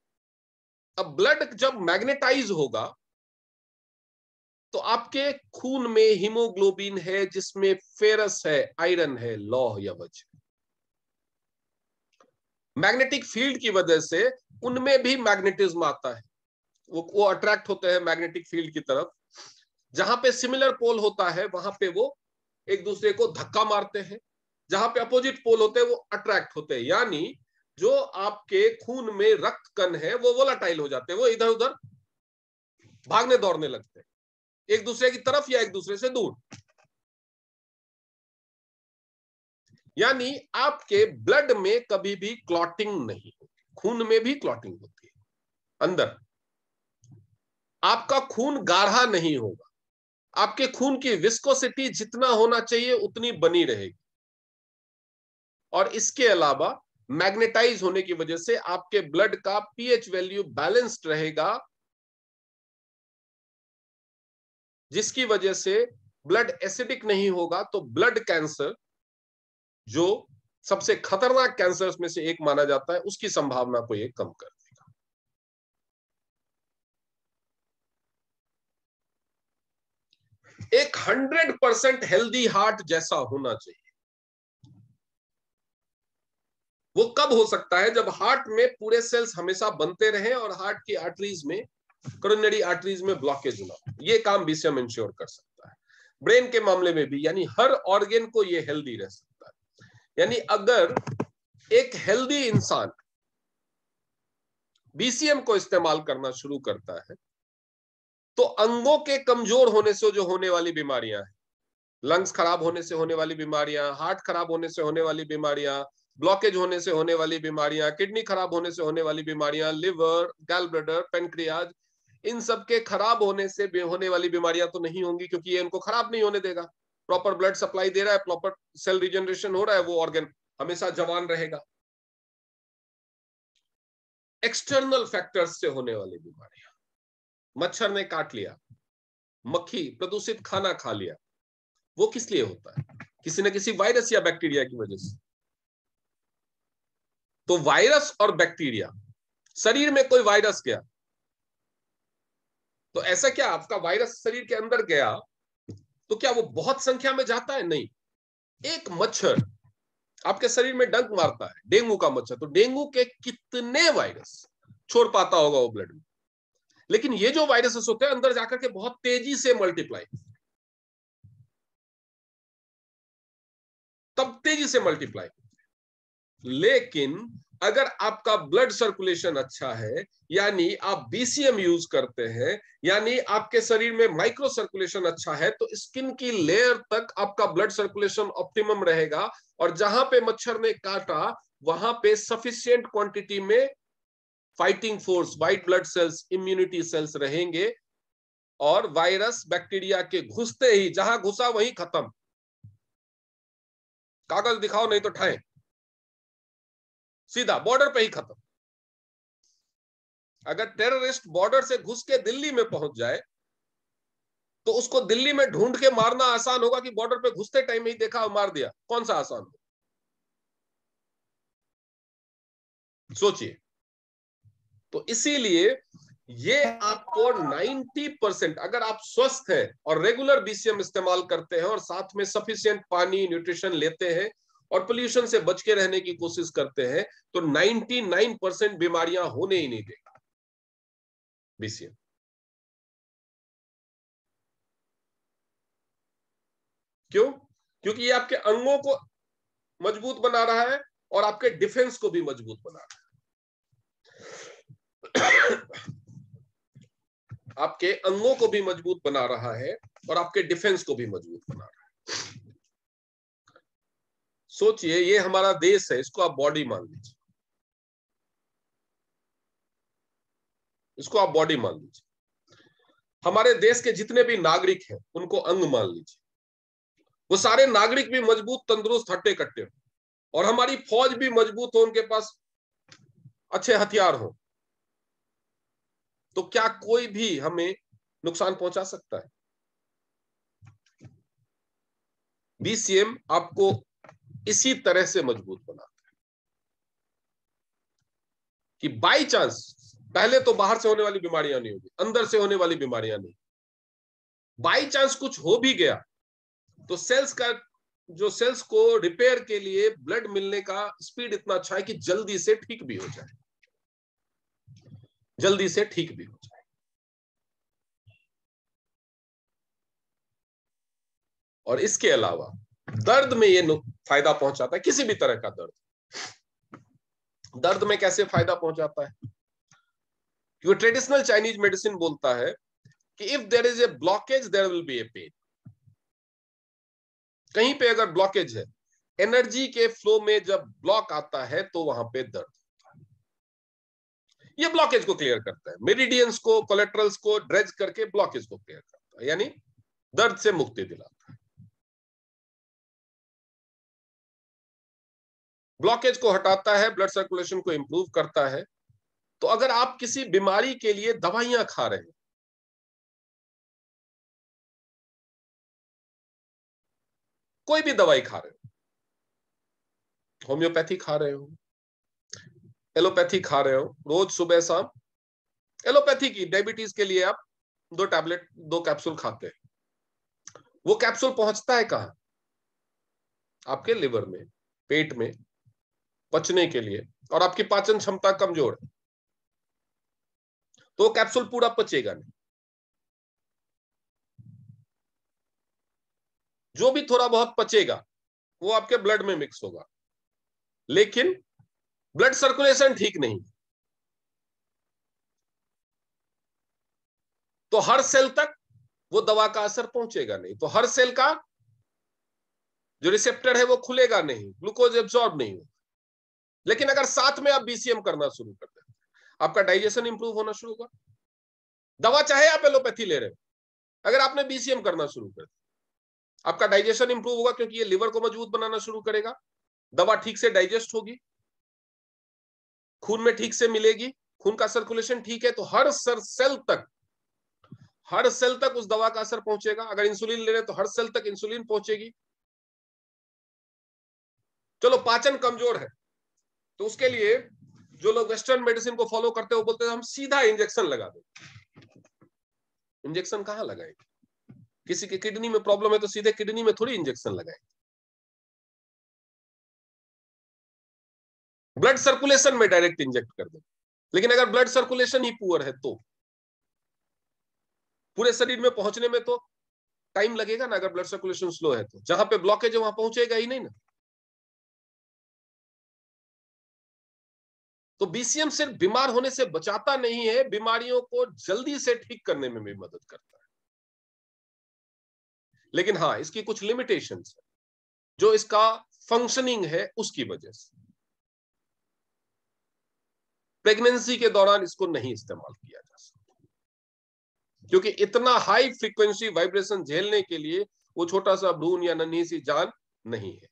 अब ब्लड जब मैग्नेटाइज होगा तो आपके खून में हीमोग्लोबिन है, जिसमें फेरस है, आयरन है, लौह या वज्र। मैग्नेटिक फील्ड की वजह से उनमें भी मैग्नेटिज्म आता है, वो अट्रैक्ट होते हैं मैग्नेटिक फील्ड की तरफ। जहां पे सिमिलर पोल होता है वहां पे वो एक दूसरे को धक्का मारते हैं, जहां पे अपोजिट पोल होते हैं वो अट्रैक्ट होते हैं। यानी जो आपके खून में रक्त कण है वो वोलाटाइल हो जाते हैं, वो इधर उधर भागने दौड़ने लगते हैं, एक दूसरे की तरफ या एक दूसरे से दूर। यानी आपके ब्लड में कभी भी क्लॉटिंग नहीं होती, खून में भी क्लॉटिंग होती है अंदर। आपका खून गाढ़ा नहीं होगा, आपके खून की विस्कोसिटी जितना होना चाहिए उतनी बनी रहेगी। और इसके अलावा मैग्नेटाइज होने की वजह से आपके ब्लड का पीएच वैल्यू बैलेंस्ड रहेगा, जिसकी वजह से ब्लड एसिडिक नहीं होगा। तो ब्लड कैंसर, जो सबसे खतरनाक कैंसर्स में से एक माना जाता है, उसकी संभावना को ये कम कर देगा। एक 100% हेल्दी हार्ट जैसा होना चाहिए। वो कब हो सकता है, जब हार्ट में पूरे सेल्स हमेशा बनते रहे और हार्ट की आर्टरीज में, कोरोनरी आर्टरीज में ब्लॉकेज ना हो। ये काम बीसीएम इंश्योर कर सकता है। ब्रेन के मामले में भी, यानी हर ऑर्गन को ये हेल्दी रह सकता है। यानी अगर एक हेल्दी इंसान बीसीएम को इस्तेमाल करना शुरू करता है तो अंगों के कमजोर होने से जो होने वाली बीमारियां हैं, लंग्स खराब होने से होने वाली बीमारियां, हार्ट खराब होने से होने वाली बीमारियां, ब्लॉकेज होने से होने वाली बीमारियां, किडनी खराब होने से होने वाली बीमारियां, लिवर, गैल ब्लैडर, पेनक्रियाज, इन सब के खराब होने से होने वाली बीमारियां तो नहीं होंगी, क्योंकि ये इनको खराब नहीं होने देगा। प्रॉपर ब्लड सप्लाई दे रहा है, प्रॉपर सेल रिजनरेशन हो रहा है, वो ऑर्गन हमेशा जवान रहेगा। एक्सटर्नल फैक्टर्स से होने वाली बीमारियां, मच्छर ने काट लिया, मक्खी प्रदूषित खाना खा लिया, वो किस लिए होता है, किसी न किसी वायरस या बैक्टीरिया की वजह से। तो वायरस और बैक्टीरिया, शरीर में कोई वायरस गया तो ऐसा क्या आपका वायरस शरीर के अंदर गया तो क्या वो बहुत संख्या में जाता है? नहीं। एक मच्छर आपके शरीर में डंक मारता है, डेंगू का मच्छर, तो डेंगू के कितने वायरस छोड़ पाता होगा वो ब्लड में। लेकिन ये जो वायरसेस होते हैं अंदर जाकर के बहुत तेजी से मल्टीप्लाई, तब तेजी से मल्टीप्लाई। लेकिन अगर आपका ब्लड सर्कुलेशन अच्छा है, यानी आप बीसीएम यूज करते हैं, यानी आपके शरीर में माइक्रो सर्कुलेशन अच्छा है, तो स्किन की लेयर तक आपका ब्लड सर्कुलेशन ऑप्टिमम रहेगा और जहां पे मच्छर ने काटा वहां पे सफिशिएंट क्वांटिटी में fighting force, white blood cells, immunity cells रहेंगे और वायरस बैक्टीरिया के घुसते ही, जहां घुसा वहीं खत्म। कागज दिखाओ नहीं तो ठाए, सीधा बॉर्डर पे ही खत्म। अगर टेररिस्ट बॉर्डर से घुस के दिल्ली में पहुंच जाए तो उसको दिल्ली में ढूंढ के मारना आसान होगा कि बॉर्डर पे घुसते टाइम ही देखा और मार दिया? कौन सा आसान हो? सोचिए। तो इसीलिए ये आपको 90%, अगर आप स्वस्थ हैं और रेगुलर बीसीएम इस्तेमाल करते हैं और साथ में सफिशिएंट पानी न्यूट्रिशन लेते हैं और पोल्यूशन से बच के रहने की कोशिश करते हैं, तो 99% बीमारियां होने ही नहीं देगा बीसीएम। क्यों? क्योंकि ये आपके अंगों को मजबूत बना रहा है और आपके डिफेंस को भी मजबूत बना रहा है। आपके अंगों को भी मजबूत बना रहा है और आपके डिफेंस को भी मजबूत बना रहा है। सोचिए, ये हमारा देश है, इसको आप बॉडी मान लीजिए, इसको आप बॉडी मान लीजिए। हमारे देश के जितने भी नागरिक हैं उनको अंग मान लीजिए। वो सारे नागरिक भी मजबूत, तंदुरुस्त, हट्टे कट्टे हो और हमारी फौज भी मजबूत हो, उनके पास अच्छे हथियार हो, तो क्या कोई भी हमें नुकसान पहुंचा सकता है? बीसीएम आपको इसी तरह से मजबूत बनाता है कि बाई चांस, पहले तो बाहर से होने वाली बीमारियां नहीं होगी, अंदर से होने वाली बीमारियां नहीं, बाई चांस कुछ हो भी गया तो सेल्स को रिपेयर के लिए ब्लड मिलने का स्पीड इतना अच्छा है कि जल्दी से ठीक भी हो जाए, जल्दी से ठीक भी हो जाए। और इसके अलावा दर्द में ये फायदा पहुंचाता है, किसी भी तरह का दर्द में कैसे फायदा पहुंचाता है? क्योंकि ट्रेडिशनल चाइनीज मेडिसिन बोलता है कि if there is a blockage there will be a pain. कहीं पे अगर ब्लॉकेज है, एनर्जी के फ्लो में जब ब्लॉक आता है तो वहां पे दर्द होता है। ये ब्लॉकेज को क्लियर करता है, मेरिडियंस को, कोलेट्रल्स को ड्रेज करके ब्लॉकेज को क्लियर करता है, यानी दर्द से मुक्ति दिलाता है। ब्लॉकेज को हटाता है, ब्लड सर्कुलेशन को इंप्रूव करता है। तो अगर आप किसी बीमारी के लिए दवाइयां खा रहे हैं, कोई भी दवाई खा रहे हो, होम्योपैथी खा रहे हो, एलोपैथी खा रहे हो, रोज सुबह शाम एलोपैथी की डायबिटीज के लिए आप 2 कैप्सूल खाते हैं, वो कैप्सूल पहुंचता है कहां? आपके लिवर में, पेट में, पचने के लिए, और आपकी पाचन क्षमता कमजोर है तो कैप्सूल पूरा पचेगा नहीं। जो भी थोड़ा बहुत पचेगा वो आपके ब्लड में मिक्स होगा, लेकिन ब्लड सर्कुलेशन ठीक नहीं, तो हर सेल तक वो दवा का असर पहुंचेगा नहीं, तो हर सेल का जो रिसेप्टर है वो खुलेगा नहीं, ग्लूकोज एब्जॉर्ब नहीं होगा। लेकिन अगर साथ में आप बीसीएम करना शुरू कर दें, आपका डाइजेशन इंप्रूव होना शुरू होगा। दवा चाहे आप एलोपैथी ले रहे हो, अगर आपने बीसीएम करना शुरू कर दिया, आपका डाइजेशन इंप्रूव होगा, क्योंकि ये लिवर को मजबूत बनाना शुरू करेगा, दवा ठीक से डाइजेस्ट होगी, खून में ठीक से मिलेगी, खून का सर्कुलेशन ठीक है, तो हर सेल तक उस दवा का असर पहुंचेगा। अगर इंसुलिन ले रहे हैं तो हर सेल तक इंसुलिन पहुंचेगी। चलो पाचन कमजोर है तो उसके लिए जो लोग वेस्टर्न मेडिसिन को फॉलो करते हैं वो बोलते हैं हम सीधा इंजेक्शन लगा दें। इंजेक्शन कहां लगाएंगे? किसी की किडनी में प्रॉब्लम है तो सीधे किडनी में थोड़ी इंजेक्शन लगाएंगे। ब्लड सर्कुलेशन में डायरेक्ट इंजेक्ट कर दें, लेकिन अगर ब्लड सर्कुलेशन ही पुअर है तो पूरे शरीर में पहुंचने में तो टाइम लगेगा ना। अगर ब्लड सर्कुलेशन स्लो है तो जहां पे ब्लॉकेज है वहां पहुंचेगा ही नहीं ना। तो बीसीएम सिर्फ बीमार होने से बचाता नहीं है, बीमारियों को जल्दी से ठीक करने में भी मदद करता है। लेकिन हाँ, इसकी कुछ लिमिटेशंस है जो इसका फंक्शनिंग है उसकी वजह से। प्रेगनेंसी के दौरान इसको नहीं इस्तेमाल किया जा सकता, क्योंकि इतना हाई फ्रीक्वेंसी वाइब्रेशन झेलने के लिए वो छोटा सा भ्रूण या नन्ही सी जान नहीं है।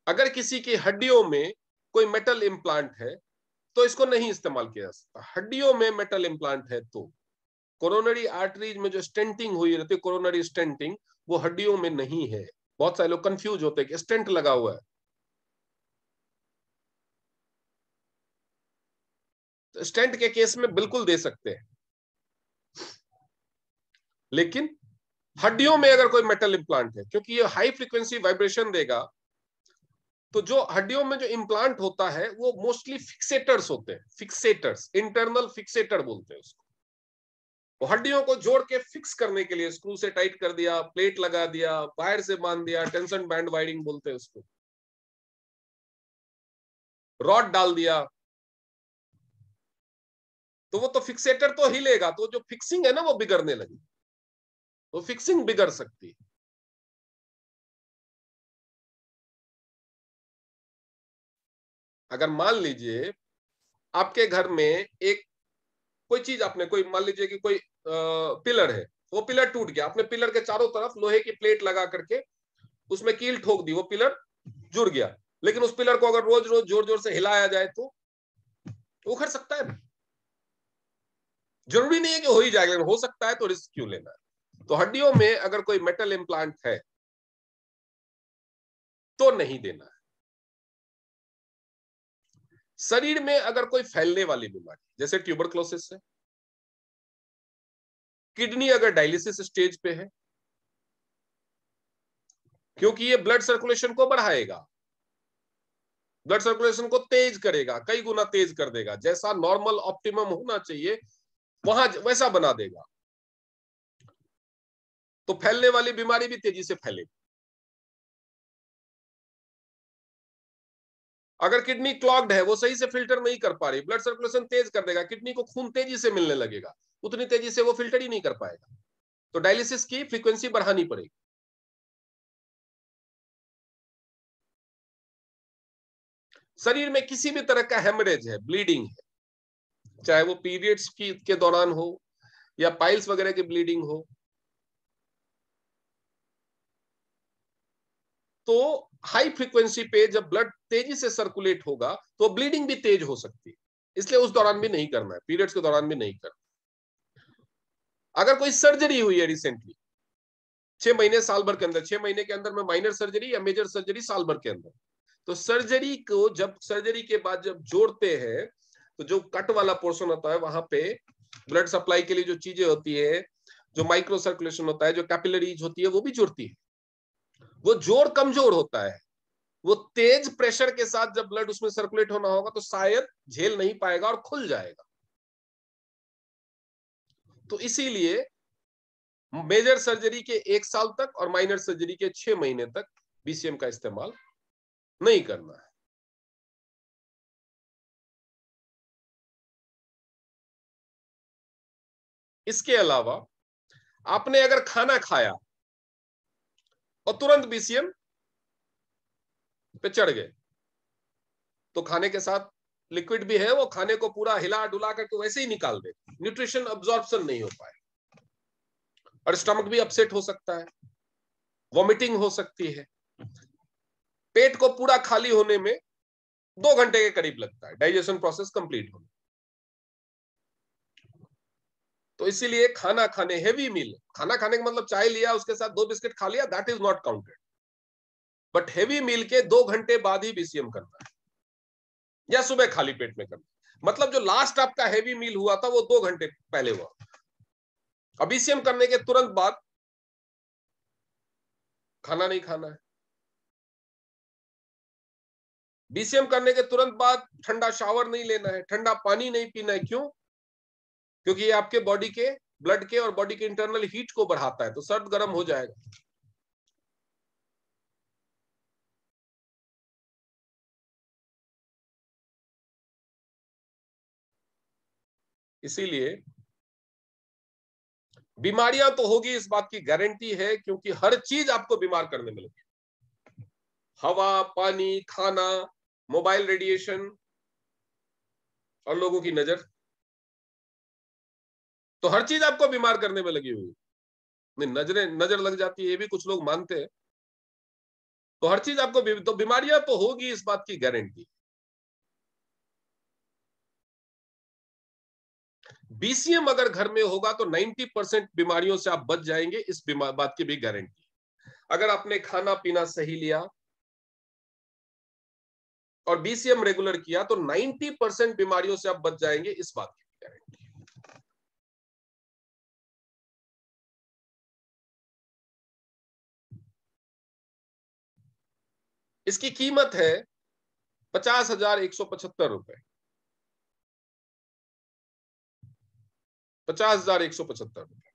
अगर किसी की हड्डियों में कोई मेटल इम्प्लांट है तो इसको नहीं इस्तेमाल किया जा सकता। हड्डियों में मेटल इम्प्लांट है तो कोरोनरी आर्टरीज में जो स्टेंटिंग हुई रहती है, कोरोनरी स्टेंटिंग, वो हड्डियों में नहीं है। बहुत सारे लोग कंफ्यूज होते हैं कि स्टेंट लगा हुआ है, तो स्टेंट के केस में बिल्कुल दे सकते हैं, लेकिन हड्डियों में अगर कोई मेटल इम्प्लांट है, क्योंकि ये हाई फ्रीक्वेंसी वाइब्रेशन देगा, तो जो हड्डियों में जो इम्प्लांट होता है वो मोस्टली फिक्सेटर्स होते हैं। फिक्सेटर्स, इंटरनल फिक्सेटर बोलते हैं उसको। वो हड्डियों को जोड़ के फिक्स करने के लिए स्क्रू से टाइट कर दिया, प्लेट लगा दिया, वायर से बांध दिया, टेंशन बैंड वायरिंग बोलते हैं उसको, रॉड डाल दिया, तो वो तो फिक्सेटर तो हिलेगा, तो जो फिक्सिंग है ना वो बिगड़ने लगी, तो फिक्सिंग बिगड़ सकती है। अगर मान लीजिए आपके घर में एक कोई चीज, आपने कोई मान लीजिए कि कोई पिलर है, वो पिलर टूट गया, आपने पिलर के चारों तरफ लोहे की प्लेट लगा करके उसमें कील ठोक दी, वो पिलर जुड़ गया, लेकिन उस पिलर को अगर रोज रोज जोर जोर से हिलाया जाए तो उखड़ सकता है ना। जरूरी नहीं है कि हो ही जाएगा, लेकिन हो सकता है, तो रिस्क क्यों लेना है। तो हड्डियों में अगर कोई मेटल इम्प्लांट है तो नहीं देना है। शरीर में अगर कोई फैलने वाली बीमारी जैसे ट्यूबरक्लोसिस है, किडनी अगर डायलिसिस स्टेज पे है, क्योंकि ये ब्लड सर्कुलेशन को बढ़ाएगा, ब्लड सर्कुलेशन को तेज करेगा, कई गुना तेज कर देगा, जैसा नॉर्मल ऑप्टिमम होना चाहिए वहां वैसा बना देगा, तो फैलने वाली बीमारी भी तेजी से फैलेगी। अगर किडनी क्लॉग्ड है, वो सही से फिल्टर नहीं कर पा रही, ब्लड सर्कुलेशन तेज कर देगा, किडनी को खून तेजी से मिलने लगेगा, उतनी तेजी से वो फिल्टर ही नहीं कर पाएगा, तो डायलिसिस की फ्रीक्वेंसी बढ़ानी पड़ेगी। शरीर में किसी भी तरह का हेमरेज है, ब्लीडिंग है, चाहे वो पीरियड्स की के दौरान हो या पाइल्स वगैरह की ब्लीडिंग हो, तो हाई फ्रीक्वेंसी पे जब ब्लड तेजी से सर्कुलेट होगा तो ब्लीडिंग भी तेज हो सकती है, इसलिए उस दौरान भी नहीं करना है, पीरियड्स के दौरान भी नहीं करना। अगर कोई सर्जरी हुई है रिसेंटली 6 महीने साल भर के अंदर, 6 महीने के अंदर में माइनर सर्जरी या मेजर सर्जरी साल भर के अंदर, तो सर्जरी को जब सर्जरी के बाद जब जोड़ते हैं तो जो कट वाला पोर्शन होता है वहां पे ब्लड सप्लाई के लिए जो चीजें होती है, जो माइक्रो सर्कुलेशन होता है, जो कैपिलरीज होती है, वो भी जुड़ती है। वो जोड़ कमजोर होता है, वो तेज प्रेशर के साथ जब ब्लड उसमें सर्कुलेट होना होगा तो शायद झेल नहीं पाएगा और खुल जाएगा। तो इसीलिए मेजर सर्जरी के 1 साल तक और माइनर सर्जरी के 6 महीने तक बीसीएम का इस्तेमाल नहीं करना है। इसके अलावा आपने अगर खाना खाया और तुरंत बीसीएम पे चढ़ गए, तो खाने के साथ लिक्विड भी है, वो खाने को पूरा हिला डुला करके वैसे ही निकाल दे, न्यूट्रिशन अब्जॉर्प्शन नहीं हो पाए, और स्टमक भी अपसेट हो सकता है, वॉमिटिंग हो सकती है। पेट को पूरा खाली होने में 2 घंटे के करीब लगता है डाइजेशन प्रोसेस कंप्लीट होने। तो इसीलिए खाना खाने, हेवी मील, खाना खाने का मतलब चाय लिया उसके साथ 2 बिस्किट खा लिया, that is not counted, but heavy meal के 2 घंटे बाद ही बीसीएम करना है, या सुबह खाली पेट में करना है। मतलब जो लास्ट आपका हेवी मील हुआ था वो 2 घंटे पहले हुआ, अब बीसीएम करने के तुरंत बाद खाना नहीं खाना है। बीसीएम करने के तुरंत बाद ठंडा शावर नहीं लेना है, ठंडा पानी नहीं पीना है। क्यों? क्योंकि ये आपके बॉडी के ब्लड के और बॉडी के इंटरनल हीट को बढ़ाता है, तो सर्द गर्म हो जाएगा। इसीलिए बीमारियां तो होगी, इस बात की गारंटी है, क्योंकि हर चीज आपको बीमार करने में लगी, हवा, पानी, खाना, मोबाइल रेडिएशन और लोगों की नजर, तो हर चीज आपको बीमार करने में लगी हुई। नहीं, नजर लग जाती है ये भी कुछ लोग मानते हैं, तो हर चीज आपको तो बीमारियां तो होगी, इस बात की गारंटी। बीसीएम अगर घर में होगा तो 90% बीमारियों से आप बच जाएंगे, इस बात की भी गारंटी। अगर आपने खाना पीना सही लिया और बीसीएम रेगुलर किया तो 90% बीमारियों से आप बच जाएंगे, इस बात की भी गारंटी। इसकी कीमत है 50,175 रुपए। 50,175 रुपए।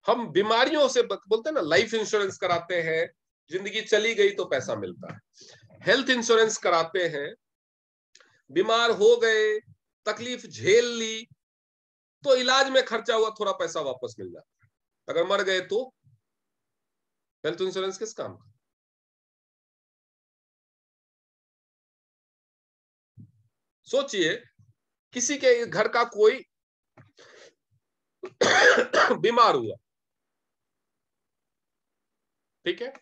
हम बीमारियों से बोलते हैं ना, लाइफ इंश्योरेंस कराते हैं, जिंदगी चली गई तो पैसा मिलता है। हेल्थ इंश्योरेंस कराते हैं, बीमार हो गए, तकलीफ झेल ली तो इलाज में खर्चा हुआ थोड़ा पैसा वापस मिल जाता है। अगर मर गए तो हेल्थ इंश्योरेंस किस काम का? सोचिए, किसी के घर का कोई बीमार हुआ, ठीक है,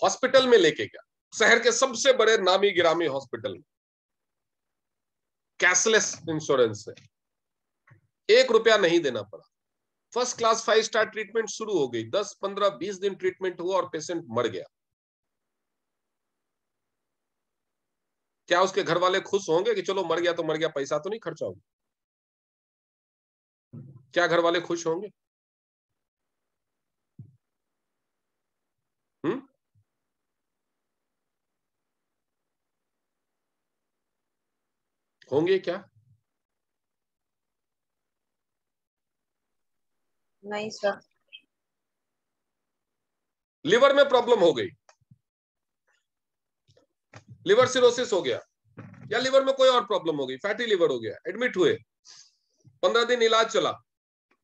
हॉस्पिटल में लेके गया, शहर के सबसे बड़े नामी गिरामी हॉस्पिटल में, कैशलेस इंश्योरेंस है, 1 रुपया नहीं देना पड़ा, फर्स्ट क्लास 5 स्टार ट्रीटमेंट शुरू हो गई, 10, 15, 20 दिन ट्रीटमेंट हुआ और पेशेंट मर गया। क्या उसके घर वाले खुश होंगे कि चलो मर गया तो मर गया, पैसा तो नहीं खर्चा होगा? क्या घर वाले खुश होंगे? हम्म? होंगे क्या? नहीं सर। लिवर में प्रॉब्लम हो गई, लिवर सिरोसिस हो गया, या लिवर में कोई और प्रॉब्लम हो गई, फैटी लिवर हो गया, एडमिट हुए, 15 दिन इलाज चला,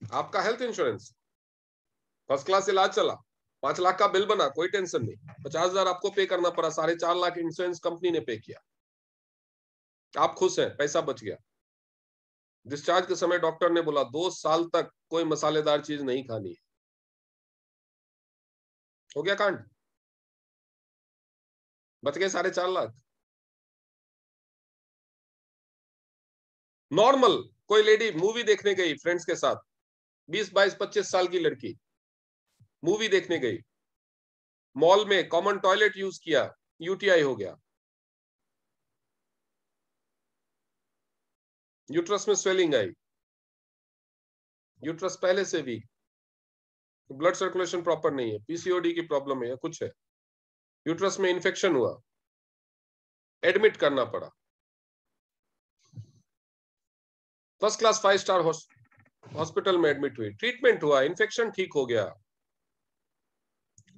आपका हेल्थ इंश्योरेंस फर्स्ट क्लास इलाज चला, 5 लाख का बिल बना, कोई टेंशन नहीं, 50,000 आपको पे करना पड़ा, 4.5 लाख इंश्योरेंस कंपनी ने पे किया, आप खुश हैं, पैसा बच गया। डिस्चार्ज के समय डॉक्टर ने बोला 2 साल तक कोई मसालेदार चीज नहीं खानी है, हो गया कांड, बच गए 4.5 लाख। नॉर्मल कोई लेडी मूवी देखने गई फ्रेंड्स के साथ, 20, 22, 25 साल की लड़की मूवी देखने गई, मॉल में कॉमन टॉयलेट यूज किया, यूटीआई हो गया, यूट्रस में स्वेलिंग आई, यूट्रस पहले से वीक, ब्लड सर्कुलेशन प्रॉपर नहीं है, पीसीओडी की प्रॉब्लम है या कुछ है, यूट्रस में इंफेक्शन हुआ, एडमिट करना पड़ा, फर्स्ट क्लास 5 स्टार हॉस्पिटल में एडमिट हुई, ट्रीटमेंट हुआ, इन्फेक्शन ठीक हो गया,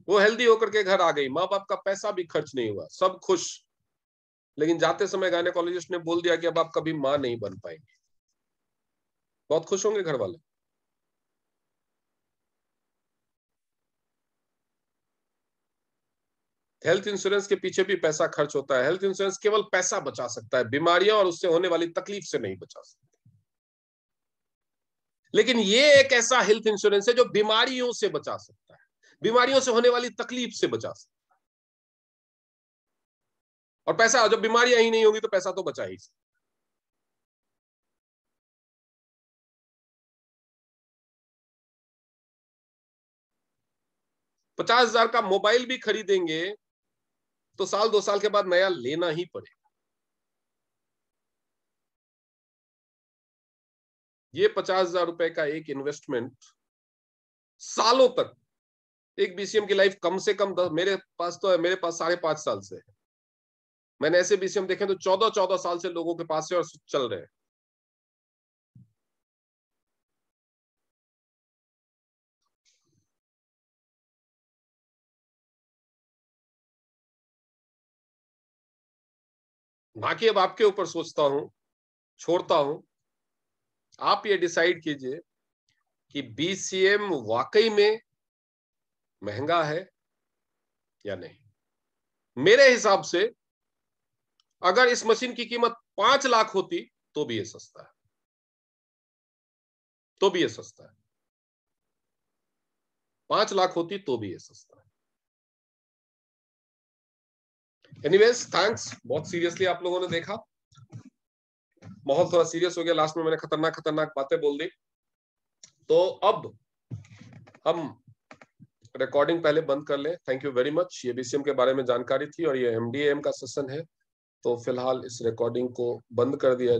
वो हेल्दी होकर के घर आ गई, माँ बाप का पैसा भी खर्च नहीं हुआ, सब खुश। लेकिन जाते समय गायनेकोलॉजिस्ट ने बोल दिया कि अब आप कभी मां नहीं बन पाएंगे। बहुत खुश होंगे घर वाले। हेल्थ इंश्योरेंस के पीछे भी पैसा खर्च होता है, हेल्थ इंश्योरेंस केवल पैसा बचा सकता है, बीमारियां और उससे होने वाली तकलीफ से नहीं बचा सकता। लेकिन ये एक ऐसा हेल्थ इंश्योरेंस है जो बीमारियों से बचा सकता है, बीमारियों से होने वाली तकलीफ से बचा सकता है। और पैसा, जब बीमारियां ही नहीं होंगी तो पैसा तो बचा ही सकता। 50,000 का मोबाइल भी खरीदेंगे तो साल 2 साल के बाद नया लेना ही पड़ेगा। ये 50,000 रुपए का एक इन्वेस्टमेंट सालों तक, एक बीसीएम की लाइफ कम से कम 10, मेरे पास तो है, मेरे पास 5.5 साल से है, मैंने ऐसे बीसीएम देखे तो 14-14 साल से लोगों के पास है और चल रहे हैं। बाकी अब आपके ऊपर सोचता हूं, छोड़ता हूं, आप ये डिसाइड कीजिए कि बीसीएम वाकई में महंगा है या नहीं। मेरे हिसाब से अगर इस मशीन की कीमत 5 लाख होती तो भी ये सस्ता है, तो भी ये सस्ता है, 5 लाख होती तो भी ये सस्ता है। एनीवेज थैंक्स, बहुत सीरियसली आप लोगों ने देखा, माहौल थोड़ा सीरियस हो गया, लास्ट में मैंने खतरनाक खतरनाक बातें बोल दी। तो अब हम रिकॉर्डिंग पहले बंद कर लें। थैंक यू वेरी मच, ये बीसीएम के बारे में जानकारी थी और ये एमडीएम का सेशन है, तो फिलहाल इस रिकॉर्डिंग को बंद कर दिया